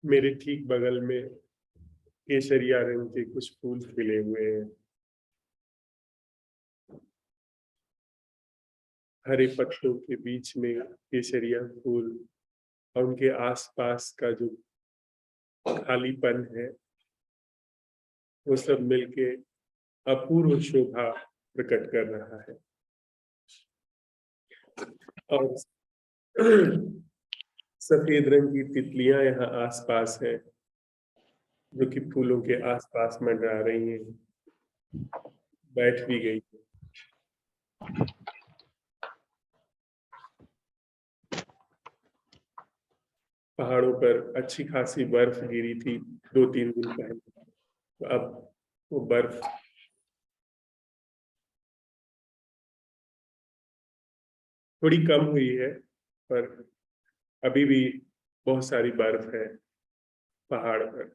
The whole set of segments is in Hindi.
मेरे ठीक बगल में केसरिया रंग के कुछ फूल खिले हुए हैं। हरे पत्तों के बीच में केसरिया फूल और उनके आसपास का जो खालीपन है वो सब मिलके अपूर्व शोभा प्रकट कर रहा है। और सफेद रंग की तितलियां यहाँ आसपास है जो कि फूलों के आसपास मंडरा रही हैं, बैठ भी गई है। पहाड़ों पर अच्छी खासी बर्फ गिरी थी 2-3 दिन पहले, तो अब वो बर्फ थोड़ी कम हुई है, पर अभी भी बहुत सारी बर्फ है पहाड़ पर।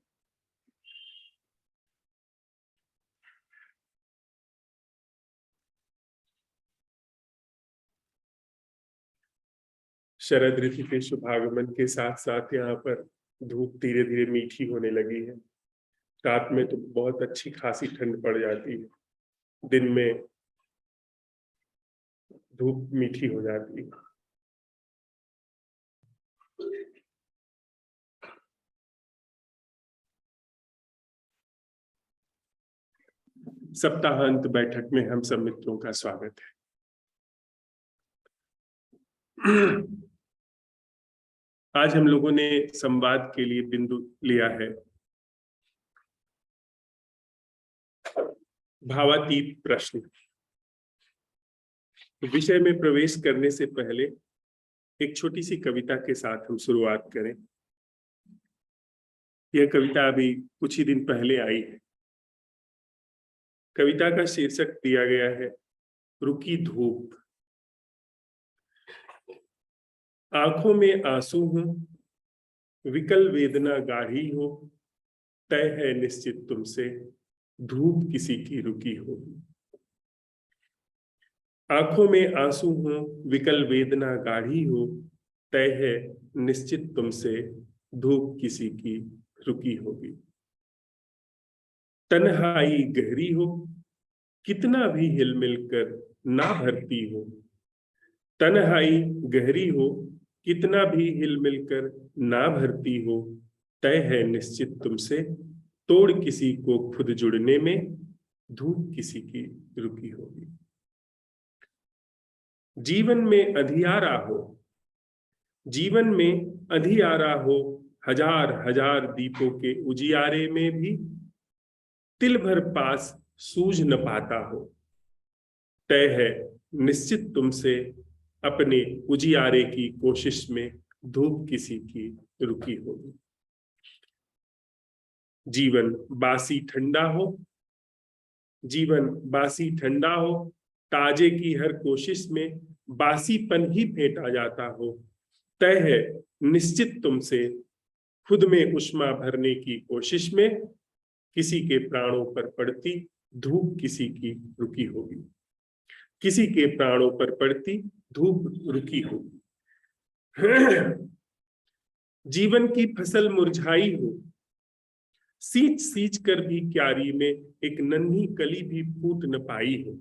शरद ऋतु के शुभागमन के साथ साथ यहाँ पर धूप धीरे धीरे मीठी होने लगी है। रात में तो बहुत अच्छी खासी ठंड पड़ जाती है, दिन में धूप मीठी हो जाती है। सप्ताहांत बैठक में हम सब मित्रों का स्वागत है। आज हम लोगों ने संवाद के लिए बिंदु लिया है भावातीत प्रश्न। विषय में प्रवेश करने से पहले एक छोटी सी कविता के साथ हम शुरुआत करें। यह कविता अभी कुछ ही दिन पहले आई है। कविता का शीर्षक दिया गया है रुकी धूप। आंखों में आंसू हो, विकल वेदना गाढ़ी हो, तय है निश्चित तुमसे धूप किसी की रुकी होगी। आंखों में आंसू हो, विकल वेदना गाढ़ी हो, तय है निश्चित तुमसे धूप किसी की रुकी होगी। तन्हाई गहरी हो, कितना भी हिलमिल कर ना भरती हो। तन्हाई गहरी हो, कितना भी हिलमिल कर ना भरती हो, तय है निश्चित तुमसे तोड़ किसी को खुद जुड़ने में धूप किसी की रुकी होगी। जीवन में अंधियारा हो, जीवन में अंधियारा हो, हजार हजार दीपों के उजियारे में भी तिल भर पास सूझ न पाता हो, तय है निश्चित तुमसे अपने उजियारे की कोशिश में धूप किसी की रुकी होगी। जीवन बासी ठंडा हो, जीवन बासी ठंडा हो, ताजे की हर कोशिश में बासीपन ही फेंटा जाता हो, तय है निश्चित तुमसे खुद में उष्मा भरने की कोशिश में किसी के प्राणों पर पड़ती धूप किसी की रुकी होगी। किसी के प्राणों पर पड़ती धूप रुकी होगी। जीवन की फसल मुरझाई हो, सींच सींच कर भी क्यारी में एक नन्ही कली भी फूट न पाई हो।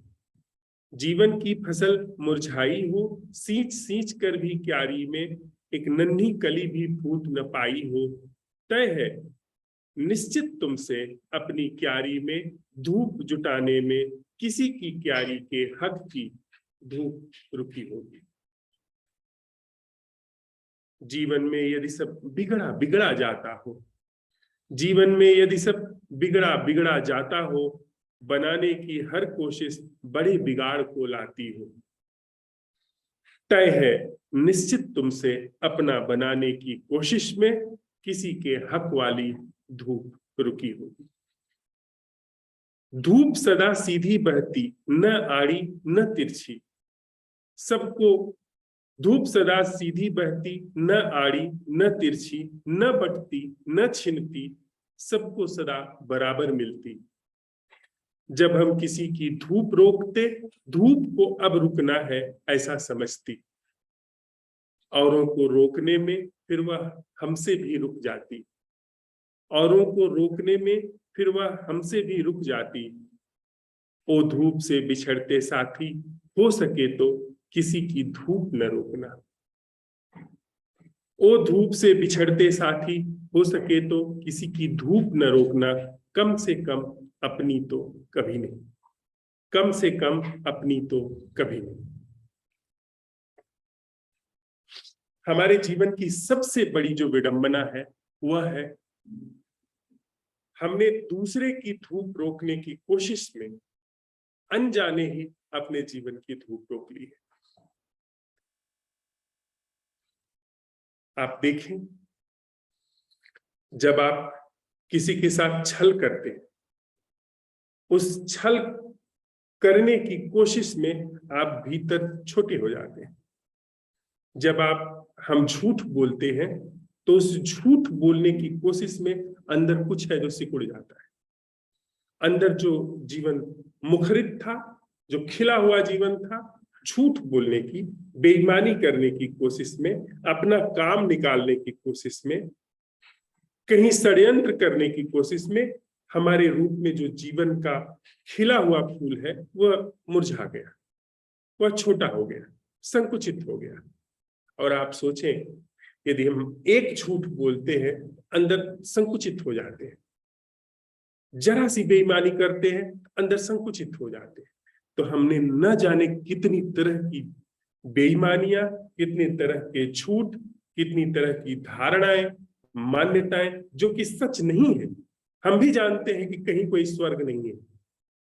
जीवन की फसल मुरझाई हो, सींच सींच कर भी क्यारी में एक नन्ही कली भी फूट न पाई हो, तय है निश्चित तुमसे अपनी क्यारी में धूप जुटाने में किसी की क्यारी के हक की धूप रुकी होगी। जीवन में यदि सब बिगड़ा बिगड़ा जाता हो, जीवन में यदि सब बिगड़ा बिगड़ा जाता हो, बनाने की हर कोशिश बड़े बिगाड़ को लाती हो, तय है निश्चित तुमसे अपना बनाने की कोशिश में किसी के हक वाली धूप रुकी होगी। धूप सदा सीधी बहती, न आड़ी न तिरछी, सबको धूप सदा सीधी बहती, न आड़ी न तिरछी, न बटती न छिनती, सबको सदा बराबर मिलती। जब हम किसी की धूप रोकते, धूप को अब रुकना है ऐसा समझती, औरों को रोकने में फिर वह हमसे भी रुक जाती। औरों को रोकने में फिर वह हमसे भी रुक जाती। ओ धूप से बिछड़ते साथी, हो सके तो किसी की धूप न रोकना। ओ धूप से बिछड़ते साथी, हो सके तो किसी की धूप न रोकना। कम से कम अपनी तो कभी नहीं, कम से कम अपनी तो कभी नहीं। हमारे जीवन की सबसे बड़ी जो विडंबना है वह है हमने दूसरे की धूप रोकने की कोशिश में अनजाने ही अपने जीवन की धूप रोक ली है। आप देखें, जब आप किसी के साथ छल करते हैं, उस छल करने की कोशिश में आप भीतर छोटे हो जाते हैं। जब हम झूठ बोलते हैं तो उस झूठ बोलने की कोशिश में अंदर कुछ है जो सिकुड़ जाता है। अंदर जो जीवन मुखरित था, जो खिला हुआ जीवन था, झूठ बोलने की, बेईमानी करने की कोशिश में, अपना काम निकालने की कोशिश में, कहीं षड्यंत्र करने की कोशिश में, हमारे रूप में जो जीवन का खिला हुआ फूल है वह मुरझा गया, वह छोटा हो गया, संकुचित हो गया। और आप सोचें, यदि हम एक झूठ बोलते हैं, अंदर संकुचित हो जाते हैं, जरा सी बेईमानी करते हैं, अंदर संकुचित हो जाते हैं। तो हमने न जाने कितनी तरह की बेईमानियां, कितनी तरह के झूठ, कितनी तरह की धारणाएं, मान्यताएं जो कि सच नहीं है। हम भी जानते हैं कि कहीं कोई स्वर्ग नहीं है,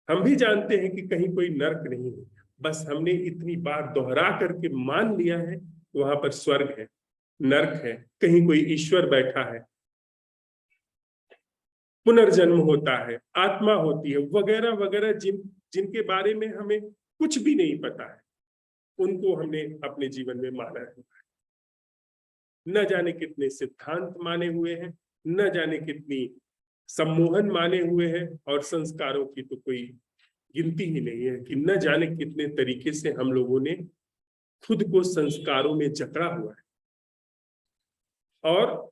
हम भी जानते हैं कि कहीं कोई नरक नहीं है, बस हमने इतनी बार दोहरा करके मान लिया है वहां पर स्वर्ग है, नरक है, कहीं कोई ईश्वर बैठा है, पुनर्जन्म होता है, आत्मा होती है, वगैरह वगैरह, जिनके बारे में हमें कुछ भी नहीं पता है, उनको हमने अपने जीवन में माना है। न जाने कितने सिद्धांत माने हुए हैं, न जाने कितनी सम्मोहन माने हुए हैं, और संस्कारों की तो कोई गिनती ही नहीं है कि न जाने कितने तरीके से हम लोगों ने खुद को संस्कारों में जकड़ा हुआ है। और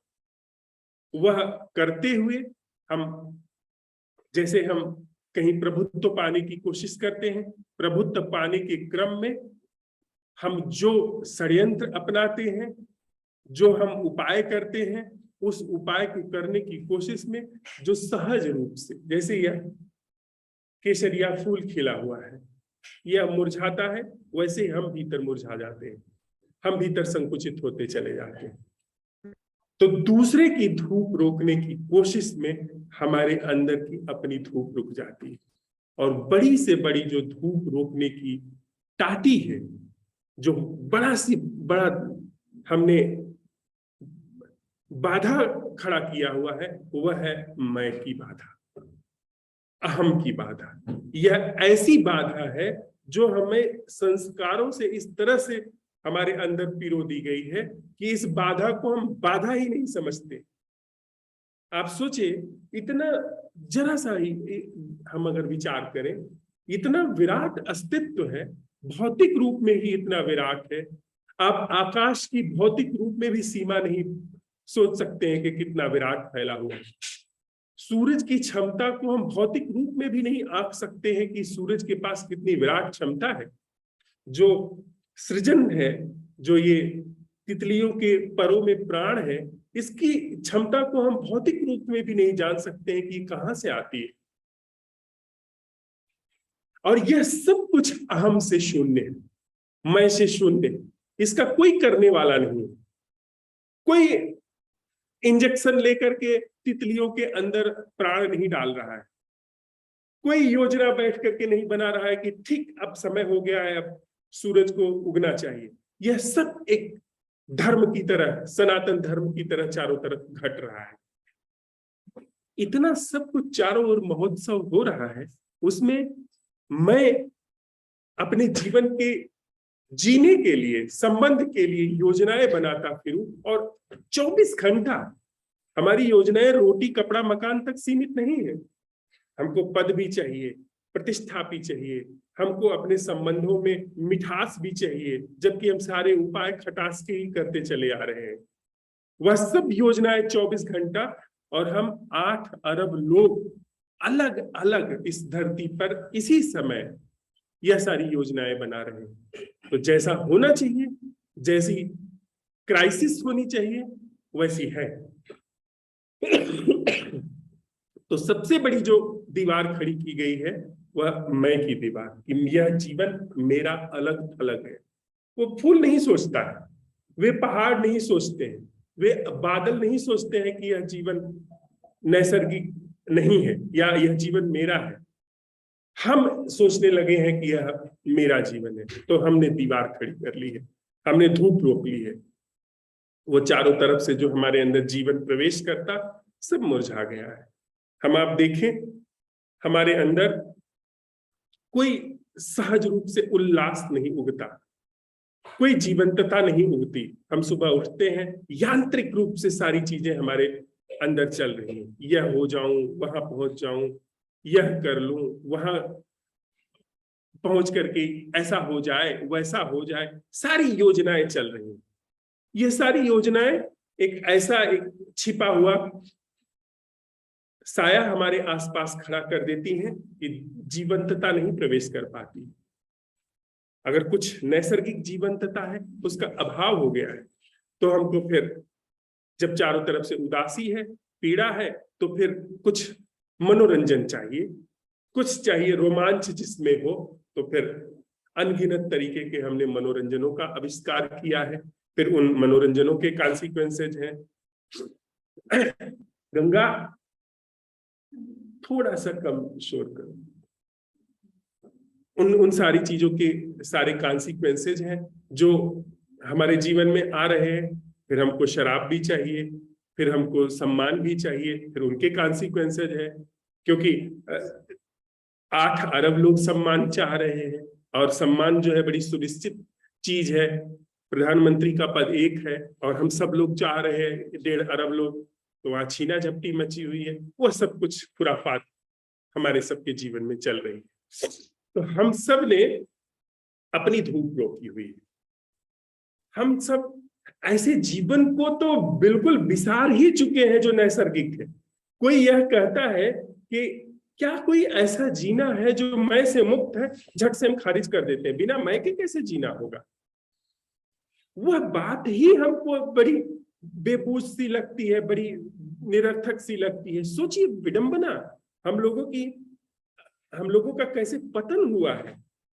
वह करते हुए हम, जैसे हम कहीं प्रभुत्व पाने की कोशिश करते हैं, प्रभुत्व पाने के क्रम में हम जो षड्यंत्र अपनाते हैं, जो हम उपाय करते हैं, उस उपाय को करने की कोशिश में जो सहज रूप से, जैसे यह केसरिया फूल खिला हुआ है, यह मुरझाता है, वैसे ही हम भीतर मुरझा जाते हैं, हम भीतर संकुचित होते चले जाते हैं। तो दूसरे की धूप रोकने की कोशिश में हमारे अंदर की अपनी धूप रुक जाती है। और बड़ी से बड़ी जो धूप रोकने की टाटी है, जो बड़ा हमने बाधा खड़ा किया हुआ है, वह है मैं की बाधा, अहम की बाधा। यह ऐसी बाधा है जो हमें संस्कारों से इस तरह से हमारे अंदर पिरो दी गई है कि इस बाधा को हम बाधा ही नहीं समझते। आप सोचिए, इतना जरा सा ही हम अगर विचार करें, इतना विराट अस्तित्व है, भौतिक रूप में ही इतना विराट है। आप आकाश की भौतिक रूप में भी सीमा नहीं सोच सकते हैं कि कितना विराट फैला हुआ है। सूरज की क्षमता को हम भौतिक रूप में भी नहीं आंक सकते हैं कि सूरज के पास कितनी विराट क्षमता है। जो सृजन है, जो ये तितलियों के परों में प्राण है, इसकी क्षमता को हम भौतिक रूप में भी नहीं जान सकते हैं कि कहां से आती है। और यह सब कुछ अहम से शून्य है, मैं से शून्य, इसका कोई करने वाला नहीं है। कोई इंजेक्शन लेकर के तितलियों के अंदर प्राण नहीं डाल रहा है, कोई योजना बैठ करके नहीं बना रहा है कि ठीक अब समय हो गया है, अब सूरज को उगना चाहिए। यह सब एक धर्म की तरह, सनातन धर्म की तरह चारों तरफ घट रहा है। इतना सब कुछ चारों ओर महोत्सव हो रहा है, उसमें मैं अपने जीवन के जीने के लिए, संबंध के लिए योजनाएं बनाता फिरूं, और 24 घंटा हमारी योजनाएं रोटी कपड़ा मकान तक सीमित नहीं है। हमको पद भी चाहिए, प्रतिष्ठा भी चाहिए, हमको अपने संबंधों में मिठास भी चाहिए, जबकि हम सारे उपाय खटास के ही करते चले आ रहे हैं। वह सब योजनाएं 24 घंटा और हम 8 अरब लोग अलग अलग इस धरती पर इसी समय यह सारी योजनाएं बना रहे हैं। तो जैसा होना चाहिए, जैसी क्राइसिस होनी चाहिए, वैसी है। तो सबसे बड़ी जो दीवार खड़ी की गई है वह मैं की दीवार, कि यह जीवन मेरा अलग अलग है। वो फूल नहीं सोचता है, वे पहाड़ नहीं सोचते हैं, वे बादल नहीं सोचते हैं कि यह जीवन नैसर्गिक नहीं है या यह जीवन मेरा है। हम सोचने लगे हैं कि यह मेरा जीवन है, तो हमने दीवार खड़ी कर ली है, हमने धूप रोक ली है। वो चारों तरफ से जो हमारे अंदर जीवन प्रवेश करता, सब मुरझा गया है। हम आप देखें, हमारे अंदर कोई सहज रूप से उल्लास नहीं उगता, कोई जीवंतता नहीं उगती। हम सुबह उठते हैं, यांत्रिक रूप से सारी चीजें हमारे अंदर चल रही हैं। यह हो जाऊं, वहां पहुंच जाऊं, यह कर लूं, वहां पहुंच करके ऐसा हो जाए, वैसा हो जाए, सारी योजनाएं चल रही हैं। ये सारी योजनाएं एक ऐसा एक छिपा हुआ साया हमारे आसपास खड़ा कर देती हैं कि जीवंतता नहीं प्रवेश कर पाती। अगर कुछ नैसर्गिक जीवंतता है, उसका अभाव हो गया है, तो हमको फिर जब चारों तरफ से उदासी है, पीड़ा है, तो फिर कुछ मनोरंजन चाहिए, कुछ चाहिए रोमांच जिसमें हो। तो फिर अनगिनत तरीके के हमने मनोरंजनों का आविष्कार किया है। फिर उन मनोरंजनों के कॉन्सिक्वेंसेज हैं। गंगा, थोड़ा सा कम शोर करो। उन सारी चीजों के सारे कॉन्सिक्वेंसेज हैं जो हमारे जीवन में आ रहे हैं। फिर हमको शराब भी चाहिए, फिर हमको सम्मान भी चाहिए, फिर उनके कॉन्सिक्वेंसेज है। क्योंकि 8 अरब लोग सम्मान चाह रहे हैं, और सम्मान जो है बड़ी सुनिश्चित चीज है। प्रधानमंत्री का पद एक है, और हम सब लोग चाह रहे हैं 1.5 अरब लोग। तो वहां छीना झपटी मची हुई है। वह सब कुछ खुराफात हमारे सबके जीवन में चल रही है। तो हम सब ने अपनी धूप रोकी हुई है। हम सब ऐसे जीवन को तो बिल्कुल बिसार ही चुके हैं जो नैसर्गिक है। कोई यह कहता है कि क्या कोई ऐसा जीना है जो मैं से मुक्त है, झट से हम खारिज कर देते हैं। बिना मैं के कैसे जीना होगा? वह बात ही हमको बड़ी बेबूझ सी लगती है, बड़ी निरर्थक सी लगती है। सोचिए विडंबना, हम लोगों का कैसे पतन हुआ है।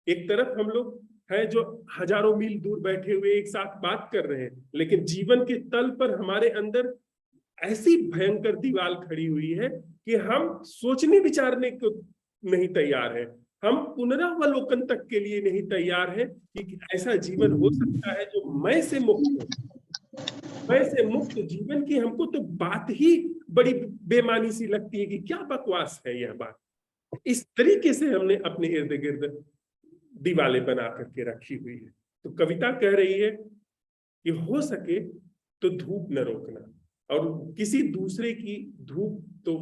एक तरफ हम लोग हैं जो हजारों मील दूर बैठे हुए एक साथ बात कर रहे हैं, लेकिन जीवन के तल पर हमारे अंदर ऐसी भयंकर दीवार खड़ी हुई है कि हम सोचने विचारने को नहीं तैयार है। हम पुनरावलोकन तक के लिए नहीं तैयार है कि ऐसा जीवन हो सकता है जो मैं से मुक्त हो। मैं से मुक्त जीवन की हमको तो बात ही बड़ी बेमानी सी लगती है कि क्या बकवास है यह बात। इस तरीके से हमने अपने इर्द गिर्द दीवारें बना करके रखी हुई है। तो कविता कह रही है कि हो सके तो धूप न रोकना, और किसी दूसरे की धूप तो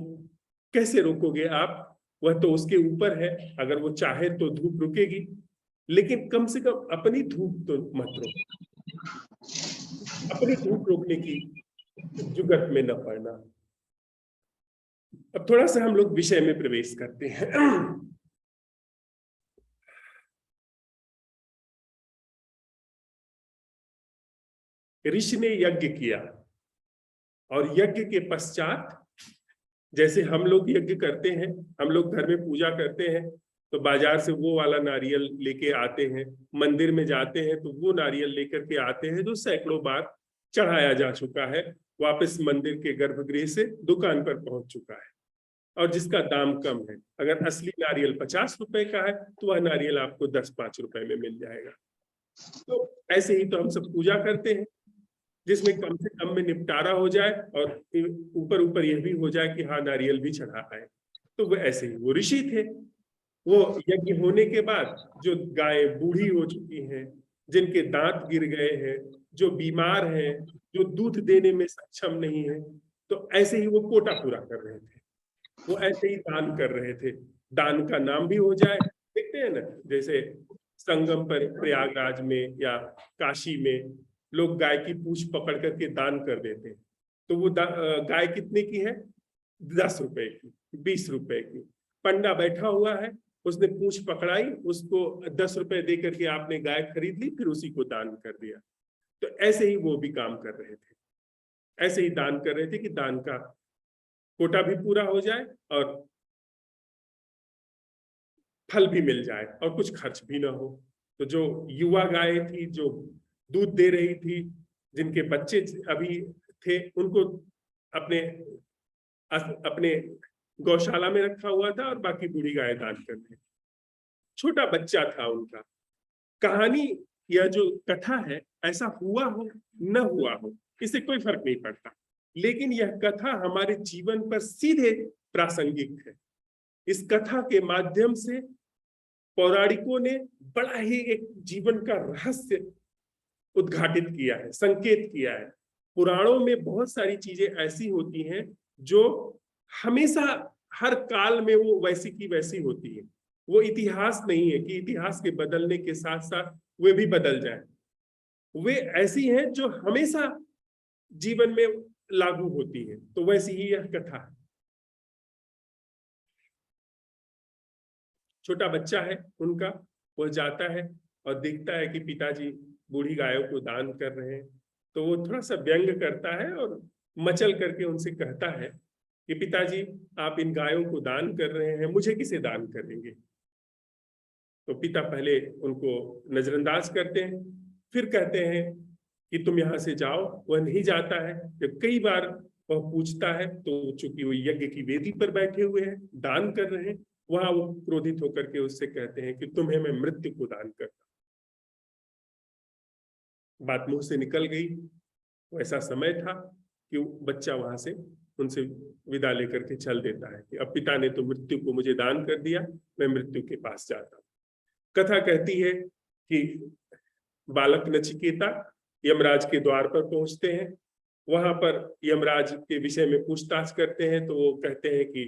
कैसे रोकोगे आप? वह तो उसके ऊपर है, अगर वो चाहे तो धूप रुकेगी, लेकिन कम से कम अपनी धूप तो मत रोको। अपनी धूप रोकने की जुगत में न पड़ना। अब थोड़ा सा हम लोग विषय में प्रवेश करते हैं। ऋषि ने यज्ञ किया, और यज्ञ के पश्चात जैसे हम लोग यज्ञ करते हैं, हम लोग घर में पूजा करते हैं, तो बाजार से वो वाला नारियल लेके आते हैं, मंदिर में जाते हैं तो वो नारियल लेकर के आते हैं जो सैकड़ों बार चढ़ाया जा चुका है, वापस मंदिर के गर्भगृह से दुकान पर पहुंच चुका है, और जिसका दाम कम है। अगर असली नारियल 50 रुपए का है तो वह नारियल आपको 10-5 रुपए में मिल जाएगा। तो ऐसे ही तो हम सब पूजा करते हैं, जिसमें कम से कम में निपटारा हो जाए, और ऊपर ऊपर यह भी हो जाए कि हाँ नारियल भी चढ़ा पाए। तो वो ऐसे ही वो ऋषि थे। वो यज्ञ होने के बाद जो गाय बूढ़ी हो चुकी हैं, जिनके दांत गिर गए हैं, जो बीमार हैं, जो दूध देने में सक्षम नहीं है, तो ऐसे ही वो कोटा पूरा कर रहे थे। वो ऐसे ही दान कर रहे थे। दान का नाम भी हो जाए। देखते हैं ना, जैसे संगम पर प्रयागराज में या काशी में लोग गाय की पूंछ पकड़ करके दान कर देते हैं। तो वो गाय कितने की है? 10 रुपए की, 20 रुपए की। पंडा बैठा हुआ है, उसने पूंछ पकड़ाई, उसको 10 रुपए दे करके आपने गाय खरीद ली, फिर उसी को दान कर दिया। तो ऐसे ही वो भी काम कर रहे थे, ऐसे ही दान कर रहे थे कि दान का कोटा भी पूरा हो जाए और फल भी मिल जाए और कुछ खर्च भी ना हो। तो जो युवा गाय थी, जो दूध दे रही थी, जिनके बच्चे अभी थे, उनको अपने अपने गौशाला में रखा हुआ था और बाकी बूढ़ी गाय दान कर दी। छोटा बच्चा था उनका। कहानी, यह जो कथा है, ऐसा हुआ हो न हुआ हो, इससे कोई फर्क नहीं पड़ता, लेकिन यह कथा हमारे जीवन पर सीधे प्रासंगिक है। इस कथा के माध्यम से पौराणिकों ने बड़ा ही एक जीवन का रहस्य उद्घाटित किया है, संकेत किया है। पुराणों में बहुत सारी चीजें ऐसी होती हैं जो हमेशा हर काल में वो वैसी की वैसी होती है। वो इतिहास नहीं है कि इतिहास के बदलने के साथ साथ वे भी बदल जाएं। वे ऐसी हैं जो हमेशा जीवन में लागू होती है। तो वैसी ही यह कथा है। छोटा बच्चा है उनका, वह जाता है और देखता है कि पिताजी बूढ़ी गायों को दान कर रहे हैं। तो वो थोड़ा सा व्यंग करता है और मचल करके उनसे कहता है कि पिताजी, आप इन गायों को दान कर रहे हैं, मुझे किसे दान करेंगे? तो पिता पहले उनको नजरअंदाज करते हैं, फिर कहते हैं कि तुम यहाँ से जाओ। वह नहीं जाता है। जब कई बार वह पूछता है तो चूंकि वो यज्ञ की वेदी पर बैठे हुए हैं, दान कर रहे हैं, वहां वो क्रोधित होकर के उससे कहते हैं कि तुम्हें मैं मृत्यु को दान करता। बात मुंह से निकल गई। वो ऐसा समय था कि बच्चा वहां से उनसे विदा लेकर के चल देता है कि अब पिता ने तो मृत्यु को मुझे दान कर दिया, मैं मृत्यु के पास जाता हूँ। कथा कहती है कि बालक नचिकेता यमराज के द्वार पर पहुंचते हैं। वहां पर यमराज के विषय में पूछताछ करते हैं तो वो कहते हैं कि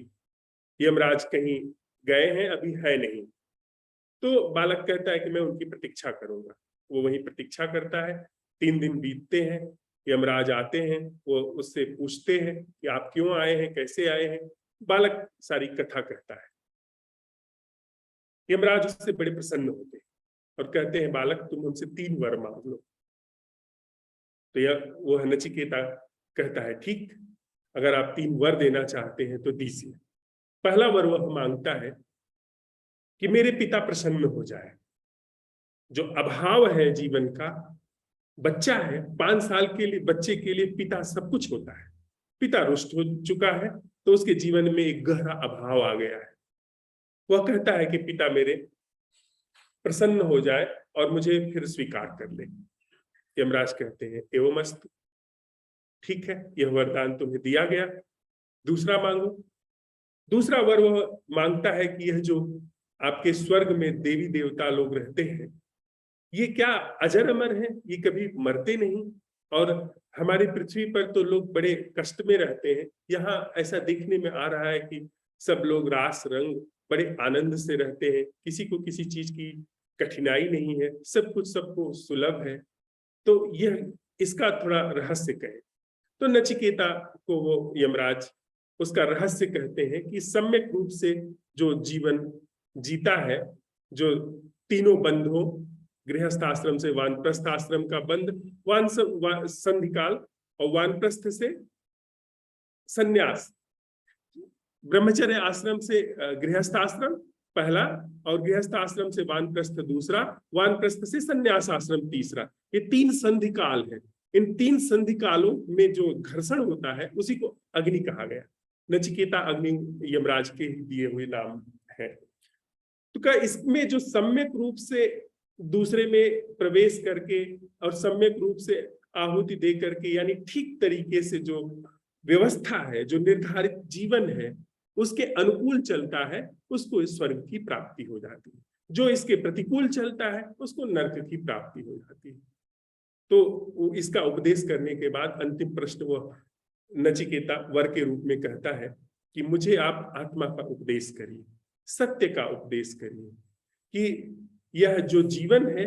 यमराज कहीं गए हैं, अभी है नहीं। तो बालक कहता है कि मैं उनकी प्रतीक्षा करूंगा। वो वहीं प्रतीक्षा करता है। 3 दिन बीतते हैं, यमराज आते हैं। वो उससे पूछते हैं कि आप क्यों आए हैं, कैसे आए हैं। बालक सारी कथा कहता है। यमराज उससे बड़े प्रसन्न होते हैं और कहते हैं, बालक तुम हमसे 3 वर मांग लो। तो यह वो नचिकेता कहता है, ठीक, अगर आप 3 वर देना चाहते हैं तो दीजिए। पहला वर वह मांगता है कि मेरे पिता प्रसन्न हो जाए। जो अभाव है जीवन का, बच्चा है, 5 साल के लिए बच्चे के लिए पिता सब कुछ होता है। पिता रुष्ट हो चुका है तो उसके जीवन में एक गहरा अभाव आ गया है। वह कहता है कि पिता मेरे प्रसन्न हो जाए और मुझे फिर स्वीकार कर ले। यमराज कहते हैं, एवमस्तु, ठीक है, यह वरदान तुम्हें दिया गया, दूसरा मांगो। दूसरा वर वह मांगता है कि यह जो आपके स्वर्ग में देवी देवता लोग रहते हैं, ये क्या अजर अमर है? ये कभी मरते नहीं? और हमारी पृथ्वी पर तो लोग बड़े कष्ट में रहते हैं। यहाँ ऐसा देखने में आ रहा है कि सब लोग रास रंग बड़े आनंद से रहते हैं, किसी को किसी चीज की कठिनाई नहीं है, सब कुछ सबको सुलभ है। तो यह इसका थोड़ा रहस्य कहे। तो नचिकेता को वो यमराज उसका रहस्य कहते हैं कि सम्यक रूप से जो जीवन जीता है, जो तीनों बंधों, गृहस्थ आश्रम से वानप्रस्थ आश्रम का बंध, संधिकाल, और वानप्रस्थ से संन्यास, ब्रह्मचर्य आश्रम से गृहस्थ आश्रम पहला, और गृहस्थ आश्रम से वानप्रस्थ दूसरा, वानप्रस्थ से संन्यास आश्रम तीसरा। ये 3 संधिकाल है। इन 3 संधिकालों में जो घर्षण होता है उसी को अग्नि कहा गया। नचिकेता अग्नि यमराज के दिए हुए नाम है। तो क्या इसमें जो सम्यक रूप से दूसरे में प्रवेश करके और सम्यक रूप से आहुति दे करके, यानी ठीक तरीके से जो व्यवस्था है, जो निर्धारित जीवन है, उसके अनुकूल चलता है, उसको स्वर्ग की प्राप्ति हो जाती है। जो इसके प्रतिकूल चलता है उसको नरक की प्राप्ति हो जाती है। तो इसका उपदेश करने के बाद अंतिम प्रश्न वह नचिकेता वर के रूप में कहता है कि मुझे आप आत्मा का उपदेश करिए, सत्य का उपदेश करिए, कि यह जो जीवन है,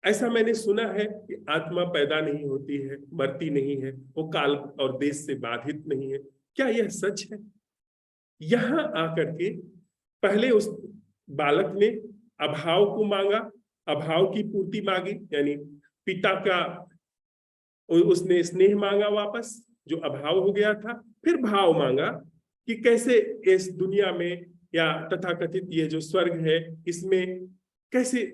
ऐसा मैंने सुना है कि आत्मा पैदा नहीं होती है, मरती नहीं है, वो काल और देश से बाधित नहीं है। क्या यह सच है? यहां आकर के पहले उस बालक ने अभाव को मांगा, अभाव की पूर्ति मांगी, यानी पिता का उसने स्नेह मांगा वापस जो अभाव हो गया था। फिर भाव मांगा कि कैसे इस दुनिया में या तथाकथित ये जो स्वर्ग है इसमें कैसे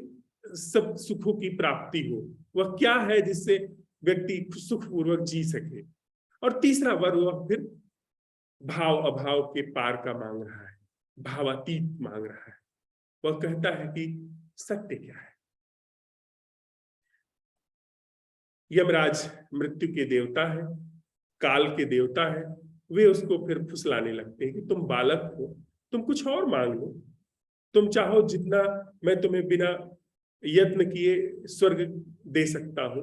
सब सुखों की प्राप्ति हो, वह क्या है जिससे व्यक्ति सुखपूर्वक जी सके। और तीसरा वर वह फिर भाव अभाव के पार का मांग रहा है, भावातीत मांग रहा है। वह कहता है कि सत्य क्या है। यमराज मृत्यु के देवता है, काल के देवता है, वे उसको फिर फुसलाने लगते हैं कि तुम बालक हो, तुम कुछ और मांग लो, तुम चाहो जितना मैं तुम्हें बिना यत्न किए स्वर्ग दे सकता हूं,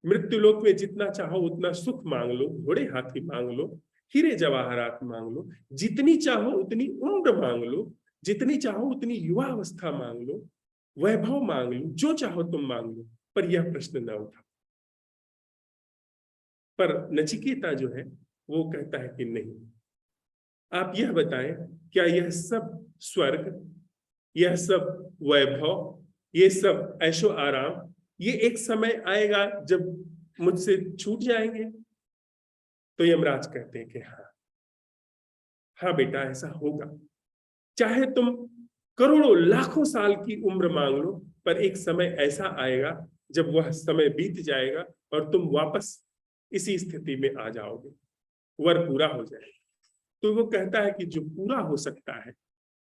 मृत्युलोक में जितना चाहो उतना सुख मांग लो, घोड़े हाथी मांग लो, हीरे जवाहरात मांग लो, जितनी चाहो उतनी उम्र मांग लो, जितनी चाहो उतनी युवा अवस्था मांग लो, वैभव मांग लो, जो चाहो तुम मांग लो, पर यह प्रश्न न उठा। पर नचिकेता जो है वो कहता है कि नहीं, आप यह बताएं क्या यह सब स्वर्ग, यह सब वैभव, ये सब ऐशो आराम, ये एक समय आएगा जब मुझसे छूट जाएंगे? तो यमराज कहते हैं कि हाँ, हाँ बेटा ऐसा होगा। चाहे तुम करोड़ों लाखों साल की उम्र मांग लो, पर एक समय ऐसा आएगा जब वह समय बीत जाएगा और तुम वापस इसी स्थिति में आ जाओगे, वर पूरा हो जाएगा। तो वो कहता है कि जो पूरा हो सकता है,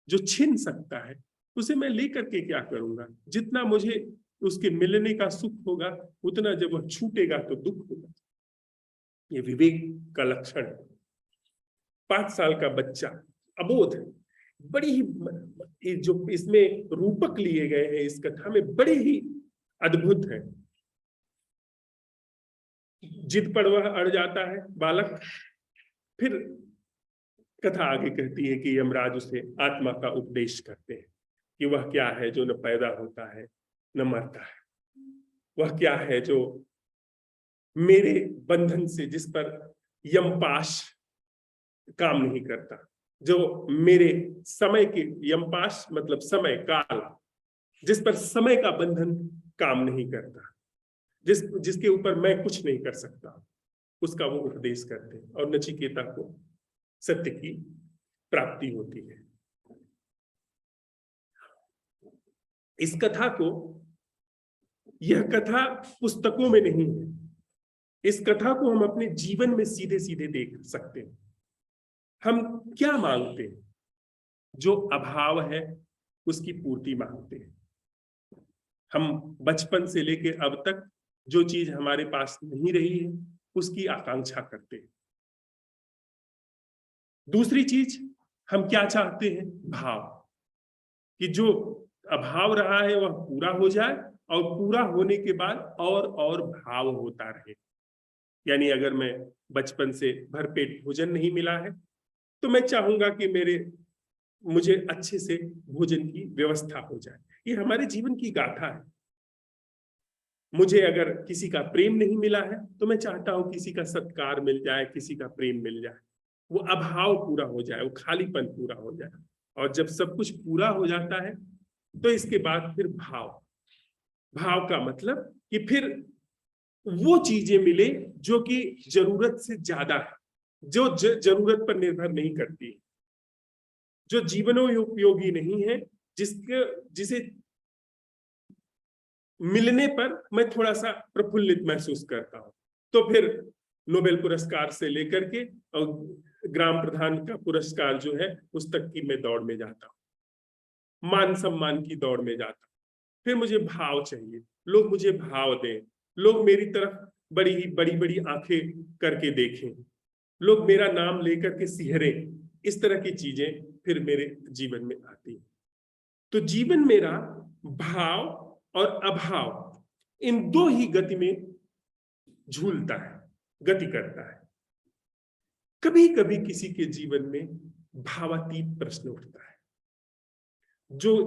जो छिन सकता है, उसे मैं लेकर के क्या करूंगा? जितना मुझे उसके मिलने का सुख होगा उतना जब वह छूटेगा तो दुख होगा। ये विवेक का लक्षण है। 5 साल का बच्चा अबोध, बड़ी ही जो इसमें रूपक लिए गए हैं इस कथा में बड़े ही अद्भुत है। जिद पर वह अड़ जाता है बालक। फिर कथा आगे कहती है कि यमराज उसे आत्मा का उपदेश करते हैं कि वह क्या है जो न पैदा होता है न मरता है, वह क्या है जो मेरे बंधन से, जिस पर यमपाश काम नहीं करता, जो मेरे समय के, यमपाश मतलब समय काल, जिस पर समय का बंधन काम नहीं करता, जिसके ऊपर मैं कुछ नहीं कर सकता, उसका वो उपदेश करते हैं और नचिकेता को सत्य की प्राप्ति होती है। इस कथा को, यह कथा पुस्तकों में नहीं है, इस कथा को हम अपने जीवन में सीधे सीधे देख सकते हैं। हम क्या मांगते हैं? जो अभाव है उसकी पूर्ति मांगते हैं। हम बचपन से लेके अब तक जो चीज हमारे पास नहीं रही है उसकी आकांक्षा करते हैं। दूसरी चीज हम क्या चाहते हैं? भाव, कि जो अभाव रहा है वह पूरा हो जाए और पूरा होने के बाद और भाव होता रहे। यानी अगर मैं बचपन से भरपेट भोजन नहीं मिला है तो मैं चाहूंगा कि मुझे अच्छे से भोजन की व्यवस्था हो जाए। ये हमारे जीवन की गाथा है। मुझे अगर किसी का प्रेम नहीं मिला है तो मैं चाहता हूं किसी का सत्कार मिल जाए, किसी का प्रेम मिल जाए, वो अभाव पूरा हो जाए, वो खालीपन पूरा हो जाए। और जब सब कुछ पूरा हो जाता है तो इसके बाद फिर भाव, भाव का मतलब कि फिर वो चीजें मिले जो कि जरूरत से ज्यादा है, जो जरूरत पर निर्भर नहीं करती, जो जीवनोपयोगी नहीं है, जिसे मिलने पर मैं थोड़ा सा प्रफुल्लित महसूस करता हूं। तो फिर नोबेल पुरस्कार से लेकर के और ग्राम प्रधान का पुरस्कार जो है उस तक की मैं दौड़ में जाता हूं, मान सम्मान की दौड़ में जाता हूं। फिर मुझे भाव चाहिए, लोग मुझे भाव दें, लोग मेरी तरफ बड़ी बड़ी आंखें करके देखें, लोग मेरा नाम लेकर के सिहरे। इस तरह की चीजें फिर मेरे जीवन में आती हैं। तो जीवन मेरा भाव और अभाव इन दो ही गति में झूलता है, गति करता है। कभी कभी किसी के जीवन में भावातीत प्रश्न उठता है,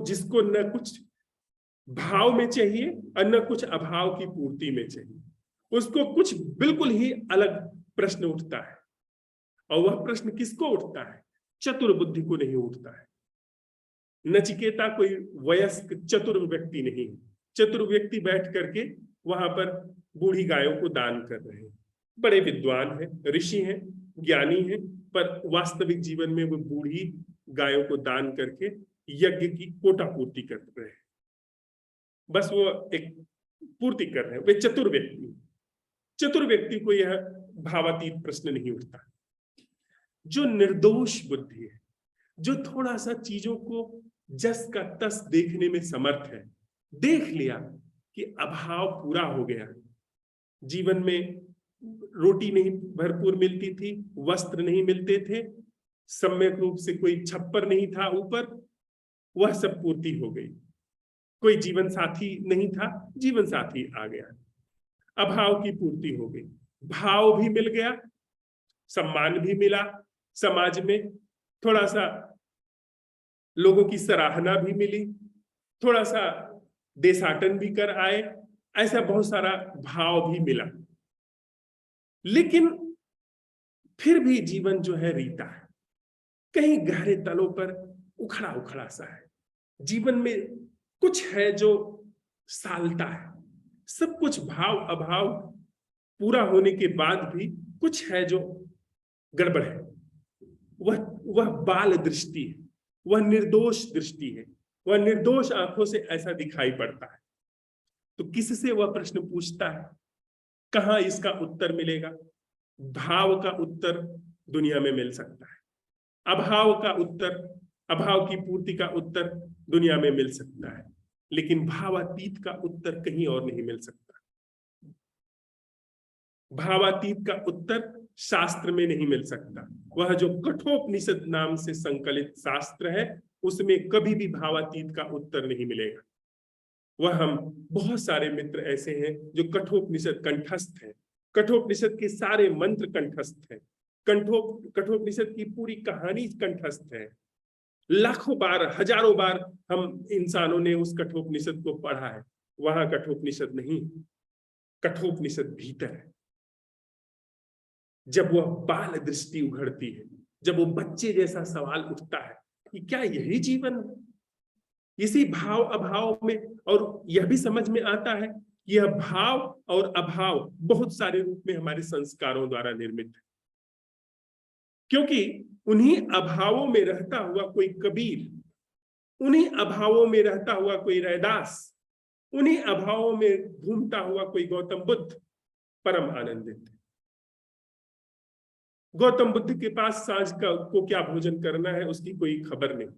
जिसको न कुछ भाव में चाहिए और न कुछ अभाव की पूर्ति में चाहिए, उसको कुछ बिल्कुल ही अलग प्रश्न उठता है। और वह प्रश्न किसको उठता है? चतुर बुद्धि को नहीं उठता है। नचिकेता कोई वयस्क चतुर व्यक्ति नहीं है। चतुर व्यक्ति बैठ करके वहां पर बूढ़ी गायों को दान कर रहे हैं। बड़े विद्वान हैं, ऋषि हैं, ज्ञानी हैं, पर वास्तविक जीवन में वो बूढ़ी गायों को दान करके यज्ञ की कोटा पूर्ति कर रहे हैं। बस वो एक पूर्ति कर रहे हैं। वे चतुर व्यक्ति, चतुर व्यक्ति को यह भावातीत प्रश्न नहीं उठता। जो निर्दोष बुद्धि है, जो थोड़ा सा चीजों को जस का तस देखने में समर्थ है, देख लिया कि अभाव पूरा हो गया, जीवन में रोटी नहीं भरपूर मिलती थी, वस्त्र नहीं मिलते थे, सम्यक रूप से कोई छप्पर नहीं था ऊपर, वह सब पूर्ति हो गई। कोई जीवन साथी नहीं था, जीवन साथी आ गया, अभाव की पूर्ति हो गई, भाव भी मिल गया, सम्मान भी मिला, समाज में थोड़ा सा लोगों की सराहना भी मिली, थोड़ा सा देशाटन भी कर आए, ऐसा बहुत सारा भाव भी मिला। लेकिन फिर भी जीवन जो है रीता है, कहीं गहरे तलों पर उखड़ा उखड़ा सा है। जीवन में कुछ है जो सालता है, सब कुछ भाव अभाव पूरा होने के बाद भी कुछ है जो गड़बड़ है। वह बाल दृष्टि है, वह निर्दोष दृष्टि है, वह निर्दोष आंखों से ऐसा दिखाई पड़ता है। तो किससे वह प्रश्न पूछता है? कहां इसका उत्तर मिलेगा? भाव का उत्तर दुनिया में मिल सकता है, अभाव का उत्तर, अभाव की पूर्ति का उत्तर दुनिया में मिल सकता है, लेकिन भावातीत का उत्तर कहीं और नहीं मिल सकता। भावातीत का उत्तर शास्त्र में नहीं मिल सकता। वह जो कठोपनिषद नाम से संकलित शास्त्र है, उसमें कभी भी भावातीत का उत्तर नहीं मिलेगा। वह हम बहुत सारे मित्र ऐसे हैं जो कठोपनिषद कंठस्थ हैं, कठोपनिषद के सारे मंत्र कंठस्थ हैं, कठोपनिषद की पूरी कहानी कंठस्थ है। लाखों बार, हजारों बार हम इंसानों ने उस कठोपनिषद को पढ़ा है। वहां कठोपनिषद नहीं, कठोपनिषद भीतर है। जब वह बाल दृष्टि उघड़ती है, जब वो बच्चे जैसा सवाल उठता है कि क्या यही जीवन है? इसी भाव अभाव में, और यह भी समझ में आता है कि यह भाव और अभाव बहुत सारे रूप में हमारे संस्कारों द्वारा निर्मित है। क्योंकि उन्हीं अभावों में रहता हुआ कोई कबीर, उन्हीं अभावों में रहता हुआ कोई रैदास, उन्हीं अभावों में घूमता हुआ कोई गौतम बुद्ध परम आनंदित है। गौतम बुद्ध के पास सांझ को क्या भोजन करना है उसकी कोई खबर नहीं।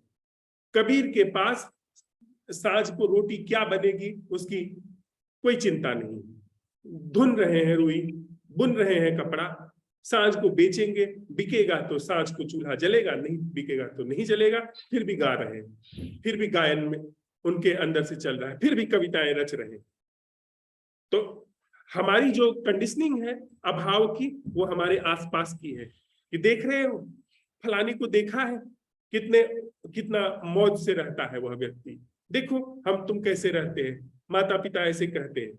कबीर के पास सांझ को रोटी क्या बनेगी उसकी कोई चिंता नहीं। धुन रहे हैं रुई, बुन रहे हैं कपड़ा, सांझ को बेचेंगे, बिकेगा तो सांझ को चूल्हा जलेगा, नहीं बिकेगा तो नहीं जलेगा, फिर भी गा रहे हैं, फिर भी गायन में उनके अंदर से चल रहा है, फिर भी कविताएं रच रहे हैं। तो हमारी जो कंडीशनिंग है अभाव की, वो हमारे आसपास की है कि देख रहे हो फलानी को देखा है, कितना मौज से रहता है वह व्यक्ति, देखो हम तुम कैसे रहते हैं, माता पिता ऐसे कहते हैं,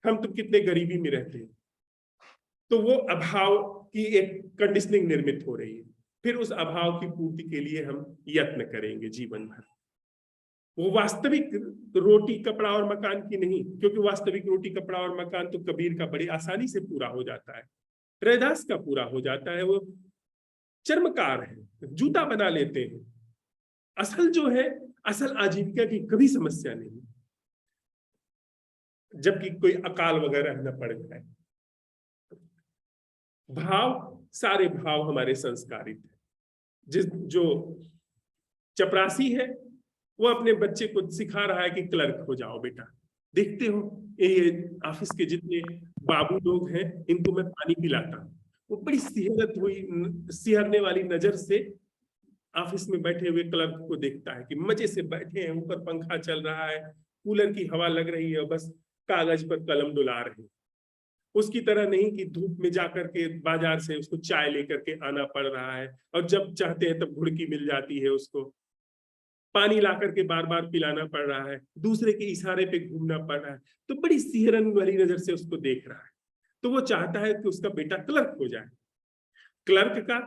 हम तुम कितने गरीबी में रहते हैं। तो वो अभाव की एक कंडीशनिंग निर्मित हो रही है। फिर उस अभाव की पूर्ति के लिए हम यत्न करेंगे जीवन भर। वो वास्तविक रोटी कपड़ा और मकान की नहीं, क्योंकि वास्तविक रोटी कपड़ा और मकान तो कबीर का बड़ी आसानी से पूरा हो जाता है, रैदास का पूरा हो जाता है, वो चर्मकार है, जूता बना लेते हैं। असल जो है, असल आजीविका की कभी समस्या नहीं, जबकि कोई अकाल वगैरह न पड़ जाए। भाव, सारे भाव हमारे संस्कारित है। जो चपरासी है वो अपने बच्चे को सिखा रहा है कि क्लर्क हो जाओ बेटा। देखते हो ये ऑफिस के जितने बाबू लोग हैं, इनको मैं पानी पिलाता हूँ, वो बड़ी सिहरने वाली नजर से ऑफिस में बैठे हुए क्लर्क को देखता है कि मजे से बैठे हैं, ऊपर पंखा चल रहा है, कूलर की हवा लग रही है, बस कागज पर कलम डुला रहे हैं। उसकी तरह नहीं कि धूप में जाकर के बाजार से उसको चाय लेकर के आना पड़ रहा है, और जब चाहते हैं तब घुड़की मिल जाती है, उसको पानी ला करके बार बार पिलाना पड़ रहा है, दूसरे के इशारे पे घूमना पड़ रहा है, तो बड़ी सिहरन वाली नजर से उसको देख रहा है। तो वो चाहता है कि उसका बेटा क्लर्क हो जाए। क्लर्क का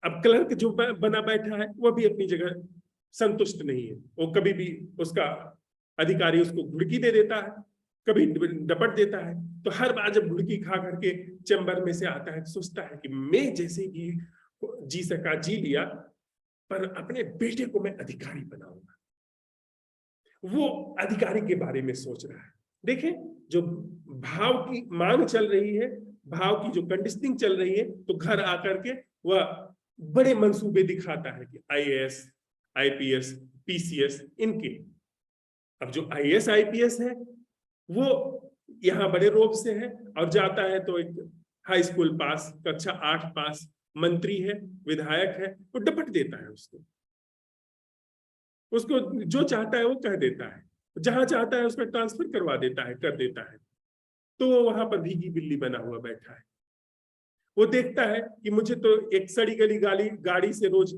अब क्लर्क जो बना बैठा है वह भी अपनी जगह संतुष्ट नहीं है। वो कभी भी उसका अधिकारी उसको घुड़की दे देता है, कभी डपट देता है। तो हर बार जब घुड़की खा करके चैम्बर में से आता है, सोचता है कि मैं जैसे भी जी सका जी लिया, पर अपने बेटे को मैं अधिकारी बनाऊंगा। वो अधिकारी के बारे में सोच रहा है। देखें, जो भाव की मांग चल रही है, भाव की जो कंडीशनिंग चल रही है, तो घर आकर के वह बड़े मंसूबे दिखाता है कि आईएएस, आईपीएस, पीसीएस इनके। अब जो आईएएस आईपीएस है वो यहाँ बड़े रोब से है, और जाता है तो एक हाई स्कूल पास, कक्षा 8 पास, मंत्री है, विधायक है, वो डपट देता है उसको जो चाहता है वो कह देता है, जहां चाहता है उसका ट्रांसफर करवा देता है, कर देता है। तो वो वहां पर भीगी बिल्ली बना हुआ बैठा है। वो देखता है कि मुझे तो एक सड़ी गली गाड़ी से रोज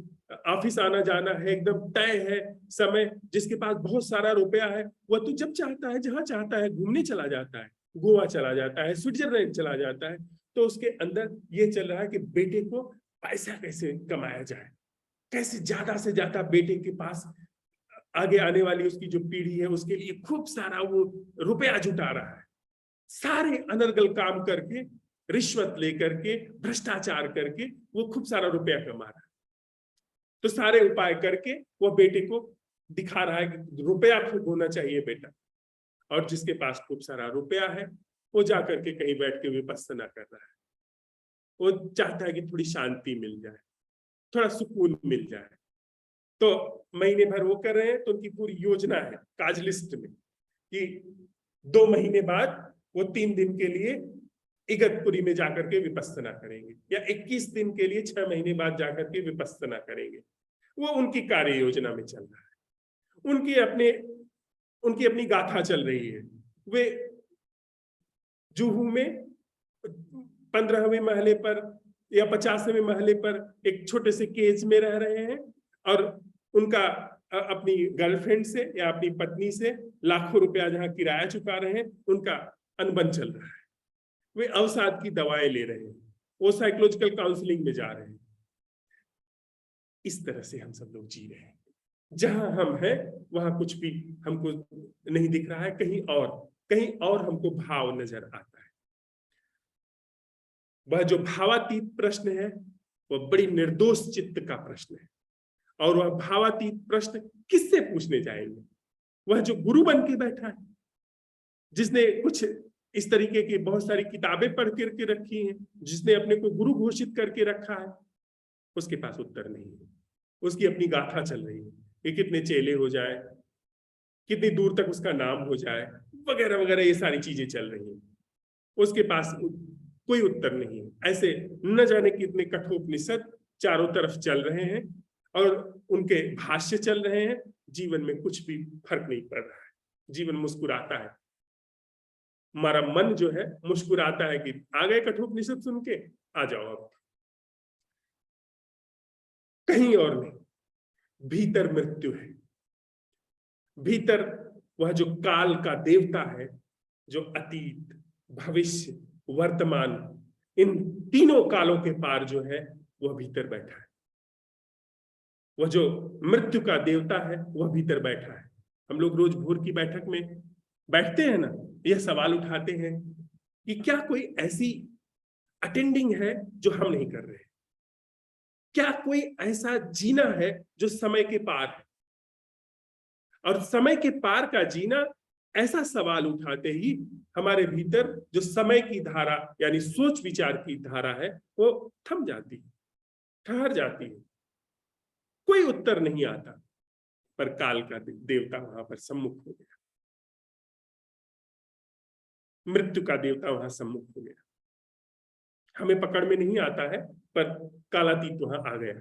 ऑफिस आना जाना है, एकदम तय है समय, जिसके पास बहुत सारा रुपया है, वह तो जब चाहता है जहां चाहता है घूमने चला जाता है, गोवा चला जाता है, स्विट्जरलैंड चला जाता है। तो उसके अंदर ये चल रहा है कि बेटे को पैसा कैसे कमाया जाए, कैसे ज्यादा से ज्यादा बेटे के पास आगे आने वाली उसकी जो पीढ़ी है उसके लिए खूब सारा वो रुपया जुटा रहा है। सारे अनर्गल काम करके, रिश्वत लेकर के, भ्रष्टाचार करके वो खूब सारा रुपया कमा रहा है। तो सारे उपाय करके वो बेटे को दिखा रहा है कि रुपया खूब होना चाहिए बेटा। और जिसके पास खूब सारा रुपया है वो जाकर के कहीं बैठ के विपස්සना कर रहा है। वो चाहता है कि थोड़ी शांति मिल जाए, थोड़ा सुकून मिल जाए। तो महीने भर वो कर रहे हैं, तो उनकी पूरी योजना है काज लिस्ट में कि 2 महीने बाद वो 3 दिन के लिए इगतपुरी में जाकर के विपස්සना करेंगे, या 21 दिन के लिए 6 महीने बाद जाकर के विपස්සना करेंगे। वो उनकी कार्य योजना में चल रहा है। उनकी अपनी गाथा चल रही है। वे जुहू में 15वें महले पर या 50वें महले पर एक छोटे से केज में रह रहे हैं, और उनका अपनी गर्लफ्रेंड से या अपनी पत्नी से लाखों रुपया जहां किराया चुका रहे हैं, उनका अनबन चल रहा है। वे अवसाद की दवाएं ले रहे हैं, वो साइकोलॉजिकल काउंसलिंग में जा रहे हैं। इस तरह से हम सब लोग जी रहे हैं। जहां हम हैं वहां कुछ भी हमको नहीं दिख रहा है, कहीं और हमको भाव नजर आता है। वह जो भावातीत प्रश्न है वह बड़ी निर्दोष चित्त का प्रश्न है। और वह भावातीत प्रश्न किससे पूछने जाएंगे? वह जो गुरु बन के बैठा है, जिसने कुछ इस तरीके की बहुत सारी किताबें पढ़ करके रखी हैं, जिसने अपने को गुरु घोषित करके रखा है, उसके पास उत्तर नहीं है। उसकी अपनी गाथा चल रही है कि कितने चेले हो जाए, कितनी दूर तक उसका नाम हो जाए, वगैरह वगैरह, ये सारी चीजें चल रही हैं। उसके पास कोई उत्तर नहीं है। ऐसे न जाने कितने कठोपनिषद चारों तरफ चल रहे हैं और उनके भाष्य चल रहे हैं। जीवन में कुछ भी फर्क नहीं पड़ रहा है। जीवन मुस्कुराता है, हमारा मन जो है मुस्कुराता है कि आ गए कठोपनिषद सुन के, आ जाओ अब। कहीं और नहीं, भीतर मृत्यु है। भीतर वह जो काल का देवता है, जो अतीत, भविष्य, वर्तमान, इन तीनों कालों के पार जो है वह भीतर बैठा है। वह जो मृत्यु का देवता है वह भीतर बैठा है। हम लोग रोज भोर की बैठक में बैठते हैं ना, यह सवाल उठाते हैं कि क्या कोई ऐसी अटेंडिंग है जो हम नहीं कर रहे? क्या कोई ऐसा जीना है जो समय के पार है? और समय के पार का जीना, ऐसा सवाल उठाते ही हमारे भीतर जो समय की धारा यानी सोच विचार की धारा है वो थम जाती है, ठहर जाती है। कोई उत्तर नहीं आता। पर काल का देवता वहां पर सम्मुख हो गया, मृत्यु का देवता वहां सम्मुख हो गया। हमें पकड़ में नहीं आता है, पर कालातीत वहां आ गया,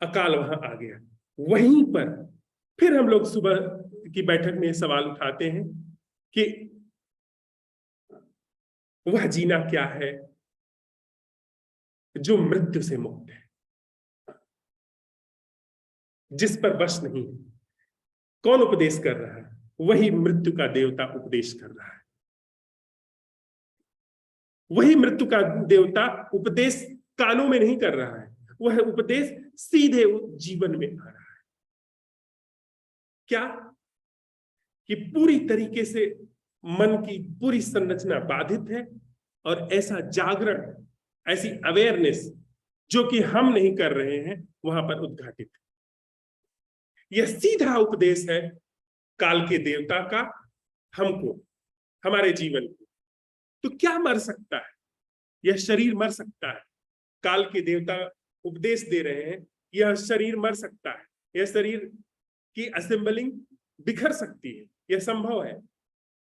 अकाल वहां आ गया। वहीं पर फिर हम लोग सुबह की बैठक में सवाल उठाते हैं कि वह जीना क्या है जो मृत्यु से मुक्त है, जिस पर वश नहीं है। कौन उपदेश कर रहा है? वही मृत्यु का देवता उपदेश कर रहा है। वही मृत्यु का देवता उपदेश कानों में नहीं कर रहा है, वह उपदेश सीधे जीवन में आ रहा है। क्या? कि पूरी तरीके से मन की पूरी संरचना बाधित है और ऐसा जागरण, ऐसी अवेयरनेस जो कि हम नहीं कर रहे हैं, वहां पर उद्घाटित है। यह सीधा उपदेश है काल के देवता का हमको, हमारे जीवन को। तो क्या मर सकता है? यह शरीर मर सकता है। काल के देवता उपदेश दे रहे हैं, यह शरीर मर सकता है, यह शरीर की असेंबलिंग बिखर सकती है, यह संभव है।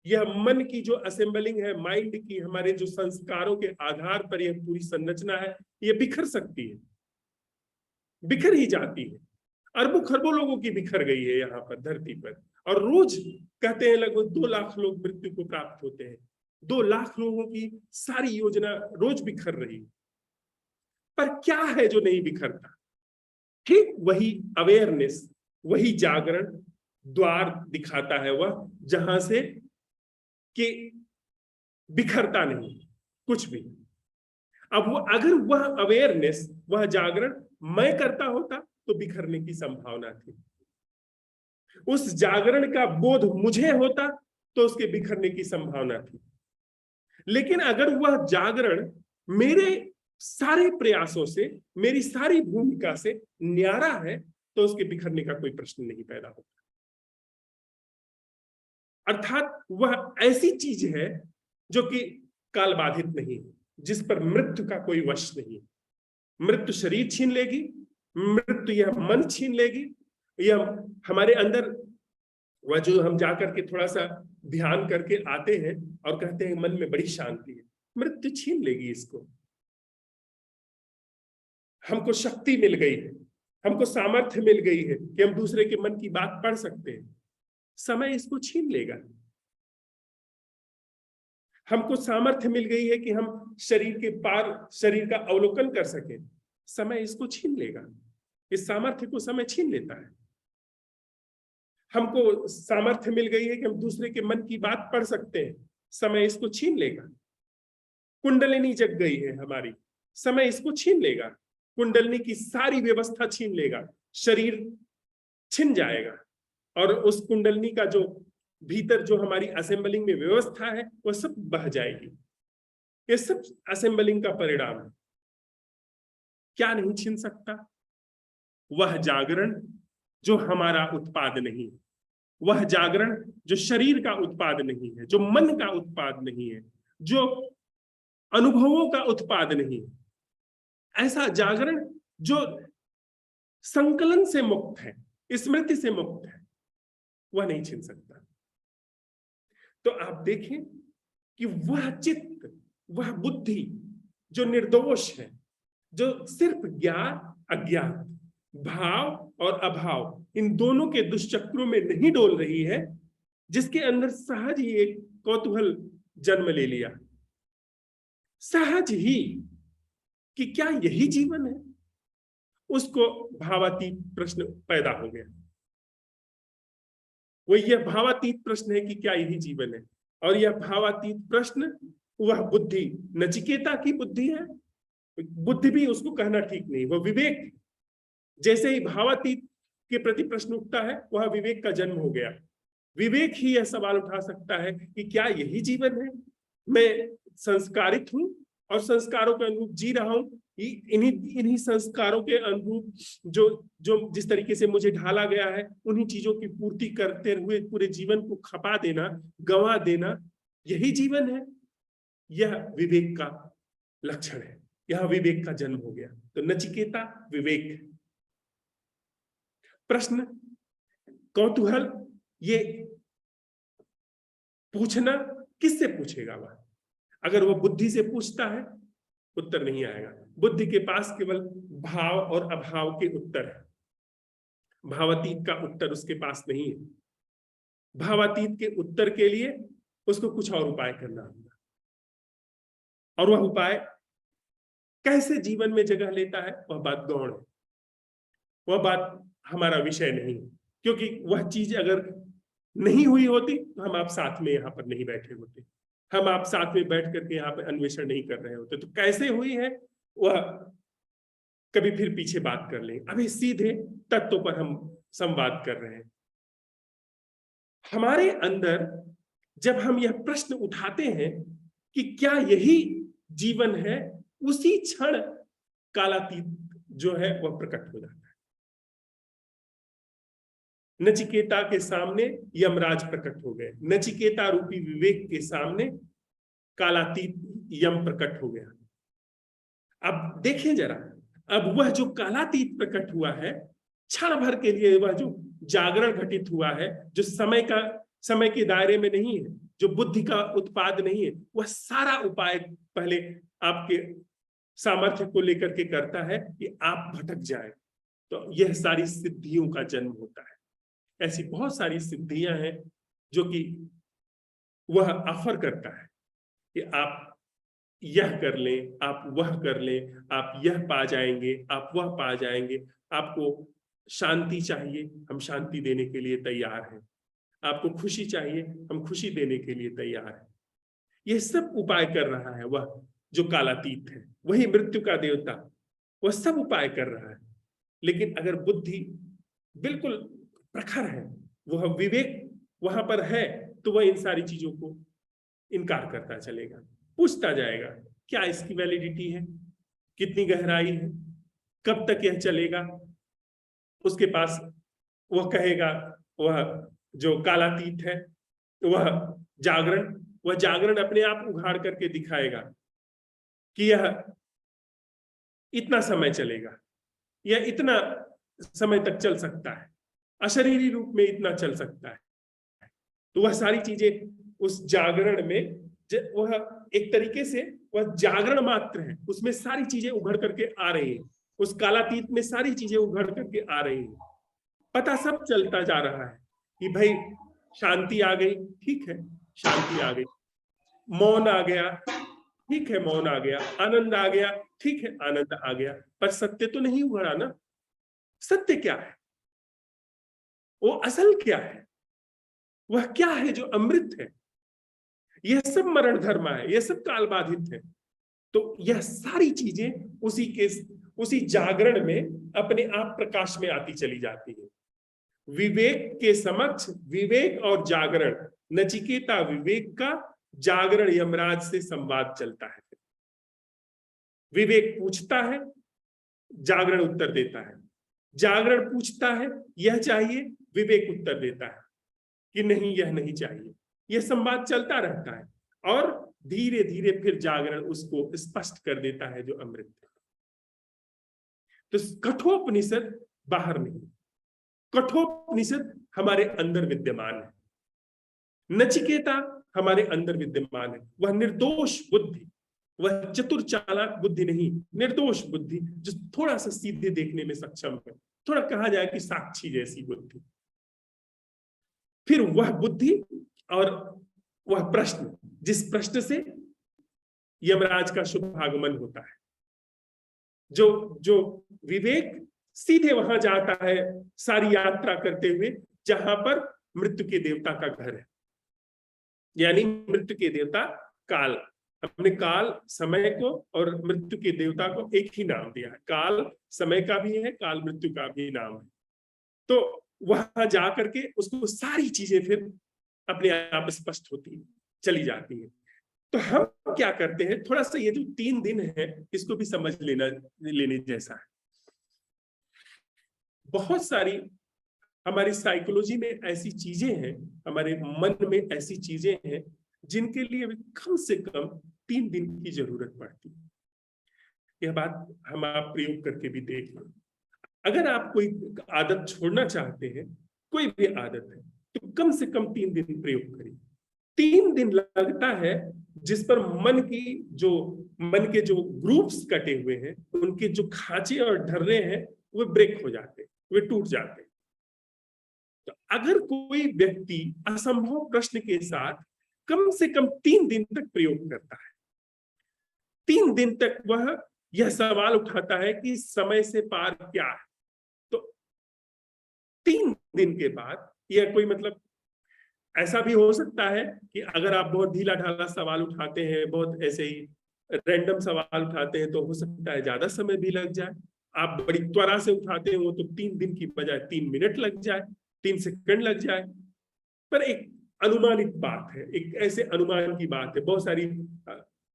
यह मन की जो असेंबलिंग है, माइंड की, हमारे जो संस्कारों के आधार पर यह पूरी संरचना है, यह बिखर सकती है, बिखर ही जाती है। अरबों खरबों लोगों की बिखर गई है यहाँ पर धरती पर, और रोज कहते हैं लगभग 2 लाख लोग मृत्यु को प्राप्त होते हैं। 2 लाख लोगों की सारी योजना रोज बिखर रही है। पर क्या है जो नहीं बिखरता? ठीक वही अवेयरनेस, वही जागरण द्वार दिखाता है, वह जहां से कि बिखरता नहीं कुछ भी। अब वो अगर वह अवेयरनेस, वह जागरण मैं करता होता तो बिखरने की संभावना थी। उस जागरण का बोध मुझे होता तो उसके बिखरने की संभावना थी। लेकिन अगर वह जागरण मेरे सारे प्रयासों से, मेरी सारी भूमिका से न्यारा है, तो उसके बिखरने का कोई प्रश्न नहीं पैदा होता। अर्थात वह ऐसी चीज है जो कि काल बाधित नहीं है, जिस पर मृत्यु का कोई वश नहीं है। मृत्यु शरीर छीन लेगी, मृत्यु यह मन छीन लेगी, यह हमारे अंदर वह जो हम जाकर के थोड़ा सा ध्यान करके आते हैं और कहते हैं मन में बड़ी शांति है, मृत्यु छीन लेगी इसको। हमको शक्ति मिल गई है, हमको सामर्थ्य मिल गई है कि हम दूसरे के मन की बात पढ़ सकते हैं, समय इसको छीन लेगा। हमको सामर्थ्य मिल गई है कि हम शरीर के पार शरीर का अवलोकन कर सकें, समय इसको छीन लेगा। इस सामर्थ्य को समय छीन लेता है। हमको सामर्थ्य मिल गई है कि हम दूसरे के मन की बात पढ़ सकते हैं, समय इसको छीन लेगा। कुंडलिनी जग गई है हमारी, समय इसको छीन लेगा। कुंडलिनी की सारी व्यवस्था छीन लेगा, शरीर छिन जाएगा, और उस कुंडलिनी का जो भीतर जो हमारी असेंबलिंग में व्यवस्था है, वह सब बह जाएगी। ये सब असेंबलिंग का परिणाम है। क्या नहीं छीन सकता? वह जागरण जो हमारा उत्पाद नहीं है, वह जागरण जो शरीर का उत्पाद नहीं है, जो मन का उत्पाद नहीं है, जो अनुभवों का उत्पाद नहीं है। ऐसा जागरण जो संकलन से मुक्त है, स्मृति से मुक्त है, वह नहीं छीन सकता। तो आप देखें कि वह चित्त, वह बुद्धि जो निर्दोष है, जो सिर्फ ज्ञान अज्ञान, भाव और अभाव, इन दोनों के दुष्चक्रों में नहीं डोल रही है, जिसके अंदर सहज ही एक कौतूहल जन्म ले लिया, सहज ही कि क्या यही जीवन है, उसको भावातीत प्रश्न पैदा हो गया। वो यह भावातीत प्रश्न है कि क्या यही जीवन है। और यह भावातीत प्रश्न वह बुद्धि, नचिकेता की बुद्धि है। बुद्धि भी उसको कहना ठीक नहीं, वह विवेक, जैसे ही भावातीत के प्रति प्रश्न उठता है, वह विवेक का जन्म हो गया। विवेक ही यह सवाल उठा सकता है कि क्या यही जीवन है। मैं संस्कारित हूं और संस्कारों के अनुरूप जी रहा हूं। इन्हीं संस्कारों के अनुरूप जो जो जिस तरीके से मुझे ढाला गया है, उन्हीं चीजों की पूर्ति करते हुए पूरे जीवन को खपा देना, गंवा देना, यही जीवन है। यह विवेक का लक्षण है, यह विवेक का जन्म हो गया। तो नचिकेता विवेक, प्रश्न, कौतूहल, ये पूछना किससे पूछेगा वह? अगर वह बुद्धि से पूछता है, उत्तर नहीं आएगा। बुद्धि के पास केवल भाव और अभाव के उत्तर है, भावातीत का उत्तर उसके पास नहीं है। भावातीत के उत्तर के लिए उसको कुछ और उपाय करना होगा, और वह उपाय कैसे जीवन में जगह लेता है, वह बात गौण है, वह बात हमारा विषय नहीं, क्योंकि वह चीज अगर नहीं हुई होती तो हम आप साथ में यहाँ पर नहीं बैठे होते, हम आप साथ में बैठ करके यहाँ पे अन्वेषण नहीं कर रहे होते। तो कैसे हुई है, वह कभी फिर पीछे बात कर लें। अभी सीधे तत्व पर हम संवाद कर रहे हैं। हमारे अंदर जब हम यह प्रश्न उठाते हैं कि क्या यही जीवन है, उसी क्षण कालातीत जो है वह प्रकट हो जाता है। नचिकेता के सामने यमराज प्रकट हो गए, नचिकेता रूपी विवेक के सामने कालातीत यम प्रकट हो गया। अब देखें जरा, अब वह जो कालातीत प्रकट हुआ है, क्षण भर के लिए वह जो जागरण घटित हुआ है, जो समय के दायरे में नहीं है, जो बुद्धि का उत्पाद नहीं है, वह सारा उपाय पहले आपके सामर्थ्य को लेकर के करता है कि आप भटक जाए। तो यह सारी सिद्धियों का जन्म होता है। ऐसी बहुत सारी सिद्धियां हैं जो कि वह ऑफर करता है कि आप यह कर लें, आप वह कर लें, आप यह पा जाएंगे, आप वह पा जाएंगे। आपको शांति चाहिए, हम शांति देने के लिए तैयार हैं। आपको खुशी चाहिए, हम खुशी देने के लिए तैयार हैं। यह सब उपाय कर रहा है वह जो कालातीत है, वही मृत्यु का देवता, वह सब उपाय कर रहा है। लेकिन अगर बुद्धि बिल्कुल प्रखर है, वह विवेक वहां पर है, तो वह इन सारी चीजों को इनकार करता चलेगा, पूछता जाएगा क्या इसकी वैलिडिटी है, कितनी गहराई है, कब तक यह चलेगा। उसके पास वह कहेगा, वह जो कालातीत है, वह जागरण अपने आप उघाड़ करके दिखाएगा कि यह इतना समय चलेगा, यह इतना समय तक चल सकता है, अशरीरी रूप में इतना चल सकता है। तो वह सारी चीजें उस जागरण में, वह एक तरीके से वह जागरण मात्र है, उसमें सारी चीजें उभर करके आ रही है, उस कालातीत में सारी चीजें उभर करके आ रही है। पता सब चलता जा रहा है कि भाई शांति आ गई, ठीक है, शांति आ गई, मौन आ गया, ठीक है, मौन आ गया, आनंद आ गया, ठीक है, आनंद आ गया, पर सत्य तो नहीं उभरा ना। सत्य क्या है, वो असल क्या है, वह क्या है जो अमृत है। यह सब मरण धर्म है, यह सब काल बाधित है। तो यह सारी चीजें उसी जागरण में अपने आप प्रकाश में आती चली जाती है। विवेक के समक्ष विवेक और जागरण, नचिकेता विवेक का, जागरण यमराज से संवाद चलता है। विवेक पूछता है, जागरण उत्तर देता है, जागरण पूछता है यह चाहिए, विवेक उत्तर देता है कि नहीं, यह नहीं चाहिए। यह संवाद चलता रहता है और धीरे धीरे फिर जागरण उसको स्पष्ट कर देता है जो अमृत है। तो कठोपनिषद बाहर नहीं, कठोपनिषद हमारे अंदर विद्यमान है, नचिकेता हमारे अंदर विद्यमान है। वह निर्दोष बुद्धि, वह चतुर चालाक बुद्धि नहीं, निर्दोष बुद्धि जो थोड़ा सा सीधे देखने में सक्षम है, थोड़ा कहा जाए कि साक्षी जैसी बुद्धि। फिर वह बुद्धि और वह प्रश्न, जिस प्रश्न से यमराज का शुभागमन होता है, जो विवेक सीधे वहां जाता है सारी यात्रा करते हुए जहां पर मृत्यु के देवता का घर है। यानी मृत्यु के देवता काल, हमने काल समय को और मृत्यु के देवता को एक ही नाम दिया है। काल समय का भी है, काल मृत्यु का भी नाम है। तो वहां जा करके उसको सारी चीजें फिर अपने आप स्पष्ट होती चली जाती है। तो हम क्या करते हैं, थोड़ा सा ये जो 3 दिन है इसको भी समझ लेने जैसा है। बहुत सारी हमारी साइकोलॉजी में ऐसी चीजें हैं, हमारे मन में ऐसी चीजें हैं जिनके लिए कम से कम 3 दिन की जरूरत पड़ती है। यह बात हम आप प्रयोग करके भी देख लो। अगर आप कोई आदत छोड़ना चाहते हैं, कोई भी आदत है, तो कम से कम 3 दिन प्रयोग करिए। 3 दिन लगता है जिस पर मन के जो ग्रुप्स कटे हुए हैं, उनके जो खांचे और ढर्रे हैं, वो ब्रेक हो जाते, वे टूट जाते। तो अगर कोई व्यक्ति असंभव प्रश्न के साथ कम से कम 3 दिन तक प्रयोग करता है, 3 दिन तक वह यह सवाल उठाता है कि समय से पार क्या है, तो 3 दिन के बाद यह कोई मतलब ऐसा भी हो सकता है कि अगर आप बहुत ढीला ढाला सवाल उठाते हैं, बहुत ऐसे ही रैंडम सवाल उठाते हैं, तो हो सकता है ज्यादा समय भी लग जाए। आप बड़ी त्वरा से उठाते हो तो 3 दिन की बजाय 3 मिनट लग जाए, 3 सेकंड लग जाए, पर एक अनुमानित बात है, एक ऐसे अनुमान की बात है। बहुत सारी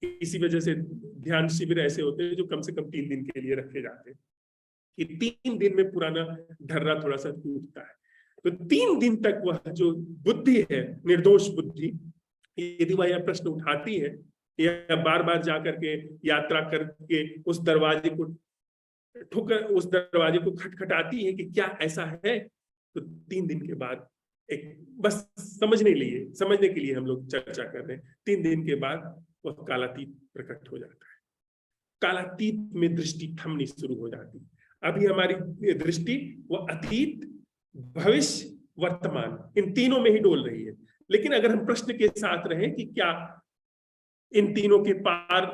इसी वजह से ध्यान शिविर ऐसे होते हैं जो कम से कम 3 दिन के लिए रखे जाते हैं कि 3 दिन में पुराना ढर्रा थोड़ा सा टूटता है। तो 3 दिन तक वह जो बुद्धि है, निर्दोष बुद्धि, यदि वह यह प्रश्न उठाती है या बार बार जाकर के यात्रा करके उस दरवाजे को उस दरवाजे को खटखटाती है कि क्या ऐसा है, तो 3 दिन के बाद एक बस समझने के लिए हम लोग चर्चा कर रहे हैं, 3 दिन के बाद वह कालातीत प्रकट हो जाता है। कालातीत में दृष्टि थमनी शुरू हो जाती है। अभी हमारी दृष्टि वह अतीत, भविष्य, वर्तमान, इन तीनों में ही डोल रही है। लेकिन अगर हम प्रश्न के साथ रहें कि क्या इन तीनों के पार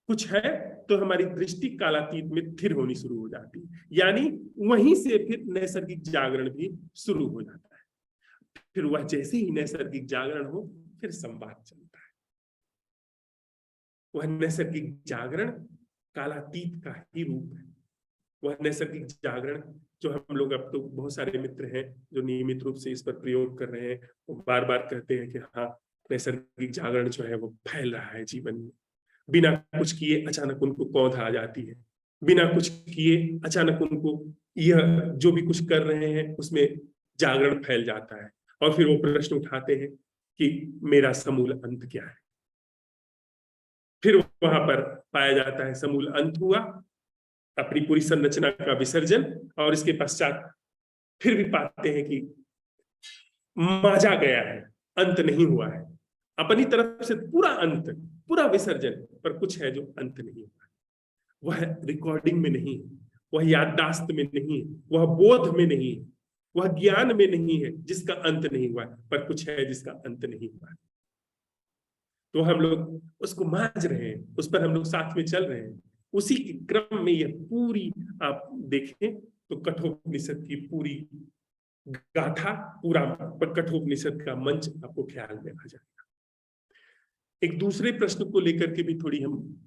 कुछ है, तो हमारी दृष्टि कालातीत में स्थिर होनी शुरू हो जाती है। यानी वहीं से फिर नैसर्गिक जागरण भी शुरू हो जाता है। फिर वह जैसे ही नैसर्गिक जागरण हो, फिर संवाद चलता है। वह नैसर्गिक जागरण कालातीत का ही रूप है। वह नैसर्गिक जागरण जो हम लोग, अब तो बहुत सारे मित्र हैं जो नियमित रूप से इस पर प्रयोग कर रहे हैं, वो बार बार कहते हैं कि हाँ, नैसर्गिक जागरण जो है वो फैल रहा है जीवन में। बिना कुछ किए अचानक उनको कौंध आ जाती है, बिना कुछ किए अचानक उनको यह जो भी कुछ कर रहे हैं उसमें जागरण फैल जाता है। और फिर वो प्रश्न उठाते हैं कि मेरा समूल अंत क्या है। फिर वहां पर पाया जाता है समूल अंत हुआ, अपनी पूरी संरचना का विसर्जन, और इसके पश्चात फिर भी पाते हैं कि माजा गया है, अंत नहीं हुआ है। अपनी तरफ से पूरा अंत, पूरा विसर्जन, पर कुछ है जो अंत नहीं हुआ है। वह रिकॉर्डिंग में नहीं है, वह याददाश्त में नहीं है, वह बोध में नहीं है, वह ज्ञान में नहीं है जिसका अंत नहीं हुआ है, पर कुछ है जिसका अंत नहीं हुआ है। तो हम लोग उसको मांझ रहे हैं, उस पर हम लोग साथ में चल रहे हैं। उसी के क्रम में यह पूरी आप देखें तो कठोपनिषद की पूरी गाथा, पूरा कठोपनिषद का मंच आपको ख्याल में आ जाएगा। एक दूसरे प्रश्न को लेकर के भी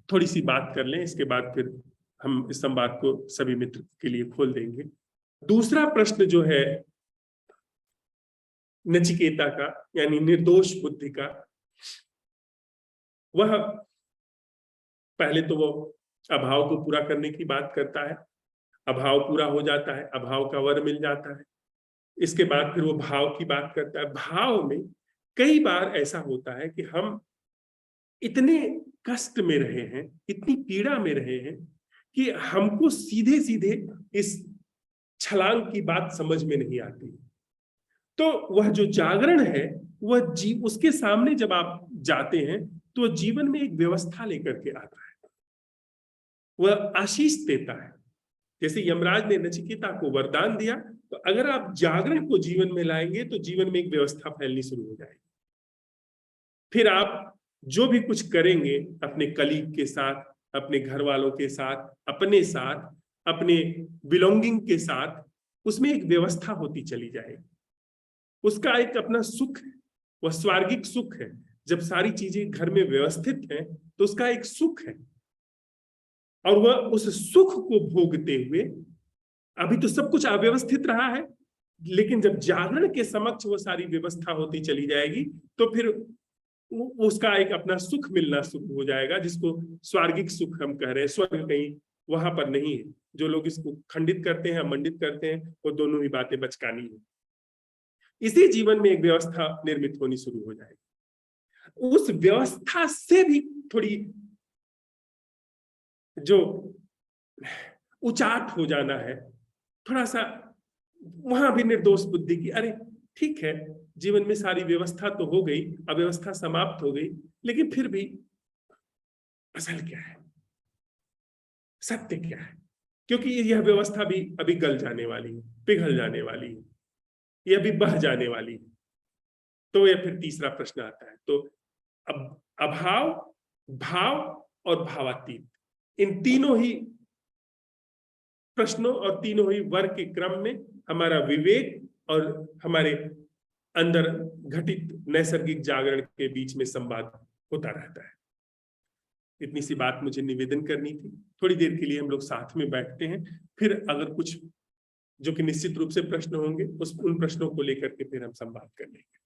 थोड़ी सी बात कर लें, इसके बाद फिर हम इस संवाद को सभी मित्र के लिए खोल देंगे। दूसरा प्रश्न जो है नचिकेता का, यानी निर्दोष बुद्धि का, वह पहले तो वो अभाव को पूरा करने की बात करता है। अभाव पूरा हो जाता है, अभाव का वर मिल जाता है। इसके बाद फिर वो भाव की बात करता है। भाव में कई बार ऐसा होता है कि हम इतने कष्ट में रहे हैं, इतनी पीड़ा में रहे हैं कि हमको सीधे सीधे इस छलांग की बात समझ में नहीं आती। तो वह जो जागरण है, वह उसके सामने जब आप जाते हैं तो जीवन में एक व्यवस्था लेकर के आता है, वह आशीष देता है। जैसे यमराज ने नचिकेता को वरदान दिया, तो अगर आप जागरण को जीवन में लाएंगे तो जीवन में एक व्यवस्था फैलनी शुरू हो जाएगी। फिर आप जो भी कुछ करेंगे अपने कलीग के साथ, अपने घर वालों के साथ, अपने साथ, अपने बिलोंगिंग के साथ, उसमें एक व्यवस्था होती चली जाएगी। उसका एक अपना सुख है, वह स्वार्गिक सुख है। जब सारी चीजें घर में व्यवस्थित हैं तो उसका एक सुख है, और वह उस सुख को भोगते हुए, अभी तो सब कुछ अव्यवस्थित रहा है, लेकिन जब जागरण के समक्ष वो सारी व्यवस्था होती चली जाएगी तो फिर उसका एक अपना सुख मिलना शुरू हो जाएगा, जिसको स्वार्गिक सुख हम कह रहे हैं। स्वर्ग कहीं वहां पर नहीं है। जो लोग इसको खंडित करते हैं, मंडित करते हैं, वो दोनों ही बातें बचकानी है। इसी जीवन में एक व्यवस्था निर्मित होनी शुरू हो जाएगी। उस व्यवस्था से भी थोड़ी जो उचाट हो जाना है, थोड़ा सा, वहां भी निर्दोष बुद्धि की, अरे ठीक है, जीवन में सारी व्यवस्था तो हो गई, अव्यवस्था समाप्त हो गई, लेकिन फिर भी असल क्या है, सत्य क्या है? क्योंकि यह व्यवस्था भी अभी गल जाने वाली है, पिघल जाने वाली है, यह भी बह जाने वाली है। तो यह फिर तीसरा प्रश्न आता है। तो अब अभाव, भाव और भावातीत, इन तीनों ही प्रश्नों और तीनों ही वर्ग के क्रम में हमारा विवेक और हमारे अंदर घटित नैसर्गिक जागरण के बीच में संवाद होता रहता है। इतनी सी बात मुझे निवेदन करनी थी। थोड़ी देर के लिए हम लोग साथ में बैठते हैं, फिर अगर कुछ जो कि निश्चित रूप से प्रश्न होंगे उन प्रश्नों को लेकर के फिर हम संवाद कर लेंगे।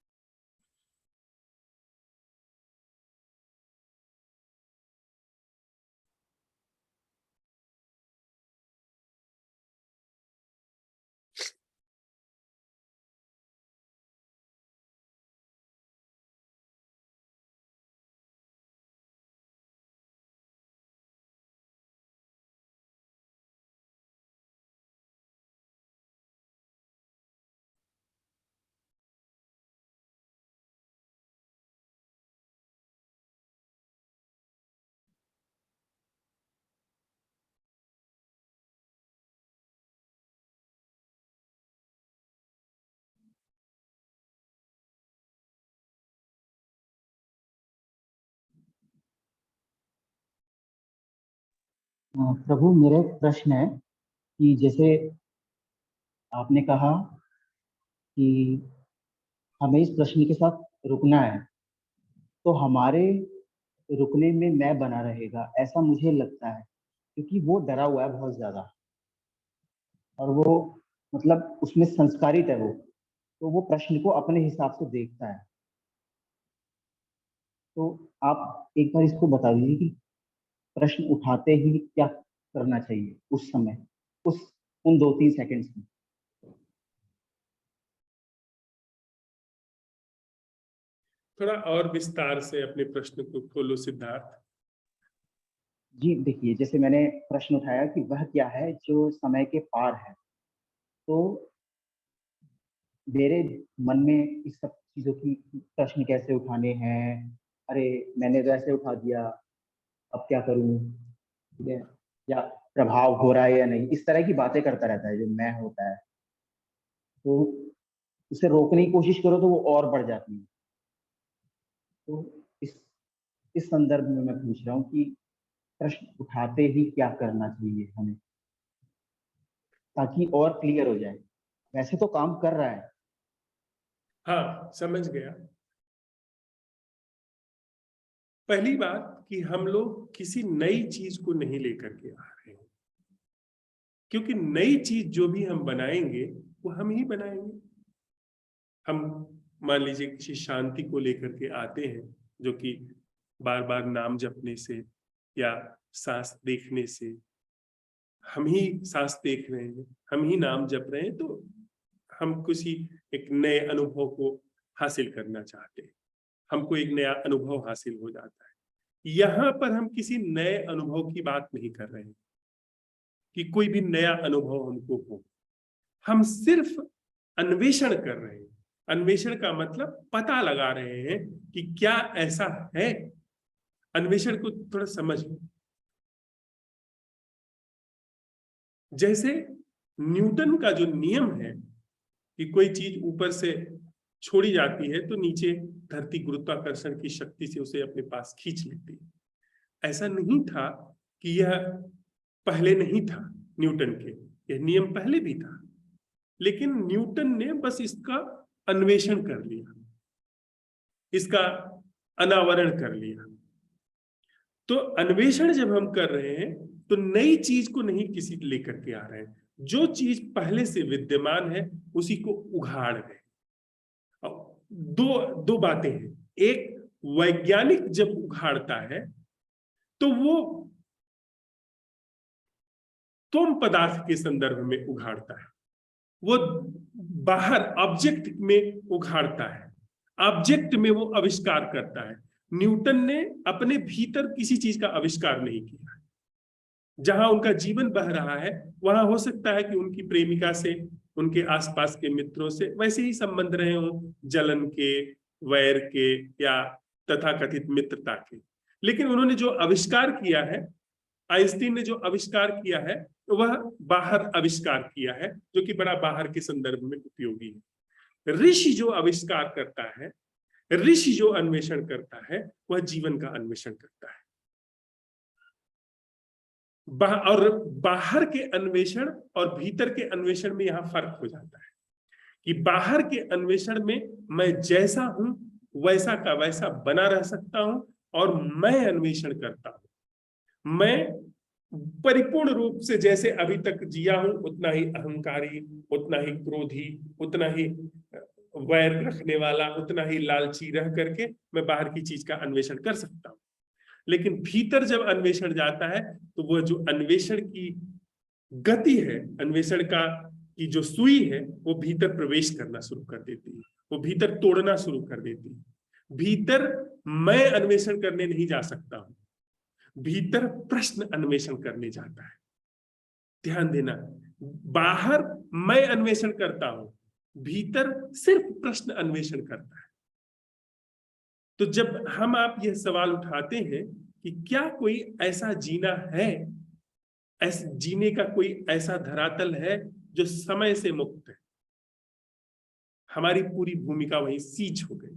प्रभु, मेरा एक प्रश्न है कि जैसे आपने कहा कि हमें इस प्रश्न के साथ रुकना है, तो हमारे रुकने में मैं बना रहेगा, ऐसा मुझे लगता है, क्योंकि वो डरा हुआ है बहुत ज्यादा, और वो मतलब उसमें संस्कारित है वो, तो वो प्रश्न को अपने हिसाब से देखता है। तो आप एक बार इसको बता दीजिए कि प्रश्न उठाते ही क्या करना चाहिए उस समय, उस उन 2-3 सेकंड्स में। थोड़ा और विस्तार से अपने प्रश्न को खोलो सिद्धार्थ। जी देखिए, जैसे मैंने प्रश्न उठाया कि वह क्या है जो समय के पार है, तो मेरे मन में इस सब चीजों की प्रश्न कैसे उठाने हैं, अरे मैंने तो ऐसे उठा दिया, अब क्या करूं, ठीक है, या प्रभाव हो रहा है या नहीं, इस तरह की बातें करता रहता है जो मैं होता है। तो उसे रोकने की कोशिश करो तो वो और बढ़ जाती है। तो इस इस संदर्भ में मैं पूछ रहा हूँ कि प्रश्न उठाते ही क्या करना चाहिए हमें, ताकि और क्लियर हो जाए। वैसे तो काम कर रहा है। हाँ, समझ गया। पहली बात कि हम लोग किसी नई चीज को नहीं लेकर के आ रहे हैं, क्योंकि नई चीज जो भी हम बनाएंगे वो हम ही बनाएंगे। हम मान लीजिए किसी शांति को लेकर के आते हैं, जो कि बार बार नाम जपने से या सांस देखने से, हम ही सांस देख रहे हैं, हम ही नाम जप रहे हैं, तो हम किसी एक नए अनुभव को हासिल करना चाहते हैं, हमको एक नया अनुभव हासिल हो जाता है। यहां पर हम किसी नए अनुभव की बात नहीं कर रहे हैं कि कोई भी नया अनुभव हमको हो, हम सिर्फ अन्वेषण कर रहे हैं। अन्वेषण का मतलब पता लगा रहे हैं कि क्या ऐसा है। अन्वेषण को थोड़ा समझो। जैसे न्यूटन का जो नियम है कि कोई चीज ऊपर से छोड़ी जाती है तो नीचे धरती गुरुत्वाकर्षण की शक्ति से उसे अपने पास खींच लेती है, ऐसा नहीं था कि यह पहले नहीं था न्यूटन के, यह नियम पहले भी था, लेकिन न्यूटन ने बस इसका अन्वेषण कर लिया, इसका अनावरण कर लिया। तो अन्वेषण जब हम कर रहे हैं तो नई चीज को नहीं किसी लेकर के आ रहे हैं, जो चीज पहले से विद्यमान है उसी को उघाड़ रहे हैं। दो दो बातें हैं। एक, वैज्ञानिक जब उघाड़ता है तो वो तुम पदार्थ के संदर्भ में उघाड़ता है, वो बाहर ऑब्जेक्ट में उघाड़ता है, ऑब्जेक्ट में वो आविष्कार करता है। न्यूटन ने अपने भीतर किसी चीज का आविष्कार नहीं किया। जहां उनका जीवन बह रहा है वहां हो सकता है कि उनकी प्रेमिका से, उनके आसपास के मित्रों से वैसे ही संबंध रहे हों, जलन के, वैर के, या तथाकथित मित्रता के। लेकिन उन्होंने जो आविष्कार किया है, आइंस्टीन ने जो आविष्कार किया है, वह बाहर आविष्कार किया है, जो कि बड़ा बाहर के संदर्भ में उपयोगी है। ऋषि जो आविष्कार करता है, ऋषि जो अन्वेषण करता है, वह जीवन का अन्वेषण करता है। और बाहर के अन्वेषण और भीतर के अन्वेषण में यहां फर्क हो जाता है कि बाहर के अन्वेषण में मैं जैसा हूं वैसा का वैसा बना रह सकता हूं, और मैं अन्वेषण करता हूं, मैं परिपूर्ण रूप से जैसे अभी तक जिया हूं उतना ही अहंकारी, उतना ही क्रोधी, उतना ही वैर रखने वाला, उतना ही लालची रह करके मैं बाहर की चीज का अन्वेषण कर सकता हूं। लेकिन भीतर जब अन्वेषण जाता है तो वह जो अन्वेषण की गति है, अन्वेषण का की जो सुई है, वो भीतर प्रवेश करना शुरू कर देती है, वो भीतर तोड़ना शुरू कर देती है। भीतर मैं अन्वेषण करने नहीं जा सकता हूं, भीतर प्रश्न अन्वेषण करने जाता है। ध्यान देना, बाहर मैं अन्वेषण करता हूं, भीतर सिर्फ प्रश्न अन्वेषण करता है। तो जब हम आप यह सवाल उठाते हैं कि क्या कोई ऐसा जीना है, ऐसे जीने का कोई ऐसा धरातल है जो समय से मुक्त है, हमारी पूरी भूमिका वहीं सीज हो गई।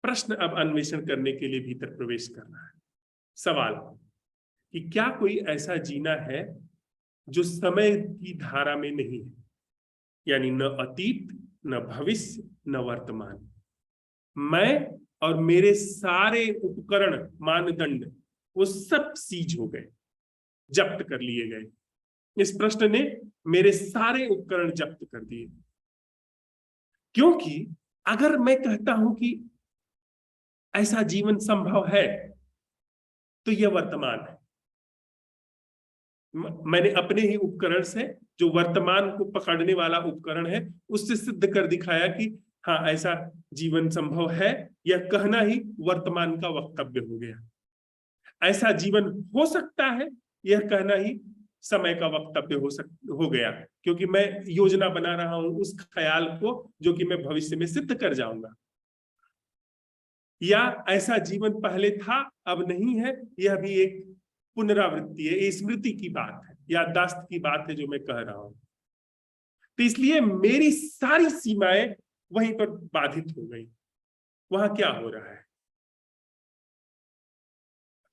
प्रश्न अब अन्वेषण करने के लिए भीतर प्रवेश करना है। सवाल कि क्या कोई ऐसा जीना है जो समय की धारा में नहीं है, यानी न अतीत, न भविष्य, न वर्तमान। मैं और मेरे सारे उपकरण, मानदंड, वो सब सीज हो गए, जब्त कर लिए गए। इस प्रश्न ने मेरे सारे उपकरण जब्त कर दिए। क्योंकि अगर मैं कहता हूं कि ऐसा जीवन संभव है, तो यह वर्तमान है। मैंने अपने ही उपकरण से, जो वर्तमान को पकड़ने वाला उपकरण है, उससे सिद्ध कर दिखाया कि हाँ, ऐसा जीवन संभव है। यह कहना ही वर्तमान का वक्तव्य हो गया। ऐसा जीवन हो सकता है, यह कहना ही समय का वक्तव्य हो गया, क्योंकि मैं योजना बना रहा हूं उस ख्याल को जो कि मैं भविष्य में सिद्ध कर जाऊंगा। या ऐसा जीवन पहले था, अब नहीं है, यह भी एक पुनरावृत्ति है, स्मृति की बात है, याददाश्त की बात है जो मैं कह रहा हूं। तो इसलिए मेरी सारी सीमाएं वहीं पर बाधित हो गई। वहां क्या हो रहा है?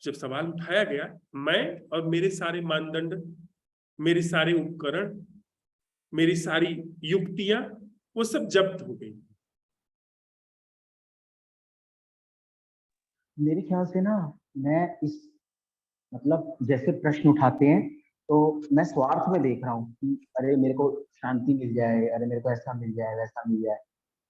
जब सवाल उठाया गया, मैं और मेरे सारे मानदंड, मेरे सारे उपकरण, मेरी सारी युक्तियां, वो सब जब्त हो गई। मेरे ख्याल से ना, मैं इस मतलब जैसे प्रश्न उठाते हैं तो मैं स्वार्थ में देख रहा हूँ कि अरे मेरे को शांति मिल जाए, अरे मेरे को ऐसा मिल जाए, वैसा मिल जाए।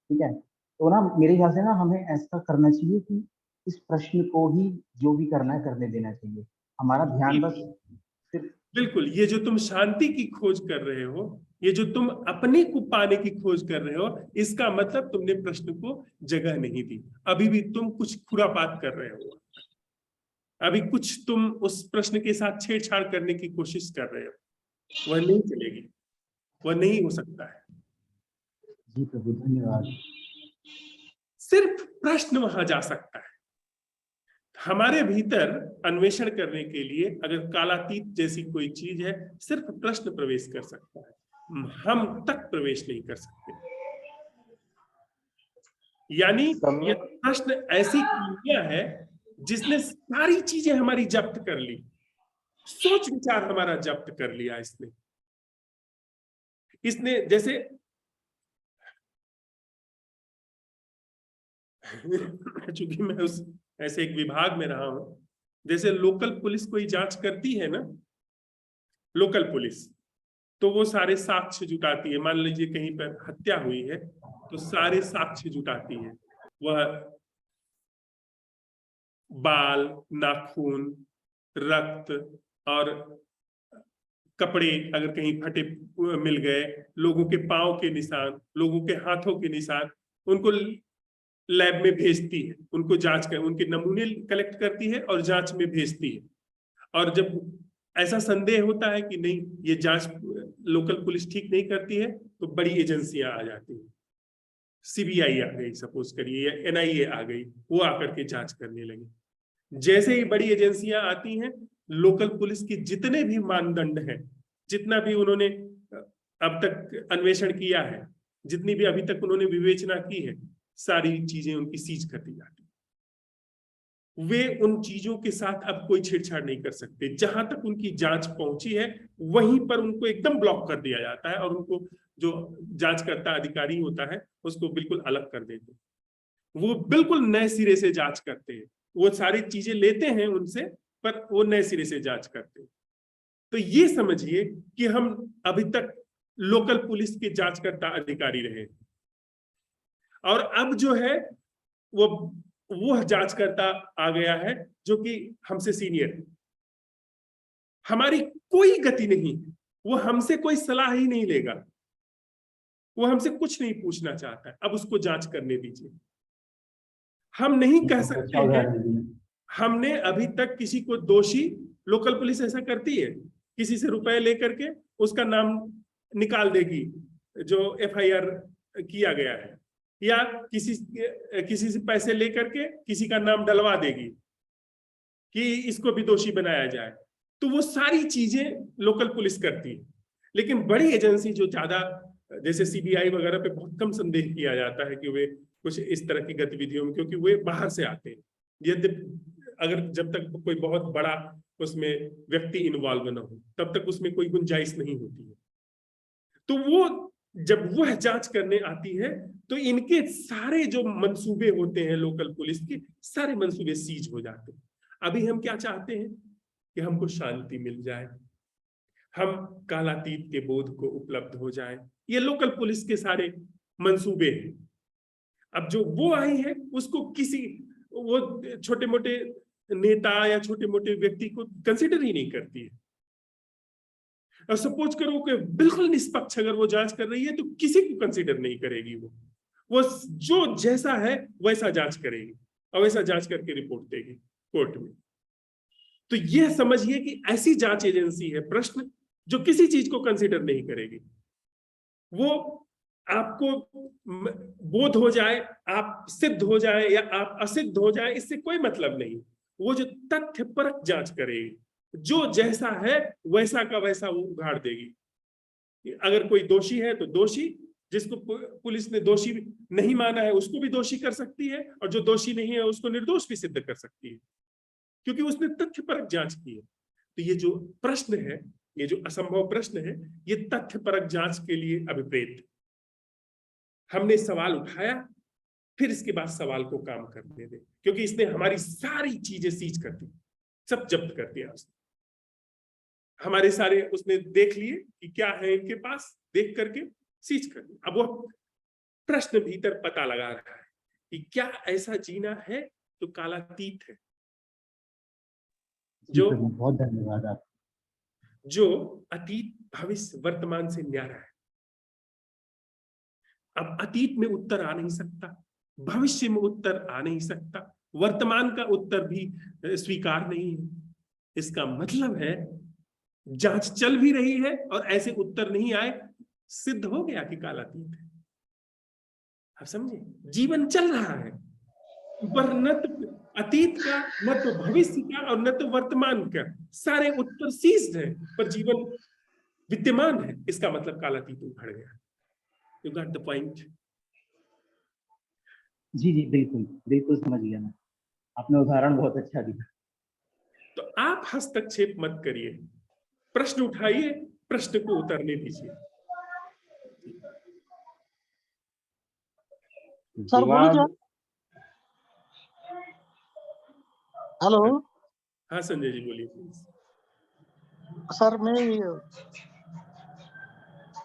ठीक है, तो ना मेरे ख्याल से ना हमें ऐसा करना चाहिए कि इस प्रश्न को ही जो भी करना है करने देना चाहिए। हमारा ध्यान बस सिर्फ बिल्कुल, ये जो तुम शांति की खोज कर रहे हो, ये जो तुम अपने को पाने की खोज कर रहे हो, इसका मतलब तुमने प्रश्न को जगह नहीं दी। अभी भी तुम कुछ खुरापात कर रहे हो, अभी कुछ तुम उस प्रश्न के साथ छेड़छाड़ करने की कोशिश कर रहे हो। वह नहीं चलेगी, वह नहीं हो सकता है। जी प्रभु, धन्यवाद। सिर्फ प्रश्न वहां जा सकता है। हमारे भीतर अन्वेषण करने के लिए अगर कालातीत जैसी कोई चीज है, सिर्फ प्रश्न प्रवेश कर सकता है, हम तक प्रवेश नहीं कर सकते। यानी ये प्रश्न ऐसी क्रिया है जिसने सारी चीजें हमारी जब्त कर ली, सोच विचार हमारा जब्त कर लिया इसने जैसे चूंकि मैं उस ऐसे एक विभाग में रहा हूं, जैसे लोकल पुलिस कोई जांच करती है ना, लोकल पुलिस, तो वो सारे साक्ष्य जुटाती है। मान लीजिए कहीं पर हत्या हुई है, तो सारे साक्ष्य जुटाती है। वह बाल, नाखून, रक्त और कपड़े अगर कहीं फटे मिल गए, लोगों के पांव के निशान, लोगों के हाथों के निशान, उनको लैब में भेजती है, उनको जांच कर उनके नमूने कलेक्ट करती है और जांच में भेजती है। और जब ऐसा संदेह होता है कि नहीं, ये जांच लोकल पुलिस ठीक नहीं करती है, तो बड़ी एजेंसियां आ जाती हैं। सीबीआई आ गई सपोज करिए, या एनआईए आ गई, वो आकर के जांच करने लगी। जैसे ही बड़ी एजेंसियां आती हैं, लोकल पुलिस के जितने भी मानदंड हैं, जितना भी उन्होंने अब तक अन्वेषण किया है, जितनी भी अभी तक उन्होंने विवेचना की है, सारी चीजें उनकी सीज कर दी जाती। वे उन चीजों के साथ अब कोई छेड़छाड़ नहीं कर सकते। जहां तक उनकी जांच पहुंची है, वहीं पर उनको एकदम ब्लॉक कर दिया जाता है, और उनको जो जांचकर्ता अधिकारी होता है उसको बिल्कुल अलग कर देते हैं। वो बिल्कुल नए सिरे से जांच करते हैं, वो सारी चीजें लेते हैं उनसे, पर वो नए सिरे से जांच करते हैं। तो ये समझिए कि हम अभी तक लोकल पुलिस के जांचकर्ता अधिकारी रहे, और अब जो है वो जांचकर्ता आ गया है जो कि हमसे सीनियर है। हमारी कोई गति नहीं, वो हमसे कोई सलाह ही नहीं लेगा, वो हमसे कुछ नहीं पूछना चाहता है। अब उसको जांच करने दीजिए। हम नहीं कह बहुत सकते अच्छा हैं, उदाहरण दिया। हमने अभी तक किसी को दोषी, लोकल पुलिस ऐसा करती है, किसी से रुपए लेकर के उसका नाम निकाल देगी जो एफआईआर किया गया है, या किसी से पैसे लेकर के किसी का नाम डलवा देगी कि इसको भी दोषी बनाया जाए। तो वो सारी चीजें लोकल पुलिस करती है। लेकिन बड़ी एजेंसी जो ज्यादा, जैसे सीबीआई वगैरह पे बहुत कम संदेह किया जाता है कि वे कुछ इस तरह की गतिविधियों में, क्योंकि वे बाहर से आते हैं। यद्यपि अगर जब तक कोई बहुत बड़ा उसमें व्यक्ति इन्वॉल्व न हो तब तक उसमें कोई गुंजाइश नहीं होती है। तो वो जब वह जांच करने आती है तो इनके सारे जो मंसूबे होते हैं लोकल पुलिस के, सारे मंसूबे सीज हो जाते हैं। अभी हम क्या चाहते हैं कि हमको शांति मिल जाए, हम कालातीत के बोध को उपलब्ध हो जाए। ये लोकल पुलिस के सारे मंसूबे हैं। अब जो वो आई है उसको किसी वो छोटे मोटे नेता या छोटे मोटे व्यक्ति को कंसिडर ही नहीं करती है। और सपोज करो कि बिल्कुल निष्पक्ष अगर वो जांच कर रही है तो किसी को कंसिडर नहीं करेगी। वो जो जैसा है वैसा जांच करेगी और वैसा जांच करके रिपोर्ट देगी कोर्ट में। तो यह समझिए कि ऐसी जांच एजेंसी है प्रश्न जो किसी चीज को कंसिडर नहीं करेगी। वो आपको बोध हो जाए, आप सिद्ध हो जाए या आप असिद्ध हो जाए, इससे कोई मतलब नहीं। वो जो तथ्य परक जांच करेगी, जो जैसा है वैसा का वैसा वो उगाड़ देगी। अगर कोई दोषी है तो दोषी, जिसको पुलिस ने दोषी नहीं माना है उसको भी दोषी कर सकती है, और जो दोषी नहीं है उसको निर्दोष भी सिद्ध कर सकती है, क्योंकि उसने तथ्य परक जांच की है। तो ये जो प्रश्न है, ये जो असंभव प्रश्न है, ये तथ्य परक जांच के लिए अभिप्रेत। हमने सवाल उठाया, फिर इसके बाद सवाल को काम करने दे, क्योंकि इसने हमारी सारी चीजें सीज कर दी, सब जब्त कर दिया उसने। हमारे सारे उसने देख लिए कि क्या है इनके पास, देख करके सीज कर दिया। अब वो प्रश्न भीतर पता लगा रहा है कि क्या ऐसा जीना है तो कालातीत है, जी प्रभु, बहुत धन्यवाद आप। जो अतीत भविष्य वर्तमान से न्यारा है। अब अतीत में उत्तर आ नहीं सकता, भविष्य में उत्तर आ नहीं सकता, वर्तमान का उत्तर भी स्वीकार नहीं है। इसका मतलब है जांच चल भी रही है और ऐसे उत्तर नहीं आए, सिद्ध हो गया कि कालातीत है। आप समझे, जीवन चल रहा है, पर न तो अतीत का, न तो भविष्य का, और न तो वर्तमान का। सारे उत्तर सीज्ड है, पर जीवन विद्यमान है। इसका मतलब कालातीत उखड़ गया। You got the point? जी जी, बिल्कुल बिल्कुल समझ गया मैं। आपने उदाहरण बहुत अच्छा दिया। तो आप हस्तक्षेप मत करिए, प्रश्न उठाइए, प्रश्न को उतरने दीजिए। सर बोलूं क्या? हेलो हाँ संजय जी बोलिए प्लीज। सर, मैं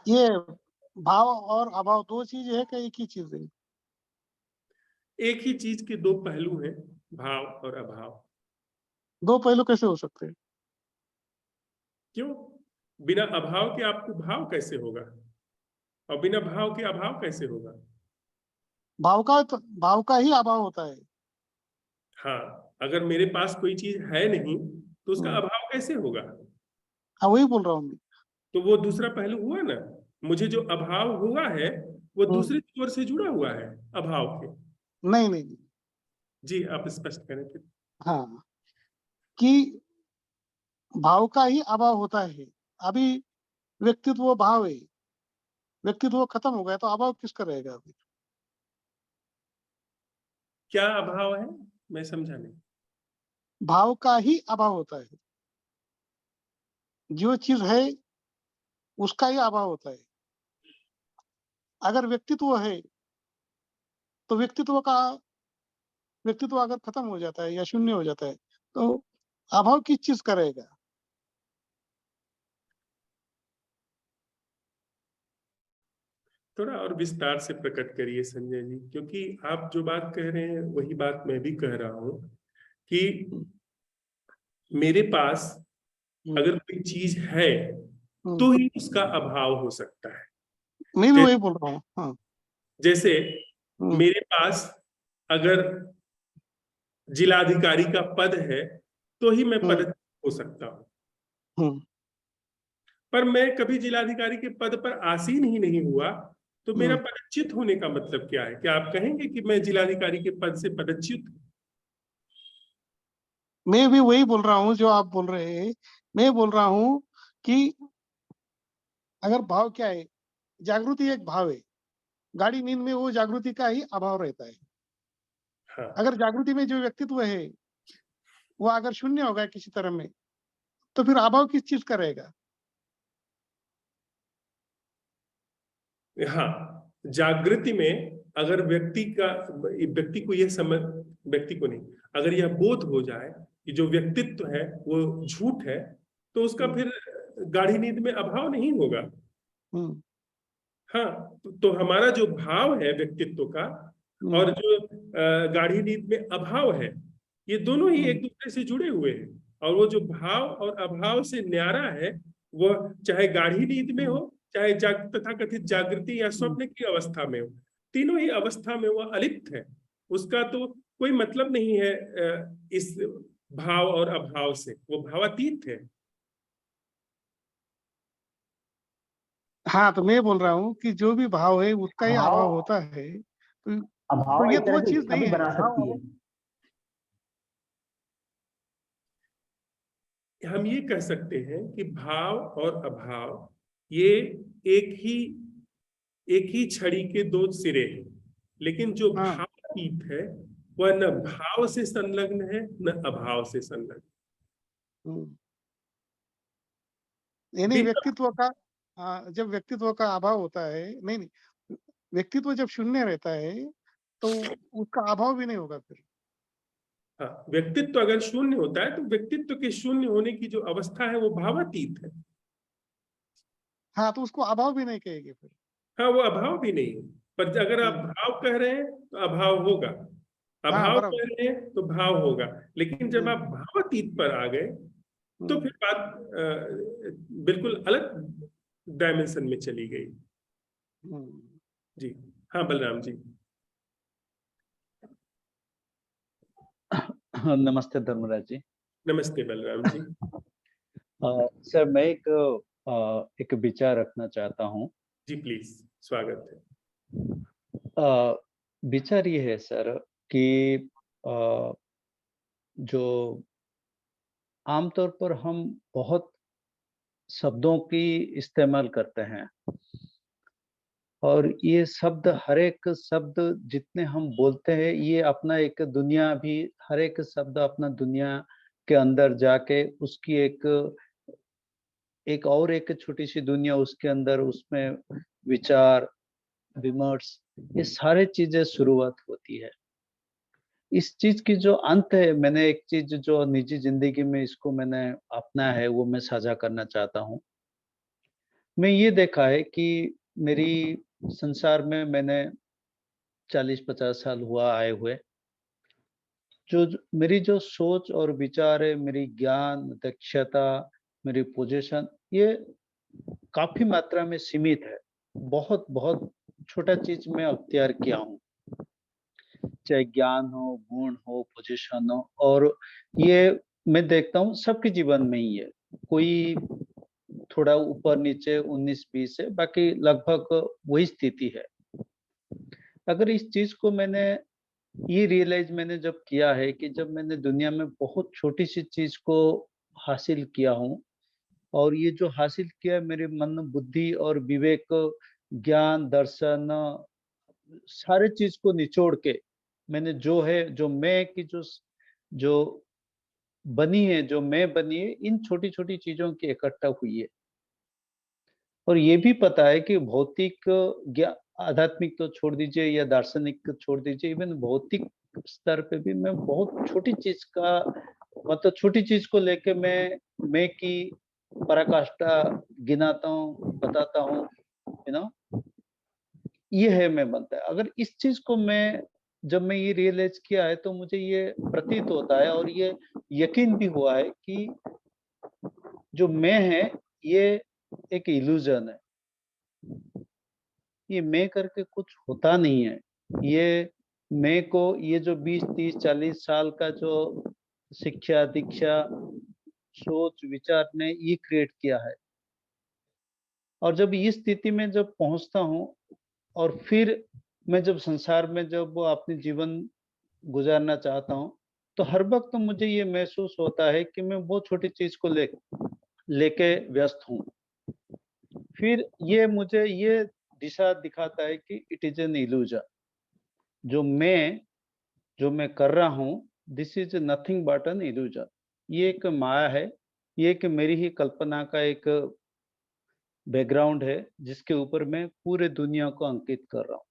ये भाव और अभाव दो चीज है कि एक ही चीज है? एक ही चीज के दो पहलू हैं, भाव और अभाव। दो पहलू कैसे हो सकते हैं? क्यों? बिना अभाव के आपको भाव कैसे होगा, और बिना भाव के अभाव कैसे होगा? भाव का ही अभाव होता है। हाँ, अगर मेरे पास कोई चीज है नहीं तो उसका अभाव कैसे होगा? हाँ, वही बोल रहा हूँ मैं। तो वो दूसरा पहलू हुआ ना। मुझे जो अभाव हुआ है वो दूसरी ओर से जुड़ा हुआ है अभाव के। नहीं नहीं नहीं। जी आप स्पष्ट करें फिर। हाँ, कि भाव का ही अभाव होता है। अभी व्यक्तित्व भाव है, व्यक्तित्व खत्म हो गया तो अभाव किसका रहेगा अभी? क्या अभाव है, मैं समझा नहीं। भाव का ही अभाव होता है, जो चीज है उसका ही अभाव होता है। अगर व्यक्तित्व है तो व्यक्तित्व अगर खत्म हो जाता है या शून्य हो जाता है तो अभाव किस चीज करेगा? थोड़ा और विस्तार से प्रकट करिए संजय जी, क्योंकि आप जो बात कह रहे हैं वही बात मैं भी कह रहा हूं कि मेरे पास हम्म, अगर कोई चीज है हम्म, तो ही उसका अभाव हो सकता है। मैं भी जै- वही बोल रहा हूँ। हाँ। जैसे हम्म, मेरे पास अगर जिलाधिकारी का पद है तो ही मैं हम्म, पदच्युत हो सकता हूँ, हम्म, पर मैं कभी जिलाधिकारी के पद पर आसीन ही नहीं हुआ, तो मेरा हम्म। पदच्युत होने का मतलब क्या है? क्या आप कहेंगे कि मैं जिलाधिकारी के पद से पदच्युत हूं? मैं भी वही बोल रहा हूँ जो आप बोल रहे हैं। मैं बोल रहा हूँ कि अगर भाव क्या है, जागृति एक भाव है। गाड़ी नींद में वो जागृति का ही अभाव रहता है। हाँ अगर जागृति में जो व्यक्तित्व है वो अगर शून्य होगा किसी तरह में, तो फिर अभाव किस चीज का रहेगा? हाँ, जागृति में अगर व्यक्ति को यह समझ, व्यक्ति को नहीं, अगर यह बोध हो जाए कि जो व्यक्तित्व है वो झूठ है, तो उसका हम्म, फिर गाढ़ी नींद में अभाव नहीं होगा। हम्म, हाँ, तो हमारा जो भाव है व्यक्तित्व का हम्म, और जो गाढ़ी नींद में अभाव है, ये दोनों ही हम्म, एक दूसरे से जुड़े हुए हैं। और वो जो भाव और अभाव से न्यारा है, वह चाहे गाढ़ी नींद में हो, चाहे तथाकथित जागृति या हम्म। स्वप्न की अवस्था में हो, तीनों ही अवस्था में वह अलिप्त है। उसका तो कोई मतलब नहीं है इस भाव और अभाव से, वो भावातीत है। हाँ, तो मैं बोल रहा हूँ कि जो भी भाव है उसका ही भाव अभाव होता है। तो अभाव ये एक तरह दो से चीज इच्छा नहीं भी है बना भाव सकती है। अभाव। हम ये कह सकते हैं कि भाव और अभाव ये एक ही एक ही छड़ी के दो सिरे हैं, लेकिन जो हाँ। भावातीत है वह न भाव से संलग्न है न अभाव से संलग्न। हम्म। यानी बिना व्यक्तित्व का, जब व्यक्तित्व का अभाव होता है, नहीं नहीं, व्यक्तित्व जब शून्य रहता है तो उसका अभाव भी नहीं होगा फिर। हाँ, व्यक्तित्व अगर शून्य होता है तो व्यक्तित्व के शून्य होने की जो अवस्था है वो भावातीत है। हाँ, तो उसको अभाव भी नहीं कहेंगे फिर। हाँ, वो अभाव भी नहीं है। पर अगर आप हम्म, भाव कह रहे हैं तो अभाव होगा, हाँ, अभाव बराबर। कह रहे हैं तो भाव होगा। लेकिन जब आप हम्म, भावातीत पर आ गए तो हम्म, फिर बात बिल्कुल अलग डायमेंशन में चली गई। हम्म। जी। हाँ बलराम जी। नमस्ते धर्मराज जी। नमस्ते बलराम जी। सर मैं एक विचार रखना चाहता हूँ। जी प्लीज, स्वागत है। अ, विचार ये है सर कि अ, जो आमतौर पर हम बहुत शब्दों की इस्तेमाल करते हैं और ये शब्द, हर एक शब्द जितने हम बोलते हैं ये अपना एक दुनिया भी, हर एक शब्द अपना दुनिया के अंदर जाके उसकी एक एक और एक छोटी सी दुनिया उसके अंदर, उसमें विचार विमर्श, ये सारे चीजें शुरुआत होती है। इस चीज की जो अंत है, मैंने एक चीज जो निजी जिंदगी में इसको मैंने अपना है वो मैं साझा करना चाहता हूँ। मैं ये देखा है कि मेरी संसार में मैंने 40-50 साल हुआ आए हुए, मेरी जो सोच और विचार है, मेरी ज्ञान दक्षता, मेरी पोजीशन, ये काफी मात्रा में सीमित है। बहुत बहुत छोटा चीज मैं अख्तियार किया हूँ, चाहे ज्ञान हो, गुण हो, पोजीशन हो, और ये मैं देखता हूँ सबके जीवन में ही है। कोई थोड़ा ऊपर नीचे 19-20 है, बाकी लगभग वही स्थिति है। अगर इस चीज को मैंने ये रियलाइज मैंने जब किया है कि जब मैंने दुनिया में बहुत छोटी सी चीज को हासिल किया हूँ, और ये जो हासिल किया है मेरे मन बुद्धि और विवेक, ज्ञान दर्शन, सारे चीज को निचोड़ के मैंने जो है, जो मैं की जो बनी है, जो मैं बनी है, इन छोटी छोटी चीजों की इकट्ठा हुई है। और ये भी पता है कि भौतिक ज्ञान, आध्यात्मिक तो छोड़ दीजिए या दार्शनिक छोड़ दीजिए, इवन भौतिक स्तर पे भी मैं बहुत छोटी चीज का मतलब छोटी चीज को लेके मैं की पराकाष्ठा गिनाता हूँ, बताता हूँ, ये है मैं बनता है। अगर इस चीज को जब मैं ये रियलाइज किया है तो मुझे ये प्रतीत होता है और ये यकीन भी हुआ है कि जो मैं है ये एक इल्यूजन है। ये मैं करके कुछ होता नहीं है। ये मैं को ये जो 20, 30, 40 साल का जो शिक्षा दीक्षा सोच विचार ने ये क्रिएट किया है। और जब इस स्थिति में जब पहुंचता हूँ और फिर मैं जब संसार में जब वो अपनी जीवन गुजारना चाहता हूँ तो हर वक्त मुझे ये महसूस होता है कि मैं बहुत छोटी चीज को लेके व्यस्त हूँ। फिर ये मुझे ये दिशा दिखाता है कि इट इज एन इल्यूजन। जो मैं कर रहा हूँ this is nothing but an illusion. ये एक माया है, ये एक मेरी ही कल्पना का एक बैकग्राउंड है जिसके ऊपर मैं पूरे दुनिया को अंकित कर रहा हूँ।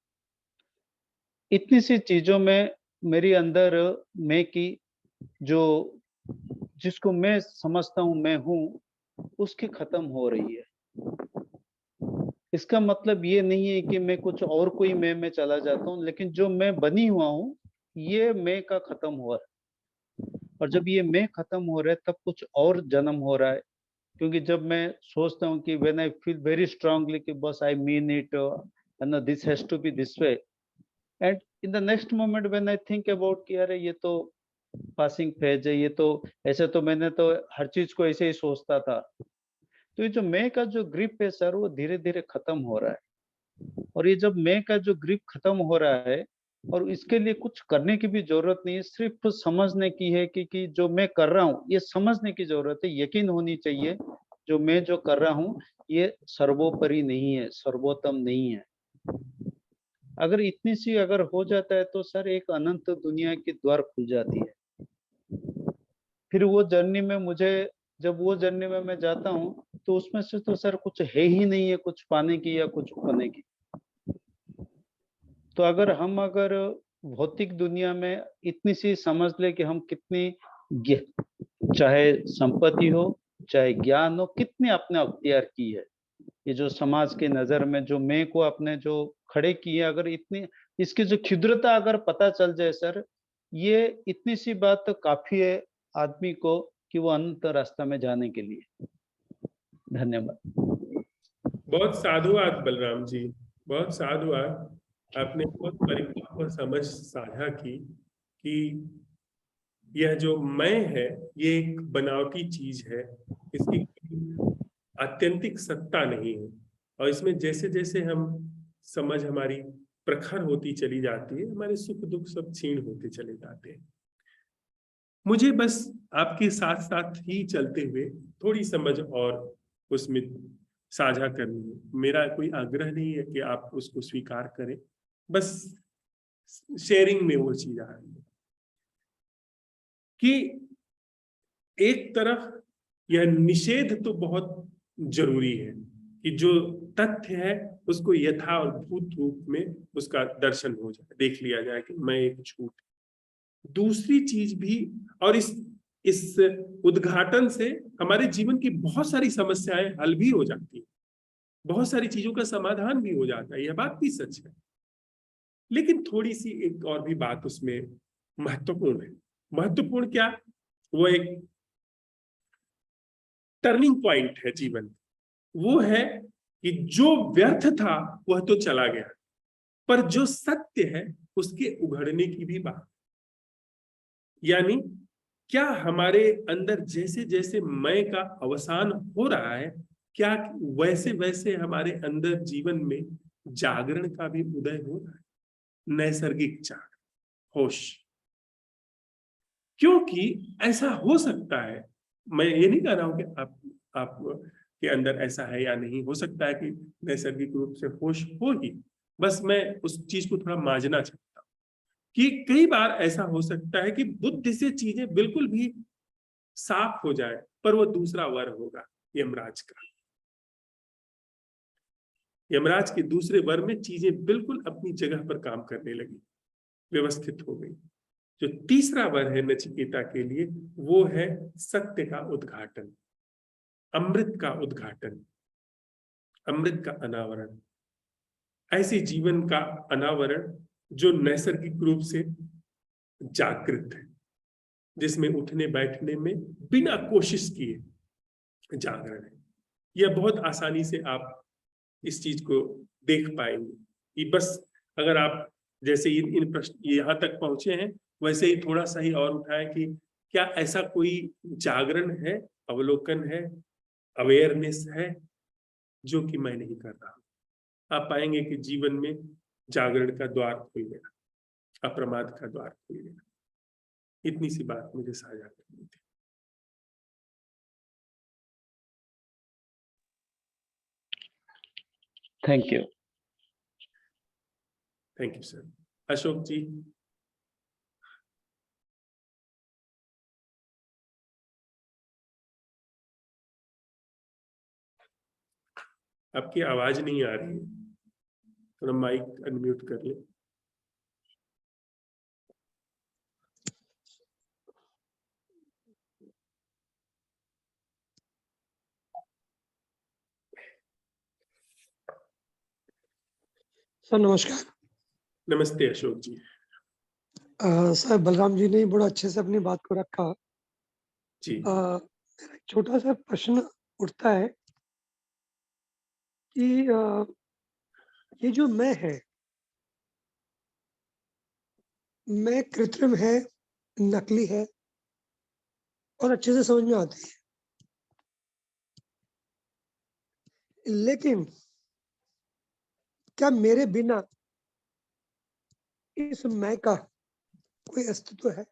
इतनी सी चीजों में मेरी अंदर मैं की जो जिसको मैं समझता हूँ मैं हूँ उसकी खत्म हो रही है। इसका मतलब ये नहीं है कि मैं कुछ और कोई मैं में चला जाता हूँ, लेकिन जो मैं बनी हुआ हूँ ये मैं का खत्म हो रहा है। और जब ये मैं खत्म हो रहा है तब कुछ और जन्म हो रहा है। क्योंकि जब मैं सोचता हूँ कि when I feel very strongly कि बस I mean it and this has to be this way, and in the next moment when I think about कि अरे ये तो पासिंग फेज है, ये तो ऐसे तो मैंने तो हर चीज को ऐसे ही सोचता था। तो ये जो मैं का जो ग्रिप है सर वो धीरे धीरे खत्म हो रहा है। और ये जब मैं का जो ग्रिप खत्म हो रहा है और इसके लिए कुछ करने की भी जरूरत नहीं है, सिर्फ समझने की है कि जो मैं कर रहा हूँ ये समझने की जरूरत है। यकीन होनी चाहिए जो मैं जो कर रहा हूँ ये सर्वोपरि नहीं है, सर्वोत्तम नहीं है। अगर इतनी सी अगर हो जाता है तो सर एक अनंत दुनिया की द्वार खुल जाती है। फिर वो जर्नी में मुझे जब वो जर्नी में मैं जाता हूँ तो उसमें से तो सर कुछ है ही नहीं है कुछ पाने की या कुछ खोने की। तो अगर भौतिक दुनिया में इतनी सी समझ ले कि हम कितनी चाहे संपत्ति हो चाहे ज्ञान हो कितनी अपने अख्तियार की है, ये जो समाज के नजर में जो मैं को अपने जो खड़े किए, अगर इतनी इसकी जो क्षुद्रता अगर पता चल जाए सर, ये इतनी सी बात तो काफी है आदमी को कि वो अनंत रास्ता में जाने के लिए। धन्यवाद। बहुत साधुवाद बलराम जी, बहुत साधुवाद। आपने बहुत परिपक्व समझ साझा की कि यह जो मैं है ये एक बनावटी चीज है, इसकी आत्यंतिक सत्ता नहीं है। और इसमें जैसे जैसे हम समझ हमारी प्रखर होती चली जाती है हमारे सुख दुख सब क्षीण होते चले जाते हैं। मुझे बस आपके साथ साथ ही चलते हुए थोड़ी समझ और उसमें साझा करनी है। मेरा कोई आग्रह नहीं है कि आप उसको स्वीकार करें, बस शेयरिंग में वो चीज आ रही है कि एक तरफ यह निषेध तो बहुत जरूरी है कि जो तथ्य है उसको यथा और भूत रूप में उसका दर्शन हो जाए, देख लिया जाए कि मैं एक झूठ। दूसरी चीज भी, और इस उद्घाटन से हमारे जीवन की बहुत सारी समस्याएं हल भी हो जाती है, बहुत सारी चीजों का समाधान भी हो जाता है, यह बात भी सच है। लेकिन थोड़ी सी एक और भी बात उसमें महत्वपूर्ण है। महत्वपूर्ण क्या? वो एक टर्निंग पॉइंट है जीवन। वो है कि जो व्यर्थ था वह तो चला गया, पर जो सत्य है उसके उघड़ने की भी बात। यानी क्या हमारे अंदर जैसे जैसे मैं का अवसान हो रहा है, क्या वैसे वैसे हमारे अंदर जीवन में जागरण का भी उदय हो रहा है, नैसर्गिक जागरण, होश। क्योंकि ऐसा हो सकता है, मैं ये नहीं कह रहा हूं कि आप के अंदर ऐसा है या नहीं, हो सकता है कि नैसर्गिक रूप से होश हो ही, बस मैं उस चीज को थोड़ा मांझना चाहता हूं कि कई बार ऐसा हो सकता है कि बुद्धि से चीजें बिल्कुल भी साफ हो जाए, पर वो दूसरा वर होगा यमराज का। यमराज के दूसरे वर में चीजें बिल्कुल अपनी जगह पर काम करने लगी, व्यवस्थित हो गई। जो तीसरा वर है नचिकेता के लिए वो है सत्य का उद्घाटन, अमृत का उद्घाटन, अमृत का अनावरण। ऐसे जीवन का अनावरण जो नैसर्गिक रूप से जागृत है, जिसमें उठने बैठने में बिना कोशिश किए जागरण है। यह बहुत आसानी से आप इस चीज को देख पाएंगे कि बस अगर आप जैसे इन प्रश्न यहाँ तक पहुंचे हैं वैसे ही थोड़ा सा ही और उठाएं कि क्या ऐसा कोई जागरण है, अवलोकन है, अवेयरनेस है जो कि मैं नहीं कर रहा हूं। आप पाएंगे कि जीवन में जागरण का द्वार खुल गया, अप्रमाद का द्वार खुल गया। इतनी सी बात मुझे साझा करनी थी। Thank you. Thank you sir. Ashok ji. आपकी आवाज नहीं आ रही है, थोड़ा माइक अनम्यूट कर ले। सर नमस्कार। नमस्ते अशोक जी। सर बलराम जी ने बड़ा अच्छे से अपनी बात को रखा। जी मेरा एक छोटा सा प्रश्न उठता है कि ये जो मैं है, मैं कृत्रिम है, नकली है और अच्छे से समझ में आती है, लेकिन क्या मेरे बिना इस मैं का कोई अस्तित्व है?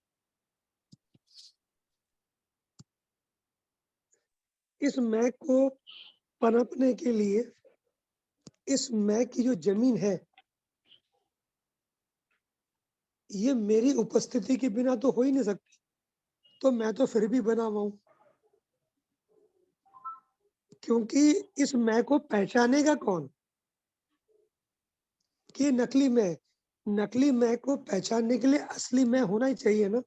इस मैं को पनपने के लिए इस मैं की जो जमीन है ये मेरी उपस्थिति के बिना तो हो ही नहीं सकती, तो मैं तो फिर भी बना हुआ हूं, क्योंकि इस मैं को पहचानेगा कौन कि नकली मैं को पहचानने के लिए असली मैं होना ही चाहिए ना।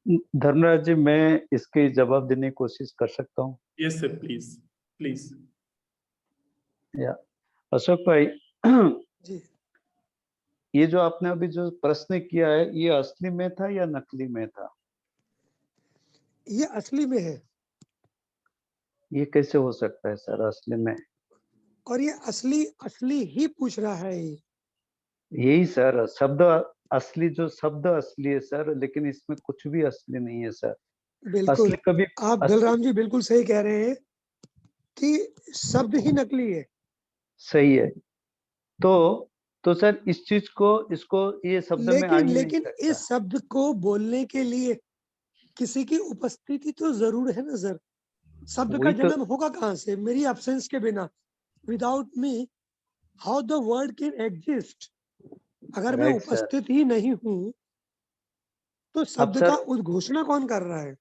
धर्मराज जी, मैं इसके जवाब देने की कोशिश कर सकता हूँ? Yes sir, please please. या अशोक भाई, जी ये जो आपने अभी जो प्रश्न किया है ये असली में था या नकली में था? ये असली में है। ये कैसे हो सकता है सर असली में? और ये असली ही पूछ रहा है ये। यही सर, शब्द असली, जो शब्द असली है सर, लेकिन इसमें कुछ भी असली नहीं है सर। बिल्कुल असली कभी आप बलराम जी बिल्कुल सही कह रहे हैं कि शब्द ही नकली है। सही है। तो सर इस चीज को, इसको ये शब्द में आ ही नहीं लेकिन सकता। इस शब्द को बोलने के लिए किसी की उपस्थिति तो जरूर है ना सर। शब्द का वही तो जन्म होगा कहाँ से? मेरी एब्सेंस के बिना, without me how the word can exist. अगर मैं राइट सर। उपस्थित ही नहीं हूँ तो अब शब्द सर, का उद्घोषणा कौन कर रहा है?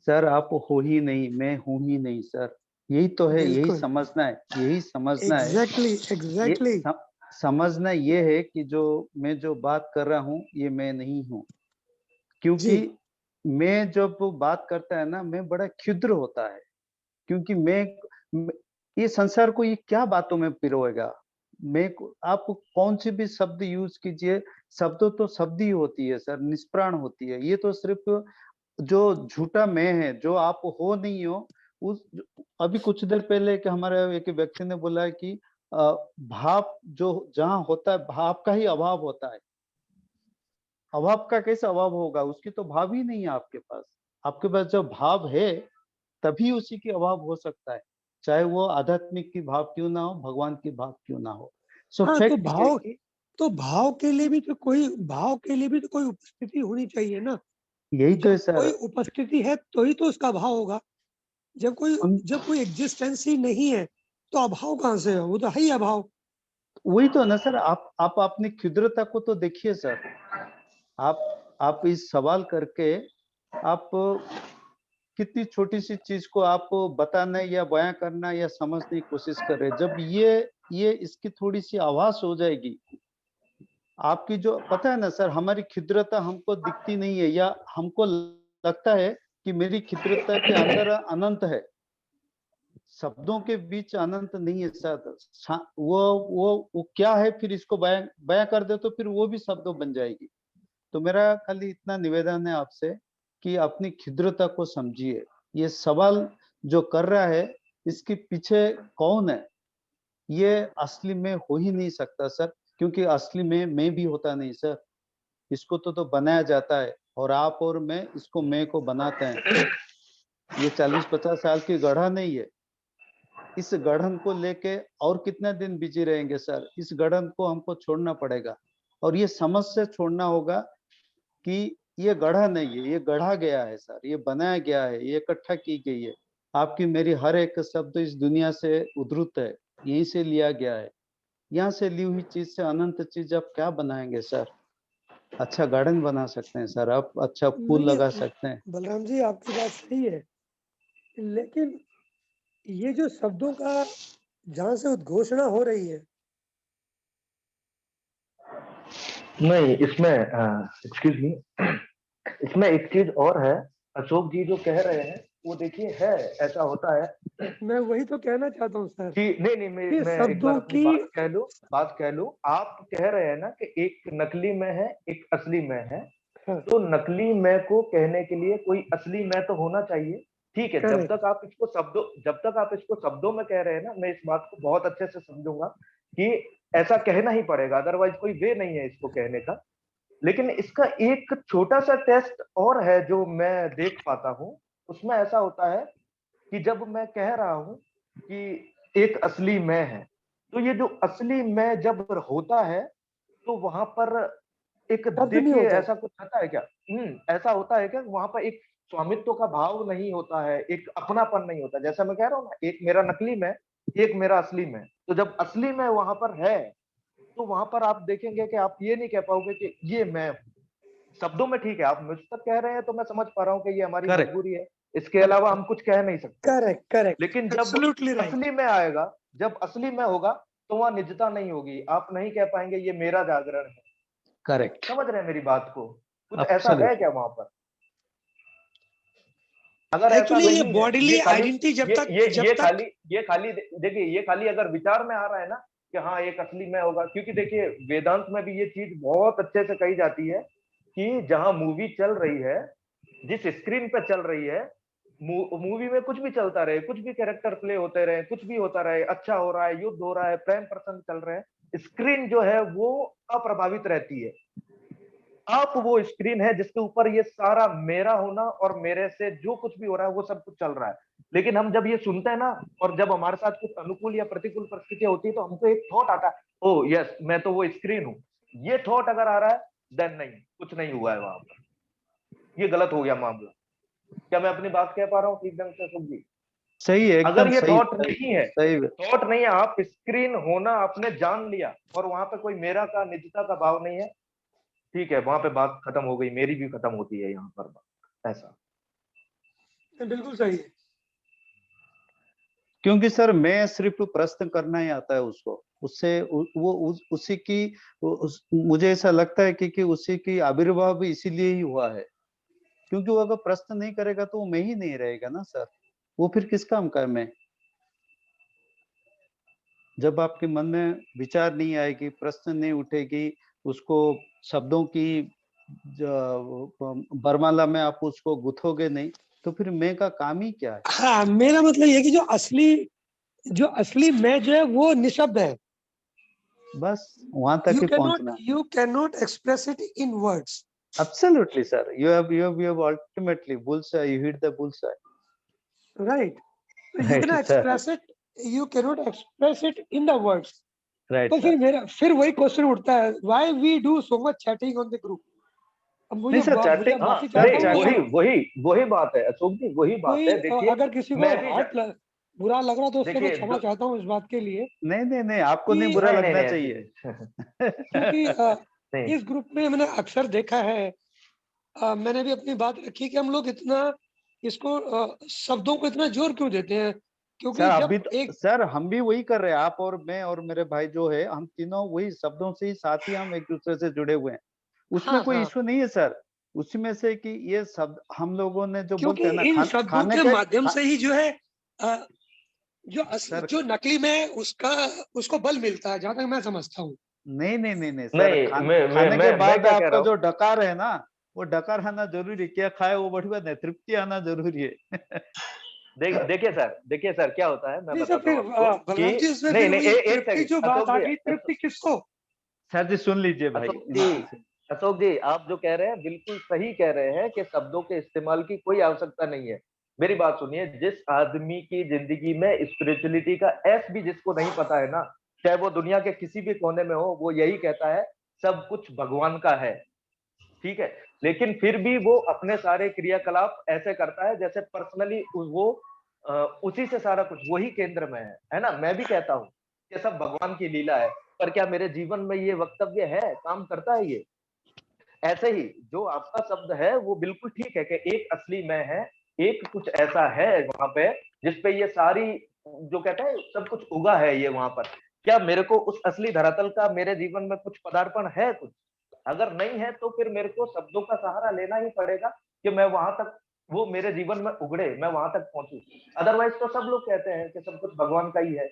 सर आप हो ही नहीं, मैं हूं ही नहीं सर। यही तो है, यही बिल्कुल समझना है, यही समझना है। एग्जैक्टली ये समझना ये है कि जो मैं जो बात कर रहा हूँ ये मैं नहीं हूँ, क्योंकि जी मैं जब बात करता है ना, मैं बड़ा क्षुद्र होता है, क्योंकि ये संसार को ये क्या बातों में पिरोएगा। आप कौन से भी शब्द यूज कीजिए, शब्द तो शब्द ही होती है सर, निष्प्राण होती है। ये तो सिर्फ जो झूठा मैं है, जो आप हो नहीं हो, उस अभी कुछ देर पहले कि हमारे एक व्यक्ति ने बोला है कि भाव जो जहां होता है, भाव का ही अभाव होता है। अभाव का कैसे अभाव होगा? उसकी तो भाव ही नहीं है आपके पास। आपके पास जब भाव है तभी उसी की अभाव हो सकता है, चाहे वो आध्यात्मिक की भाव क्यों ना हो, भगवान की भाव क्यों ना हो। सो हाँ, फैक्ट ये है कि तो भाव के लिए भी तो कोई उपस्थिति होनी चाहिए ना। यही तो है जब सर। कोई उपस्थिति है तो ही तो उसका भाव होगा। जब कोई एग्जिस्टेंस ही नहीं है तो अभाव कहाँ से है? वो तो है ही अभाव। वही तो ना सर, आप अपनी क्षुद्रता को तो देखिए सर। आप इस सवाल करके आप कितनी छोटी सी चीज को आप बताना या बयां करना या समझने की कोशिश कर रहे हैं। जब ये इसकी थोड़ी सी आभास हो जाएगी आपकी जो पता है ना सर, हमारी क्षुद्रता हमको दिखती नहीं है, या हमको लगता है कि मेरी क्षुद्रता के अंदर अनंत है, शब्दों के बीच अनंत नहीं है सर। वो क्या है, फिर इसको बयां कर दे तो फिर वो भी शब्दों बन जाएगी। तो मेरा खाली इतना निवेदन है आपसे कि अपनी क्षुद्रता को समझिए। ये सवाल जो कर रहा है इसके पीछे कौन है, ये असली में हो ही नहीं सकता सर, क्योंकि असली में मैं भी होता नहीं सर। इसको तो बनाया जाता है, और आप और मैं इसको मैं को बनाते हैं। ये 40-50 साल की गढ़ा नहीं है। इस गढ़न को लेके और कितने दिन बिजी रहेंगे सर? इस गढ़न को हमको छोड़ना पड़ेगा, और ये समझ से छोड़ना होगा कि ये गढ़ा नहीं है, ये गढ़ा गया है सर, ये बनाया गया है, ये इकट्ठा की गई है। आपकी मेरी हर एक शब्द इस दुनिया से उद्धृत है, यहीं से लिया गया है। यहाँ से ली हुई चीज से अनंत चीज आप क्या बनाएंगे सर? अच्छा गार्डन बना सकते हैं सर आप, अच्छा फूल नहीं, लगा सकते हैं। बलराम जी आपकी बात सही है, लेकिन ये जो शब्दों का जहां से उद्घोषणा हो रही है, नहीं, इसमें एक्सक्यूज मी, इसमें एक चीज और है। अशोक जी जो कह रहे हैं वो देखिए है, ऐसा होता है मैं वही तो कहना चाहता हूँ सर कि नहीं, मैं कि एक बार शब्दों अपनी की बात कह लूं। आप कह रहे हैं ना कि एक नकली मैं है, एक असली मैं है। हाँ, तो नकली मैं को कहने के लिए कोई असली मैं तो होना चाहिए। ठीक है, जब करेक्ट, तक आप इसको शब्दों में कह रहे हैं ना, मैं इस बात को बहुत अच्छे से समझूंगा कि ऐसा कहना ही पड़ेगा, अदरवाइज कोई वे नहीं है इसको कहने का। लेकिन इसका एक छोटा सा टेस्ट और है जो मैं देख पाता हूँ। उसमें ऐसा होता है कि जब मैं कह रहा हूँ कि एक असली मैं है, तो ये जो असली मैं जब होता है तो वहां पर एक, शब्द नहीं देखिए होता है, ऐसा कुछ होता है क्या? ऐसा होता है क्या वहां पर एक स्वामित्व का भाव नहीं होता है, एक अपनापन नहीं होता। जैसा मैं कह रहा हूँ ना, एक मेरा नकली मैं, एक मेरा असली मैं। तो जब असली मैं वहां पर है तो वहां पर आप देखेंगे कि आप ये नहीं कह पाओगे कि ये मैं हूं। शब्दों में ठीक है, आप मुझ तक कह रहे हैं तो मैं समझ पा रहा हूँ कि ये हमारी करेक्ट। मजबूरी है, इसके अलावा हम कुछ कह नहीं सकते। करेक्ट, करेक्ट, लेकिन जब एब्सोल्युटली राइट, असली में आएगा, जब असली में होगा, तो वहां निजता नहीं होगी। आप नहीं कह पाएंगे ये मेरा जागरण है। करेक्ट। समझ रहे हैं मेरी बात को? कुछ ऐसा है एब्सोल्युटली। क्या वहां पर? अगर ऐसा एक्चुअली ये नहीं है, बॉडीली आइडेंटिटी जब तक ये खाली देखिए, ये खाली अगर विचार में आ रहा है ना कि हाँ एक असली में होगा, क्योंकि देखिए वेदांत में भी ये चीज बहुत अच्छे से कही जाती है कि जहां मूवी चल रही है, जिस स्क्रीन पे चल रही है, मूवी में कुछ भी चलता रहे, कुछ भी कैरेक्टर प्ले होते रहे, कुछ भी होता रहे, अच्छा हो रहा है, युद्ध हो रहा है, प्रेम प्रसंग चल रहे हैं, स्क्रीन जो है वो अप्रभावित रहती है। आप वो स्क्रीन है जिसके ऊपर ये सारा मेरा होना और मेरे से जो कुछ भी हो रहा है वो सब कुछ चल रहा है। लेकिन हम जब ये सुनते हैं ना, और जब हमारे साथ कुछ अनुकूल या प्रतिकूल परिस्थितियां होती है, तो हमको एक थॉट आता है, ओ यस मैं तो वो स्क्रीन हूं। ये थॉट अगर आ रहा है, देन नहीं, कुछ नहीं हुआ है वहां पर, ये गलत हो गया मामला। क्या मैं अपनी बात कह पा रहा हूँ ठीक ढंग से सुख जी? सही है, अगर एकदम ये सही थॉट नहीं है, सही। थॉट नहीं है, आप स्क्रीन होना आपने जान लिया और वहां पे कोई मेरा का निजता का भाव नहीं है, ठीक है, वहां पे बात खत्म हो गई, मेरी भी खत्म होती है यहाँ पर बात। ऐसा बिल्कुल सही है। क्योंकि सर मैं सिर्फ प्रश्न करना ही आता है उसको, उससे उसी की मुझे ऐसा लगता है कि उसी की आविर्भाव भी इसीलिए ही हुआ है। क्योंकि वो अगर प्रश्न नहीं करेगा तो वो मैं ही नहीं रहेगा ना सर, वो फिर किस काम का है मैं? जब आपके मन में विचार नहीं आएगी, प्रश्न नहीं उठेगी, उसको शब्दों की बरमाला में आप उसको गुथोगे नहीं, तो फिर मैं का काम ही क्या है? हाँ, मेरा मतलब ये कि जो असली मैं जो है वो निशब्द है, बस वहां तक ही पहुंचना। you cannot express it in words, Absolutely, sir. You have ultimately bullseye. You hit the bullseye. right? So you Right, cannot sir. express it, you cannot express it in the words. Right, तो sir. फिर वही क्वेश्चन उठता है, why we do so much chatting on the group? अब नहीं सर, हाँ माफी सर चाहता हूँ, वही बात है अशोक जी, वही बात कोई है। देखिए अगर किसी को मैं भी बुरा लग रहा तो उससे मैं देखिए क्षमा चाहता हूँ इस बात के लिए, नहीं, आपको नहीं कि बुरा नहीं लगना नहीं चाहिए। क्योंकि नहीं इस ग्रुप में मैंने अक्सर देखा है, मैंने भी अपनी बात रखी कि हम लोग इतना इसको शब्दों को इतना जोर क्यों देते हैं क्योंकि सर जब अभी तो एक सर हम भी वही कर रहे हैं, आप और मैं और मेरे भाई जो है, हम तीनों वही शब्दों से ही साथ ही हम एक दूसरे से जुड़े हुए हैं, उसमें हाँ कोई हाँ, इशू नहीं है सर। उसमें से कि ये शब्द हम लोगों ने जो क्योंकि बोलते हैं ना, इन शब्दों खाने के का माध्यम से ही जो है अ, सर जो नकली में है उसका उसको बल मिलता है, जहां तक मैं समझता हूँ। नहीं सर, नहीं खाने के मैं बाद क्या कह आपका रहा हूँ। जो डकार है ना, वो डकार आना जरूरी है, क्या खाए वो बड़ी बात है, तृप्ति आना जरूरी है। देखिए सर क्या होता है, मैं नहीं सर, बताता फिर हूँ आपको कि बलराम जी, इसमें नहीं फिर नहीं वही एक तृप्ति सेकंड जो बात आ गई, तृप्ति किसको? सर जी सुन लीजिए भाई, अशोक जी अशोक जी, आप जो कह रहे हैं बिल्कुल सही कह रहे हैं कि शब्दों के इस्तेमाल की कोई आवश्यकता नहीं है। मेरी बात सुनिए, जिस आदमी की जिंदगी में स्पिरिचुअलिटी का एस भी जिसको नहीं पता है ना, चाहे वो दुनिया के किसी भी कोने में हो, वो यही कहता है सब कुछ भगवान का है, ठीक है। लेकिन फिर भी वो अपने सारे क्रियाकलाप ऐसे करता है जैसे पर्सनली वो उसी से सारा कुछ वही केंद्र में है ना। मैं भी कहता हूँ कि सब भगवान की लीला है, पर क्या मेरे जीवन में ये वक्तव्य है, काम करता है ये? ऐसे ही जो आपका शब्द है वो बिल्कुल ठीक है कि एक असली मैं है, एक कुछ ऐसा है वहां पे जिसपे ये सारी जो कहते हैं सब कुछ उगा है ये वहां पर। क्या मेरे को उस असली धरातल का मेरे जीवन में कुछ पदार्पण है कुछ? अगर नहीं है तो फिर मेरे को शब्दों का सहारा लेना ही पड़ेगा कि मैं वहां तक, वो मेरे जीवन में उगड़े, मैं वहां तक पहुंचू। अदरवाइज तो सब लोग कहते हैं कि सब कुछ भगवान का ही है।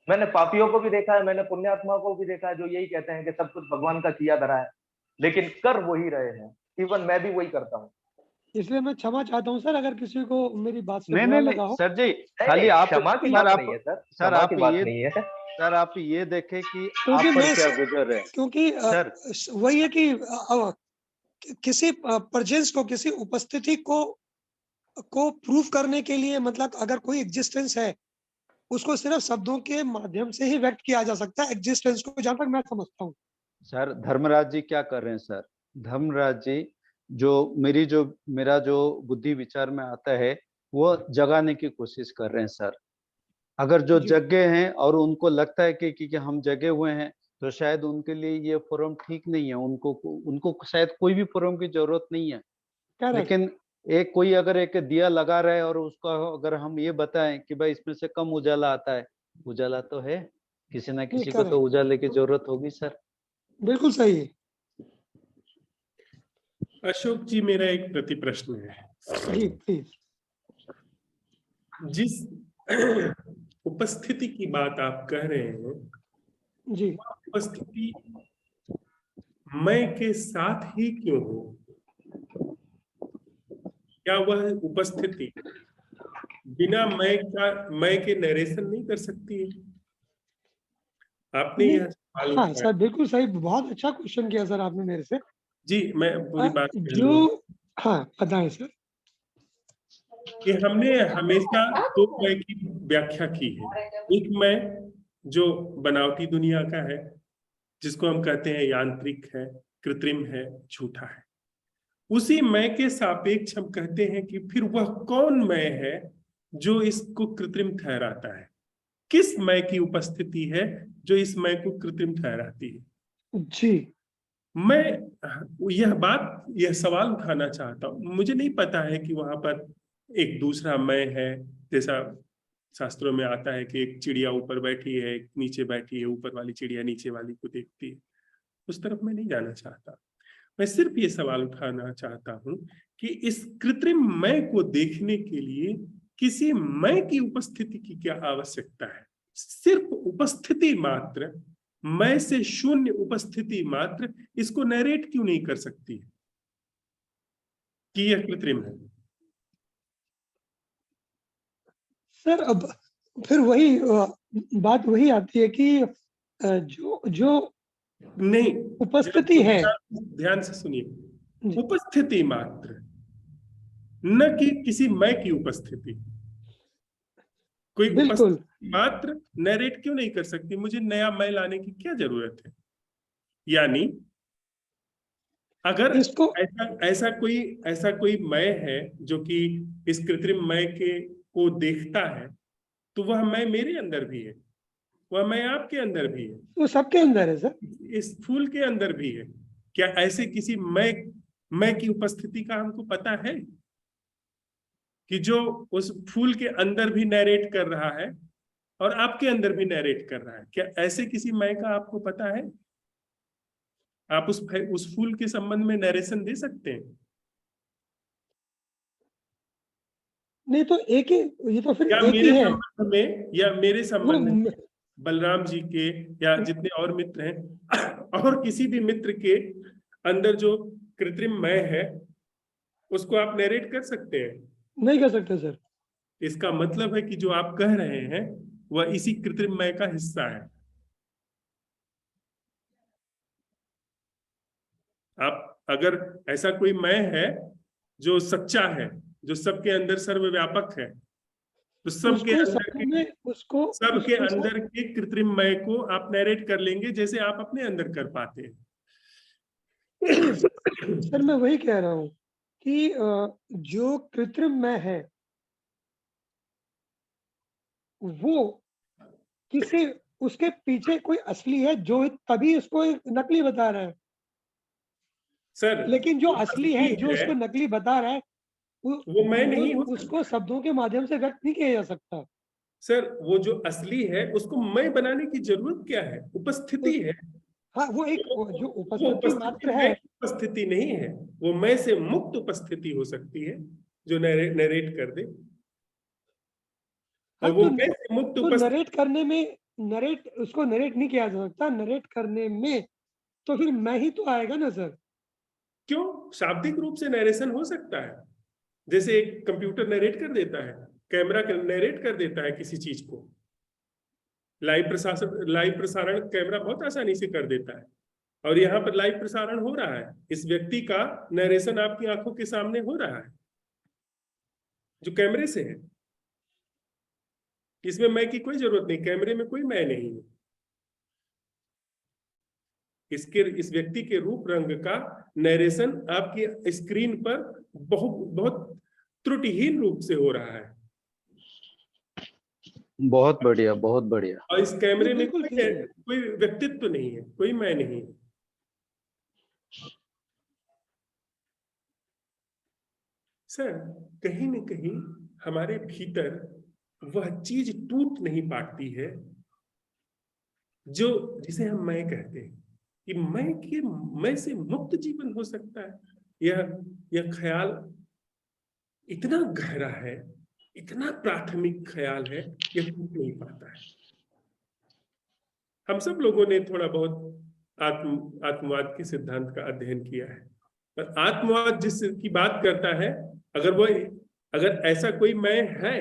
मैंने पापियों को भी देखा है, मैंने पुण्यात्मा को भी देखा है जो यही कहते हैं कि सब कुछ भगवान का किया धरा है, लेकिन कर वही रहे हैं। इवन मैं भी वही करता हूँ। इसलिए मैं क्षमा चाहता हूँ सर, अगर किसी को मेरी बात से नहीं बुरा नहीं लगा नहीं हो। सर जी, नहीं खाली नहीं, आप क्षमा की सर बात आप नहीं है सर, सर क्षमा आप की बात ये नहीं है। सर आप ये देखें कि आप क्योंकि पर मैं क्या गुजर रहे हैं क्योंकि सर। वही है कि किसी प्रेजेंस को, किसी उपस्थिति को प्रूफ करने के लिए, मतलब अगर कोई एग्जिस्टेंस है, उसको सिर्फ शब्दों के माध्यम से ही व्यक्त किया जा सकता है, एग्जिस्टेंस को, जहां तक मैं समझता हूँ। सर धर्मराज जी क्या कर रहे हैं सर? धर्मराज जी जो मेरा जो बुद्धि विचार में आता है वो जगाने की कोशिश कर रहे हैं सर। अगर जो जी, जगे हैं और उनको लगता है कि हम जगे हुए हैं, तो शायद उनके लिए ये फोरम ठीक नहीं है, उनको उनको शायद कोई भी फोरम की जरूरत नहीं है। करेक्ट। लेकिन एक कोई अगर एक दिया लगा रहा है और उसको अगर हम ये बताएं कि भाई इसमें से कम उजाला आता है, उजाला तो है, किसी ना नहीं, किसी को तो करेक्ट, उजाले की जरूरत होगी सर। बिल्कुल सही है। अशोक जी, मेरा एक प्रति प्रश्न है। जी प्लीज। जिस उपस्थिति की बात आप कह रहे हैं, जी, उपस्थिति मैं के साथ ही क्यों हो? क्या वह उपस्थिति बिना मैं के नरेशन नहीं कर सकती है? आपने नहीं, यह सवाल हाँ उठाया। सर, बिल्कुल सही, बहुत अच्छा क्वेश्चन किया सर आपने मेरे से। जी, मैं पूरी बात कह जो, लूं हाँ बताएं सर। कि हमने हमेशा दो मैं की व्याख्या की है। एक मैं जो बनावटी दुनिया का है, जिसको हम कहते हैं यांत्रिक है, कृत्रिम है, झूठा है। उसी मैं के सापेक्ष हम कहते हैं कि फिर वह कौन मैं है जो इसको कृत्रिम ठहराता है? किस मैं की उपस्थिति है जो इस मैं को कृत्रिम ठहराती है? जी, मैं यह सवाल उठाना चाहता हूं। मुझे नहीं पता है कि वहां पर एक दूसरा मैं है, जैसा शास्त्रों में आता है कि एक चिड़िया ऊपर बैठी है, एक नीचे बैठी है, ऊपर वाली चिड़िया नीचे वाली को देखती है। उस तरफ मैं नहीं जाना चाहता। मैं सिर्फ ये सवाल उठाना चाहता हूं कि इस कृत्रिम मैं को देखने के लिए किसी मैं की उपस्थिति की क्या आवश्यकता है? सिर्फ उपस्थिति मात्र, मैं से शून्य उपस्थिति मात्र इसको नरेट क्यों नहीं कर सकती है कि यह कृत्रिम है? सर अब फिर वही बात वही आती है कि जो जो नहीं, उपस्थिति है। ध्यान से सुनिए। जी, उपस्थिति मात्र, न कि किसी मैं की उपस्थिति। कोई बिल्कुल। उपस्थिति मात्र नरेट क्यों नहीं कर सकती? मुझे नया मैं लाने की क्या जरूरत है? यानी अगर इसको ऐसा कोई मैं है जो कि इस कृत्रिम मैं के को देखता है, तो वह मैं मेरे अंदर भी है, वह मैं आपके अंदर भी है, वो सबके अंदर है सर। इस फूल के अंदर भी है। क्या ऐसे किसी मैं की उपस्थिति का हमको पता है? कि जो उस फूल के अंदर भी नैरेट कर रहा है और आपके अंदर भी नैरेट कर रहा है? क्या ऐसे किसी मैं का आपको पता है? आप उस फूल के संबंध में नरेशन दे सकते हैं? नहीं तो एक ही, ये तो फिर या एक ही मेरे है संबंध में, या मेरे वो। संबंध में बलराम जी के या जितने और मित्र हैं और किसी भी मित्र के अंदर जो कृत्रिम मैं है उसको आप नरेट कर सकते हैं? नहीं कर सकते सर। इसका मतलब है कि जो आप कह रहे हैं वह इसी कृत्रिम मैं का हिस्सा है। आप अगर ऐसा कोई मैं है जो सच्चा है, जो सबके अंदर सर्वव्यापक है, तो सबके उसको अंदर सबको में उसको सबके उसको अंदर के कृत्रिम मैं को आप नरेट कर लेंगे जैसे आप अपने अंदर कर पाते हैं। सर मैं वही कह रहा हूँ कि जो कृत्रिम मैं है वो किसी, उसके पीछे कोई असली है जो तभी उसको एक नकली बता रहा है। सर लेकिन जो जो असली है, जो है उसको नकली बता रहा है, वो मैं नहीं हो उसको सकता। शब्दों के माध्यम से व्यक्त नहीं किया जा सकता। सर वो जो असली है उसको मैं बनाने की जरूरत क्या है? उपस्थिति है। हाँ, वो एक जो वो उपस्थिति उपस्थिति मात्र मैं है। की उपस्थिति नहीं है, वो मैं से मुक्त उपस्थिति हो सकती है जो नरेट कर दे। और हाँ वो मैं से मुक्त तो उपस्थिति नरेट करने में, नरेट उसको नरेट नहीं किया जा सकता। नरेट करने में तो फिर मैं ही तो आएगा ना सर। क्यों? शाब्दिक रूप से नरेशन हो सकता है, जैसे एक कंप्यूटर नरेट कर देता है, कैमरा नरेट कर देता है किसी चीज को। लाइव प्रसारण कैमरा बहुत आसानी से कर देता है, और यहाँ पर लाइव प्रसारण हो रहा है, इस व्यक्ति का नरेशन आपकी आंखों के सामने हो रहा है जो कैमरे से है। इसमें मैं की कोई जरूरत नहीं, कैमरे में कोई मैं नहीं है। इस व्यक्ति के रूप रंग का नरेशन आपकी स्क्रीन पर बहुत बहुत त्रुटिहीन रूप से हो रहा है, बहुत बढ़िया, बहुत बढ़िया। और इस कैमरे में बिल्कुल ठीक है। कोई व्यक्तित्व नहीं है, कोई मैं नहीं है। सर कहीं न कहीं हमारे भीतर वह चीज टूट नहीं पाती है जो जिसे हम मैं कहते हैं, कि मैं से मुक्त जीवन हो सकता है। यह ख्याल इतना गहरा है, इतना प्राथमिक ख्याल है, यह टूट नहीं पाता है। हम सब लोगों ने थोड़ा बहुत आत्मवाद के सिद्धांत का अध्ययन किया है, पर आत्मवाद जिसकी बात करता है, अगर ऐसा कोई मैं है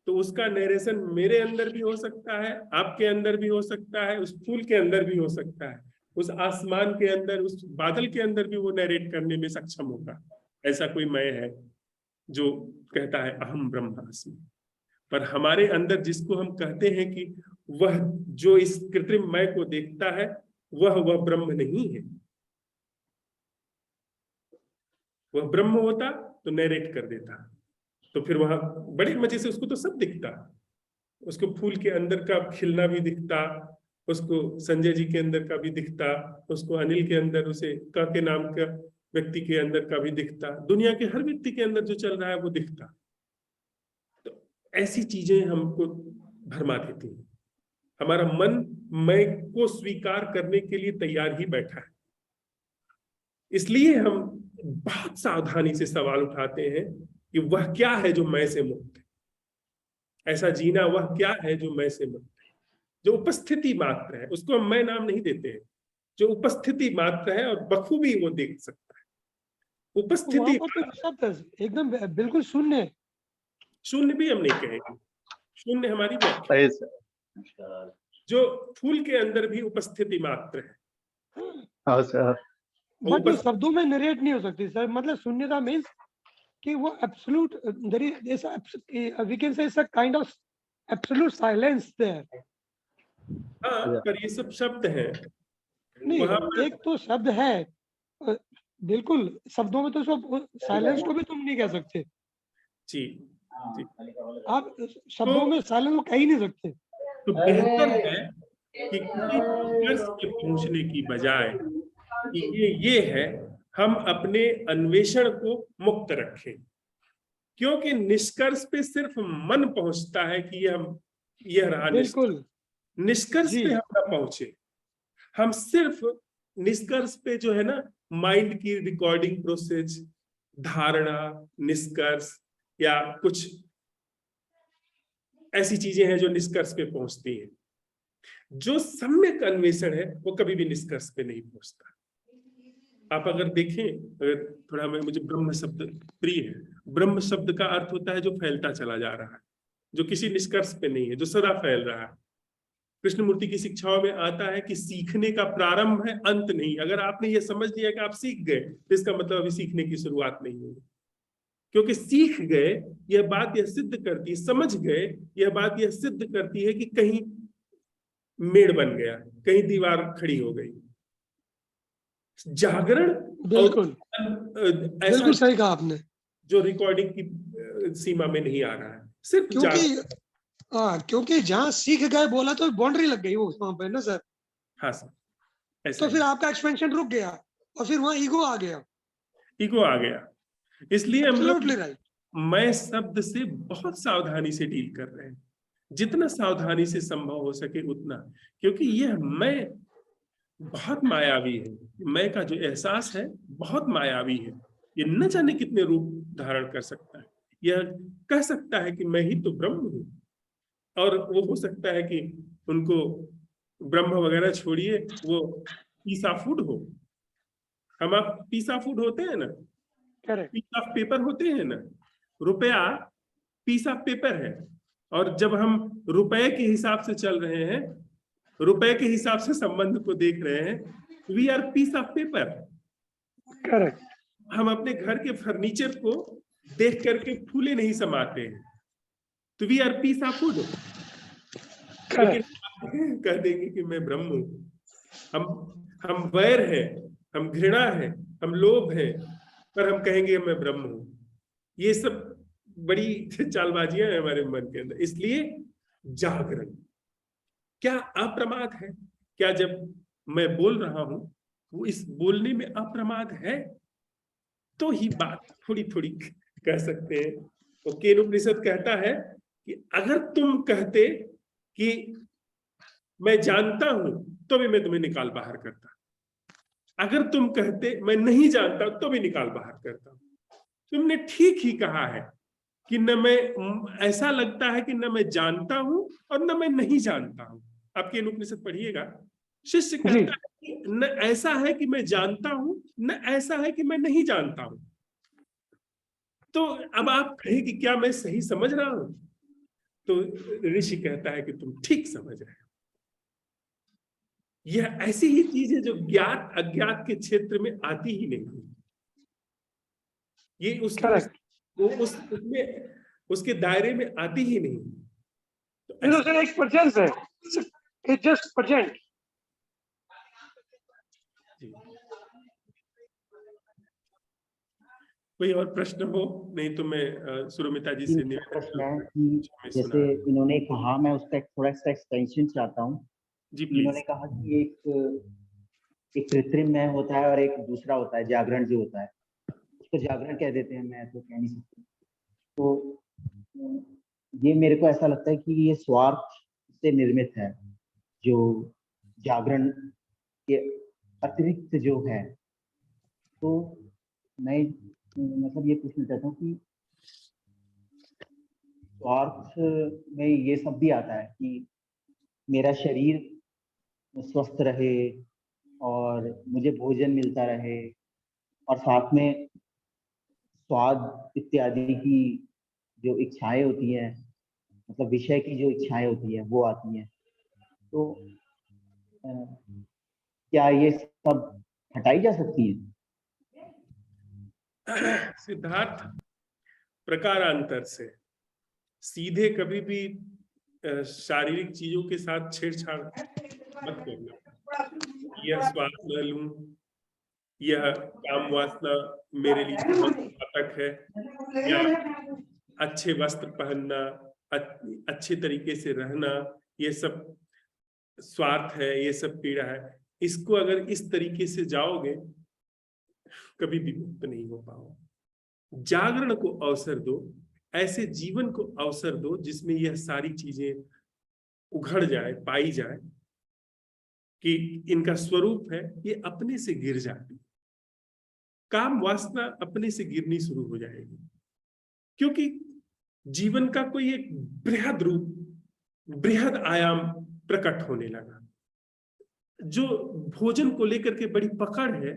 तो उसका नरेशन मेरे अंदर भी हो सकता है, आपके अंदर भी हो सकता है, उस फूल के अंदर भी हो सकता है, उस आसमान के अंदर, उस बादल के अंदर भी वो नरेट करने में सक्षम होगा। ऐसा कोई मैं है जो कहता है अहम ब्रह्मास्मि। पर हमारे अंदर जिसको हम कहते हैं कि वह जो इस कृत्रिम मैं को देखता है वह ब्रह्म नहीं है। वह ब्रह्म होता तो नरेट कर देता, तो फिर वहां बड़े मजे से उसको तो सब दिखता, उसको फूल के अंदर का खिलना भी दिखता, उसको संजय जी के अंदर का भी दिखता, उसको अनिल के अंदर, उसे क के नाम का व्यक्ति के अंदर का भी दिखता, दुनिया के हर व्यक्ति के अंदर जो चल रहा है वो दिखता। तो ऐसी चीजें हमको भरमा देती हैं। हमारा मन मैं को स्वीकार करने के लिए तैयार ही बैठा है। इसलिए हम बहुत सावधानी से सवाल उठाते हैं कि वह क्या है जो मैं से मुक्त है। ऐसा जीना वह क्या है जो मैं से मुक्त है, जो उपस्थिति मात्र है, उसको हम मैं नाम नहीं देते हैं, जो उपस्थिति मात्र है और बखूबी वो देख सकता है। वहां उपस्थिति पर तो शब्द एकदम बिल्कुल शून्य है। शून्य भी हम नहीं कहेंगे, शून्य हमारी व्याख्या, सही सर। जो फूल के अंदर भी उपस्थिति मात्र है। हाँ सर। बट वो शब्दों में नरेट नहीं हो सकती सर। मतलब शून्यता मीन्स कि वो absolute, there is we can say it's a kind of absolute silence there. हाँ, पर ये सब शब्द हैं वहां नहीं, पर। एक तो शब्द है, अ, बिल्कुल शब्दों में तो सब, साइलेंस को भी तुम नहीं कह सकते। जी जी। आप शब्दों में साइलेंस को कह ही नहीं सकते। तो बेहतर है कि किसी निष्कर्ष पे पहुंचने की बजाय कि ये है, हम अपने अन्वेषण को मुक्त रखें। क्योंकि निष्कर्ष पे सिर्फ मन पहुंचता है कि यह रहा बिल्कुल निष्कर्ष जी। पे हम ना पहुंचे। हम सिर्फ निष्कर्ष पे जो है ना, माइंड की रिकॉर्डिंग प्रोसेस, धारणा, निष्कर्ष या कुछ ऐसी चीजें हैं जो निष्कर्ष पे पहुंचती हैं। जो सम्यक अन्वेषण है वो कभी भी निष्कर्ष पे नहीं पहुंचता। आप अगर देखें, अगर थोड़ा मुझे ब्रह्म शब्द प्रिय है। ब्रह्म शब्द का अर्थ होता है जो फैलता चला जा रहा है, जो किसी निष्कर्ष पे नहीं है, जो सदा फैल रहा है। कृष्णमूर्ति की शिक्षाओं में आता है कि सीखने का प्रारंभ है, अंत नहीं। अगर आपने ये समझ लिया कि आप सीख गए तो इसका मतलब अभी सीखने की शुरुआत नहीं होगी, क्योंकि सीख गए यह बात यह सिद्ध करती है, समझ गए यह बात यह सिद्ध करती है कि कहीं मेड़ बन गया, कहीं दीवार खड़ी हो गई। जागरण बिल्कुल ऐसा बिल्कुल सही कहा आपने, जो रिकॉर्डिंग की सीमा में नहीं आ रहा है, सिर्फ क्योंकि जहाँ सीख गए बोला तो बाउंड्री लग गई वो वहां पे ना सर। हाँ सर, ऐसा तो ही। फिर आपका एक्सपेंशन रुक गया और फिर वहाँ ईगो आ गया। ईगो आ गया। इसलिए हम लोग एब्सोल्युटली राइट। मैं शब्द से बहुत सावधानी से डील कर रहे हैं, जितना सावधानी से संभव हो सके उतना, क्योंकि यह मैं बहुत मायावी है। मैं का जो एहसास है बहुत मायावी है। ये न जाने कितने रूप धारण कर सकता है। यह कह सकता है कि मैं ही तो ब्रह्म हूं, और वो हो सकता है कि उनको ब्रह्म वगैरह छोड़िए, वो पीस ऑफ फूड हो। हम आप पीस ऑफ फूड होते हैं ना, करेक्ट। पीस ऑफ पेपर होते हैं ना, रुपया पीस ऑफ पेपर है। और जब हम रुपए के हिसाब से चल रहे हैं, रुपए के हिसाब से संबंध को देख रहे हैं, we are piece of paper. Correct. हम अपने घर के फर्नीचर को देख करके फूले नहीं समाते हैं, तो we are piece of food. लेकिन कह देंगे कि मैं ब्रह्म हूं। हम वैर है, हम घृणा है, हम लोभ है, पर हम कहेंगे मैं ब्रह्म हूं। ये सब बड़ी चालबाजियां हैं हमारे मन के अंदर। इसलिए जागरण क्या अप्रमाद है? क्या जब मैं बोल रहा हूं वो इस बोलने में अप्रमाद है? तो ही बात थोड़ी थोड़ी कह सकते हैं। तो केनोपनिषद कहता है कि अगर तुम कहते कि मैं जानता हूं तो भी मैं तुम्हें निकाल बाहर करता, अगर तुम कहते मैं नहीं जानता तो भी निकाल बाहर करता। तुमने ठीक ही कहा है कि न मैं, ऐसा लगता है कि न मैं जानता हूं और न मैं नहीं जानता हूं। आप केनोपनिषद पढ़िएगा, शिष्य कहता है कि न ऐसा है कि मैं जानता हूं, न ऐसा है कि मैं नहीं जानता हूं। तो अब आप कहें कि क्या मैं सही समझ रहा हूं? तो ऋषि कहता है कि तुम ठीक समझ रहे हो। यह ऐसी ही चीज है जो ज्ञात अज्ञात के क्षेत्र में आती ही नहीं। ये उसमें उसके दायरे में आती ही नहीं। तो एक प्रेजेंस है, इट्स जस्ट प्रेजेंट। कोई और प्रश्न हो? नहीं तो मैं सुरमिता जी से प्रश्न है कि जैसे इन्होंने कहा, मैं उसका थोड़ा सा एक्सटेंशन चाहता हूँ। जी इन्होंने कहा कि एक कृत्रिम मैं होता है और एक दूसरा होता है जागरण जो होता है, उसको जागरण कह देते हैं, मैं तो कह नहीं सकती। तो ये मेरे को ऐसा लगता है कि ये स्वार्थ से निर्मित है, जो जागरण के अतिरिक्त जो है। तो मैं मतलब ये पूछना चाहता हूँ कि स्वार्थ में ये सब भी आता है कि मेरा शरीर स्वस्थ रहे और मुझे भोजन मिलता रहे, और साथ में स्वाद इत्यादि की जो इच्छाएं होती हैं, मतलब विषय की जो इच्छाएं होती है वो आती हैं। तो क्या ये सब हटाई जा सकती है? सिद्धार्थ, प्रकारांतर से सीधे कभी भी शारीरिक चीजों के साथ छेड़छाड़ मत करना। यह स्वाद न लूं, यह काम वासना मेरे लिए बहुत घातक है, या अच्छे वस्त्र पहनना, अच्छे तरीके से रहना, ये सब स्वार्थ है, ये सब पीड़ा है। इसको अगर इस तरीके से जाओगे कभी भी मुक्त नहीं हो पाओ। जागरण को अवसर दो, ऐसे जीवन को अवसर दो जिसमें यह सारी चीजें उघड़ जाए, पाई जाए कि इनका स्वरूप है, ये अपने से गिर जाती, काम वासना अपने से गिरनी शुरू हो जाएगी, क्योंकि जीवन का कोई एक बृहद रूप, बृहद आयाम प्रकट होने लगा। जो भोजन को लेकर के बड़ी पकड़ है,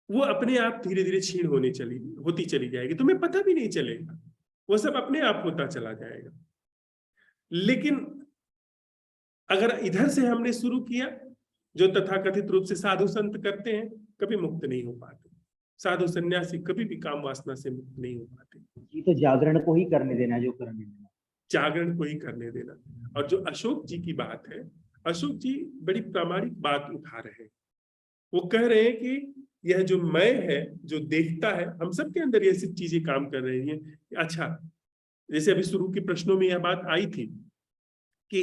वो अपने आप धीरे धीरे क्षीण होती चली जाएगी, तुम्हें पता भी नहीं चलेगा, वो सब अपने आप होता चला जाएगा। लेकिन अगर इधर से हमने शुरू किया, जो तथाकथित रूप से साधु संत करते हैं, कभी मुक्त नहीं हो पाते। साधु सन्यासी कभी भी काम वासना से मुक्त नहीं हो पाते। ये तो जागरण को ही करने देना, जो करने देना, जागरण को ही करने देना। और जो अशोक जी की बात है, अशोक जी बड़ी प्रामाणिक बात उठा रहे हैं। वो कह रहे हैं कि यह जो मैं है, जो देखता है, हम सबके अंदर ये सब चीजें काम कर रही हैं। अच्छा, जैसे अभी शुरू के प्रश्नों में यह बात आई थी कि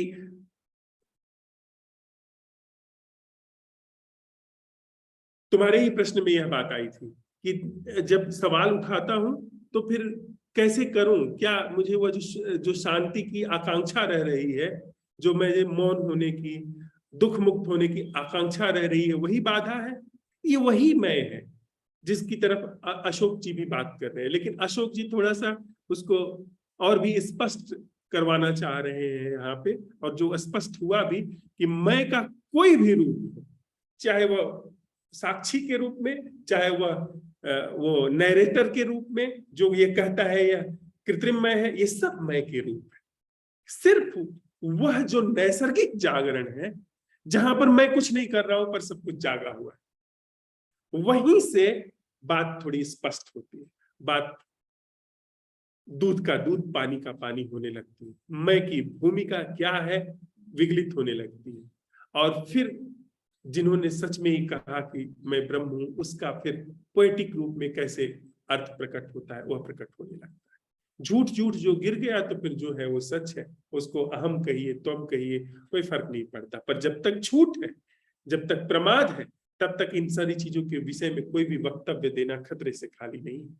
तुम्हारे ही प्रश्न में यह बात आई थी कि जब सवाल उठाता हूं तो फिर कैसे करूं, क्या मुझे वो जो शांति की आकांक्षा रह रही है, जो मेरे मौन होने की, दुख मुक्त होने की आकांक्षा रह रही है, वही बाधा है? ये वही मैं है जिसकी तरफ अशोक जी भी बात कर रहे हैं। लेकिन अशोक जी थोड़ा सा उसको और भी स्पष्ट करवाना चाह रहे हैं यहाँ पे, और जो स्पष्ट हुआ भी कि मैं का कोई भी रूप हो, चाहे वह साक्षी के रूप में, चाहे वह वो नैरेटर के रूप में, जो ये कहता है यह कृत्रिम मैं है, ये सब मैं के रूप है। सिर्फ वह जो नैसर्गिक जागरण है, जहां पर मैं कुछ नहीं कर रहा हूं पर सब कुछ जागा हुआ है, वहीं से बात थोड़ी स्पष्ट होती है। बात दूध का दूध, पानी का पानी होने लगती है। मैं की भूमिका क्या है विगलित होने लगती है। और फिर जिन्होंने सच में ही कहा कि मैं ब्रह्म हूं, उसका फिर पोएटिक रूप में कैसे अर्थ प्रकट होता है, वह प्रकट होने लगता है। झूठ झूठ जो गिर गया तो फिर जो है वो सच है, उसको अहम कहिए, तुम कहिए, कोई फर्क नहीं पड़ता। पर जब तक झूठ है, जब तक प्रमाद है, तब तक इन सारी चीजों के विषय में कोई भी वक्तव्य देना खतरे से खाली नहीं है,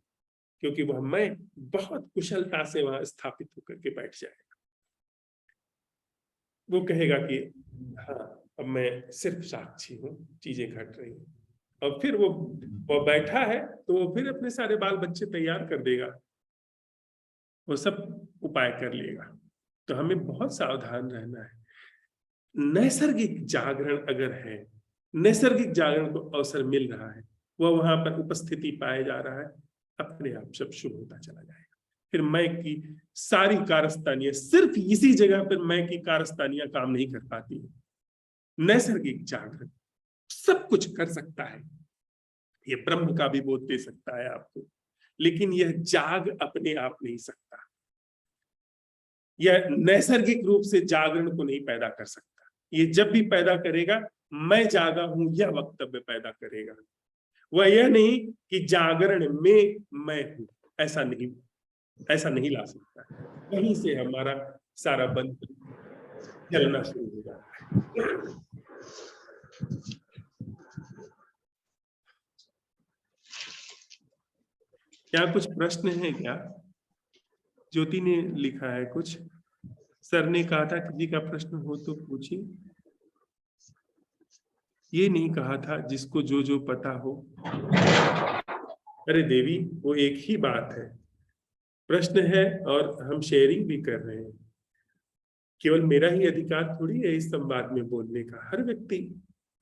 क्योंकि वह मैं बहुत कुशलता से वहां स्थापित होकर के बैठ जाएगा। वो कहेगा कि हाँ, अब मैं सिर्फ साक्षी हूँ, चीजें घट रही हैं। और फिर वो बैठा है तो वो फिर अपने सारे बाल बच्चे तैयार कर देगा, वो सब उपाय कर लेगा। तो हमें बहुत सावधान रहना है। नैसर्गिक जागरण अगर है, नैसर्गिक जागरण को अवसर मिल रहा है, वह वहां पर उपस्थिति पाया जा रहा है, अपने आप सब शुभ होता चला जाएगा। फिर मैं की सारी कारस्तानियां, सिर्फ इसी जगह पर मैं की कारस्तानियां काम नहीं कर पाती है। नैसर्गिक जागरण सब कुछ कर सकता है, ये ब्रह्म का भी बोध दे सकता है आपको, लेकिन यह जाग अपने आप नहीं सकता। यह नैसर्गिक रूप से जागरण को नहीं पैदा कर सकता। ये जब भी पैदा करेगा, मैं जागा हूं यह वक्तव्य पैदा करेगा। वह यह नहीं कि जागरण में मैं हूं, ऐसा नहीं ला सकता। वहीं से हमारा सारा बंध चलना शुरू हो जाता है। क्या कुछ प्रश्न है क्या? ज्योति ने लिखा है कुछ, सर ने कहा था किसी का प्रश्न हो तो पूछिए। ये नहीं कहा था जिसको जो जो पता हो। अरे देवी, वो एक ही बात है, प्रश्न है और हम शेयरिंग भी कर रहे हैं। केवल मेरा ही अधिकार थोड़ी है इस संवाद में बोलने का, हर व्यक्ति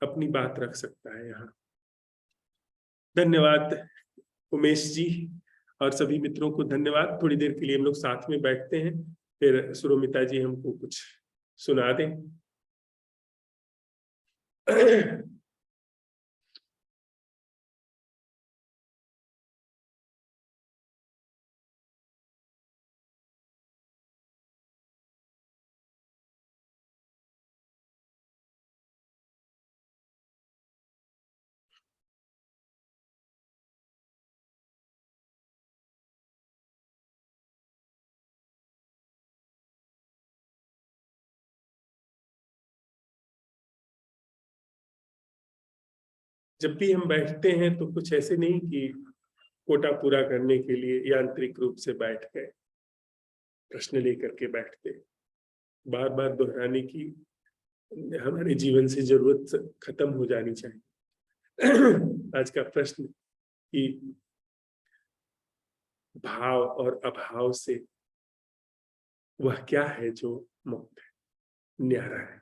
अपनी बात रख सकता है यहाँ। धन्यवाद उमेश जी, और सभी मित्रों को धन्यवाद। थोड़ी देर के लिए हम लोग साथ में बैठते हैं, फिर सुरोमिता जी हमको कुछ सुना दें। जब भी हम बैठते हैं तो कुछ ऐसे नहीं कि कोटा पूरा करने के लिए यांत्रिक रूप से बैठ गए। प्रश्न लेकर के बैठते, बार बार दोहराने की हमारे जीवन से जरूरत खत्म हो जानी चाहिए। आज का प्रश्न कि भाव और अभाव से वह क्या है जो मुक्त है, न्यारा है,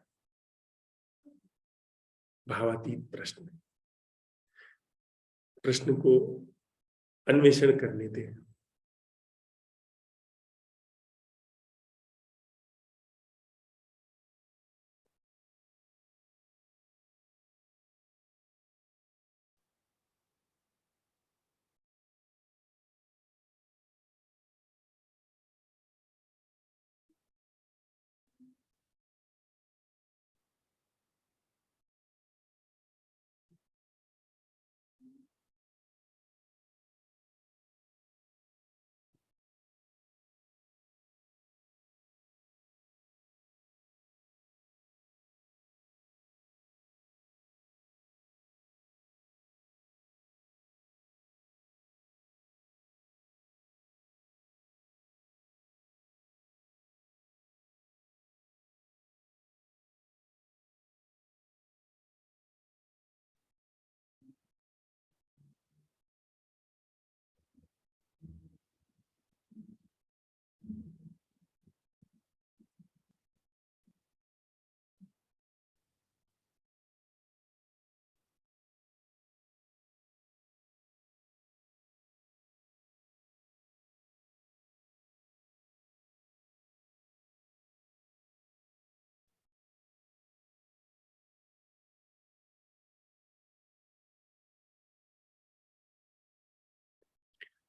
भावातीत प्रश्न। प्रश्न को अन्वेषण करने दें।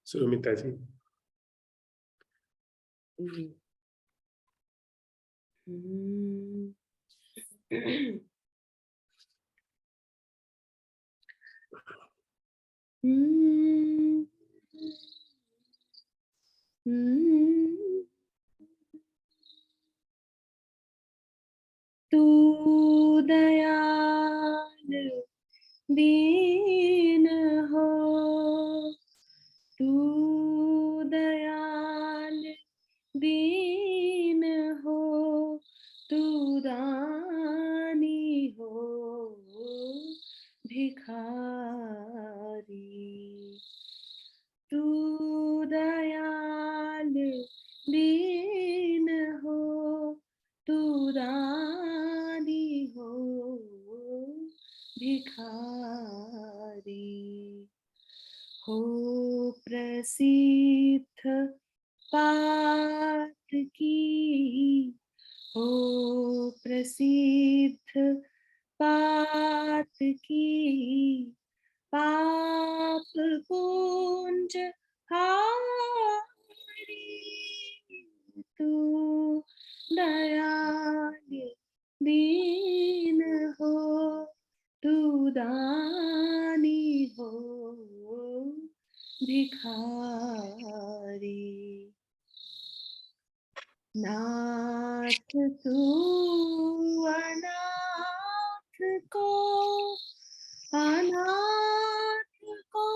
सुमिता जी। तू दयाल दीन हो, तू दयाल दीन हो, तू दानी हो भिखारी। तू दयाल दीन हो, तू दानी हो भिखारी। हो प्रसिद्ध पात की, हो प्रसिद्ध पात की, पाप पूंज हारी। तू दयाल दीन हो, तू दानी हो भिखारी। नाथ तू अनाथ को, अनाथ को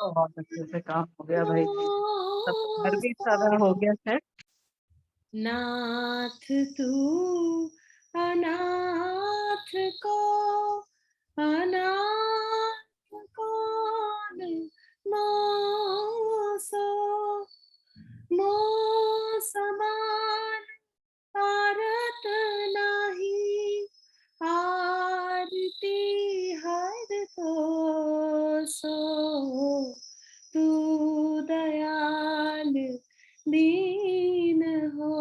बहुत अच्छे से काम हो गया भाई, सब घर भी सारा हो गया है। नाथ तू अनाथ को, अनाथ कौन मोसो, मो समान आरत नहीं, आरती हर को सो। तू दयाल दीन हो,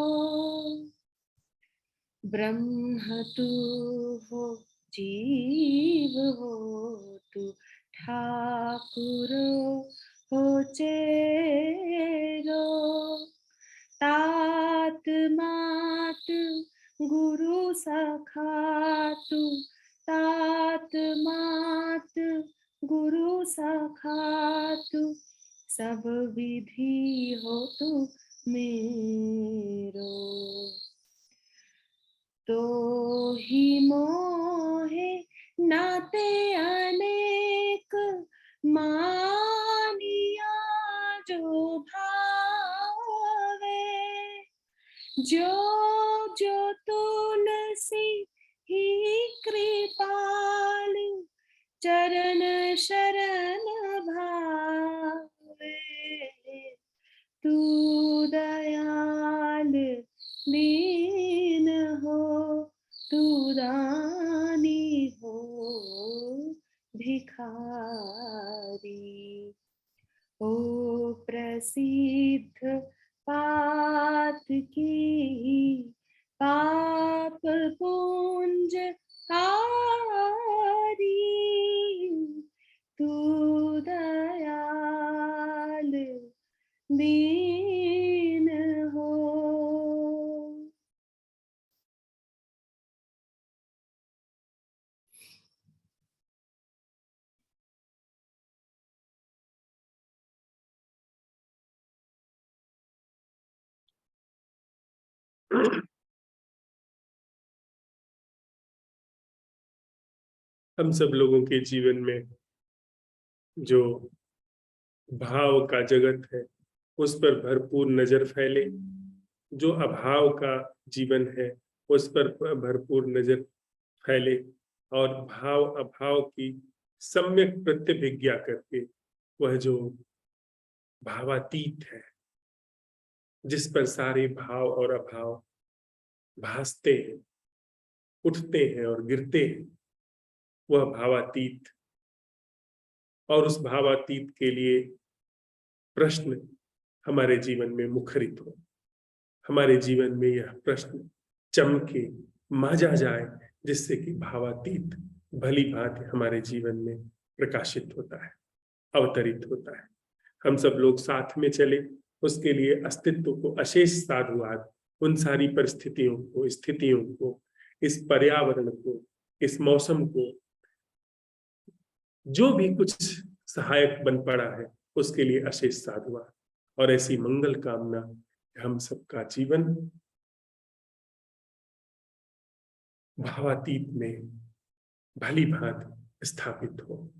ब्रह्म तू हो जीव हो, तू ठाकुर हो चेरो। तात मात गुरु सखा तू, तात मात गुरु सखा तू, सब विधि हो तू मेरो। तो ही मोहे नाते अनेक, मानिया जो भावे। जो तुलसी ही कृपाल चरण शरण भावे, तू दयाल दीन हो, तू दानी हो भिखारी। ओ प्रसिद्ध पात की पाप पुंज कारी, तू दयाल दीन हो। हम सब लोगों के जीवन में जो भाव का जगत है उस पर भरपूर नजर फैले, जो अभाव का जीवन है उस पर भरपूर नजर फैले, और भाव अभाव की सम्यक प्रतिभिज्ञा करके वह जो भावातीत है, जिस पर सारे भाव और अभाव भासते हैं, उठते हैं और गिरते हैं, वह भावातीत। और उस भावातीत के लिए प्रश्न हमारे जीवन में मुखरित हो, हमारे जीवन में यह प्रश्न चमके, माजा जाए, जिससे कि भावातीत भली भांति हमारे जीवन में प्रकाशित होता है, अवतरित होता है। हम सब लोग साथ में चले, उसके लिए अस्तित्व को अशेष साधुवाद, उन सारी परिस्थितियों को, स्थितियों को, इस पर्यावरण को, इस मौसम को, जो भी कुछ सहायक बन पड़ा है, उसके लिए अशेष साधुवाद और ऐसी मंगल कामना हम सबका जीवन भावातीत में भली भांति स्थापित हो।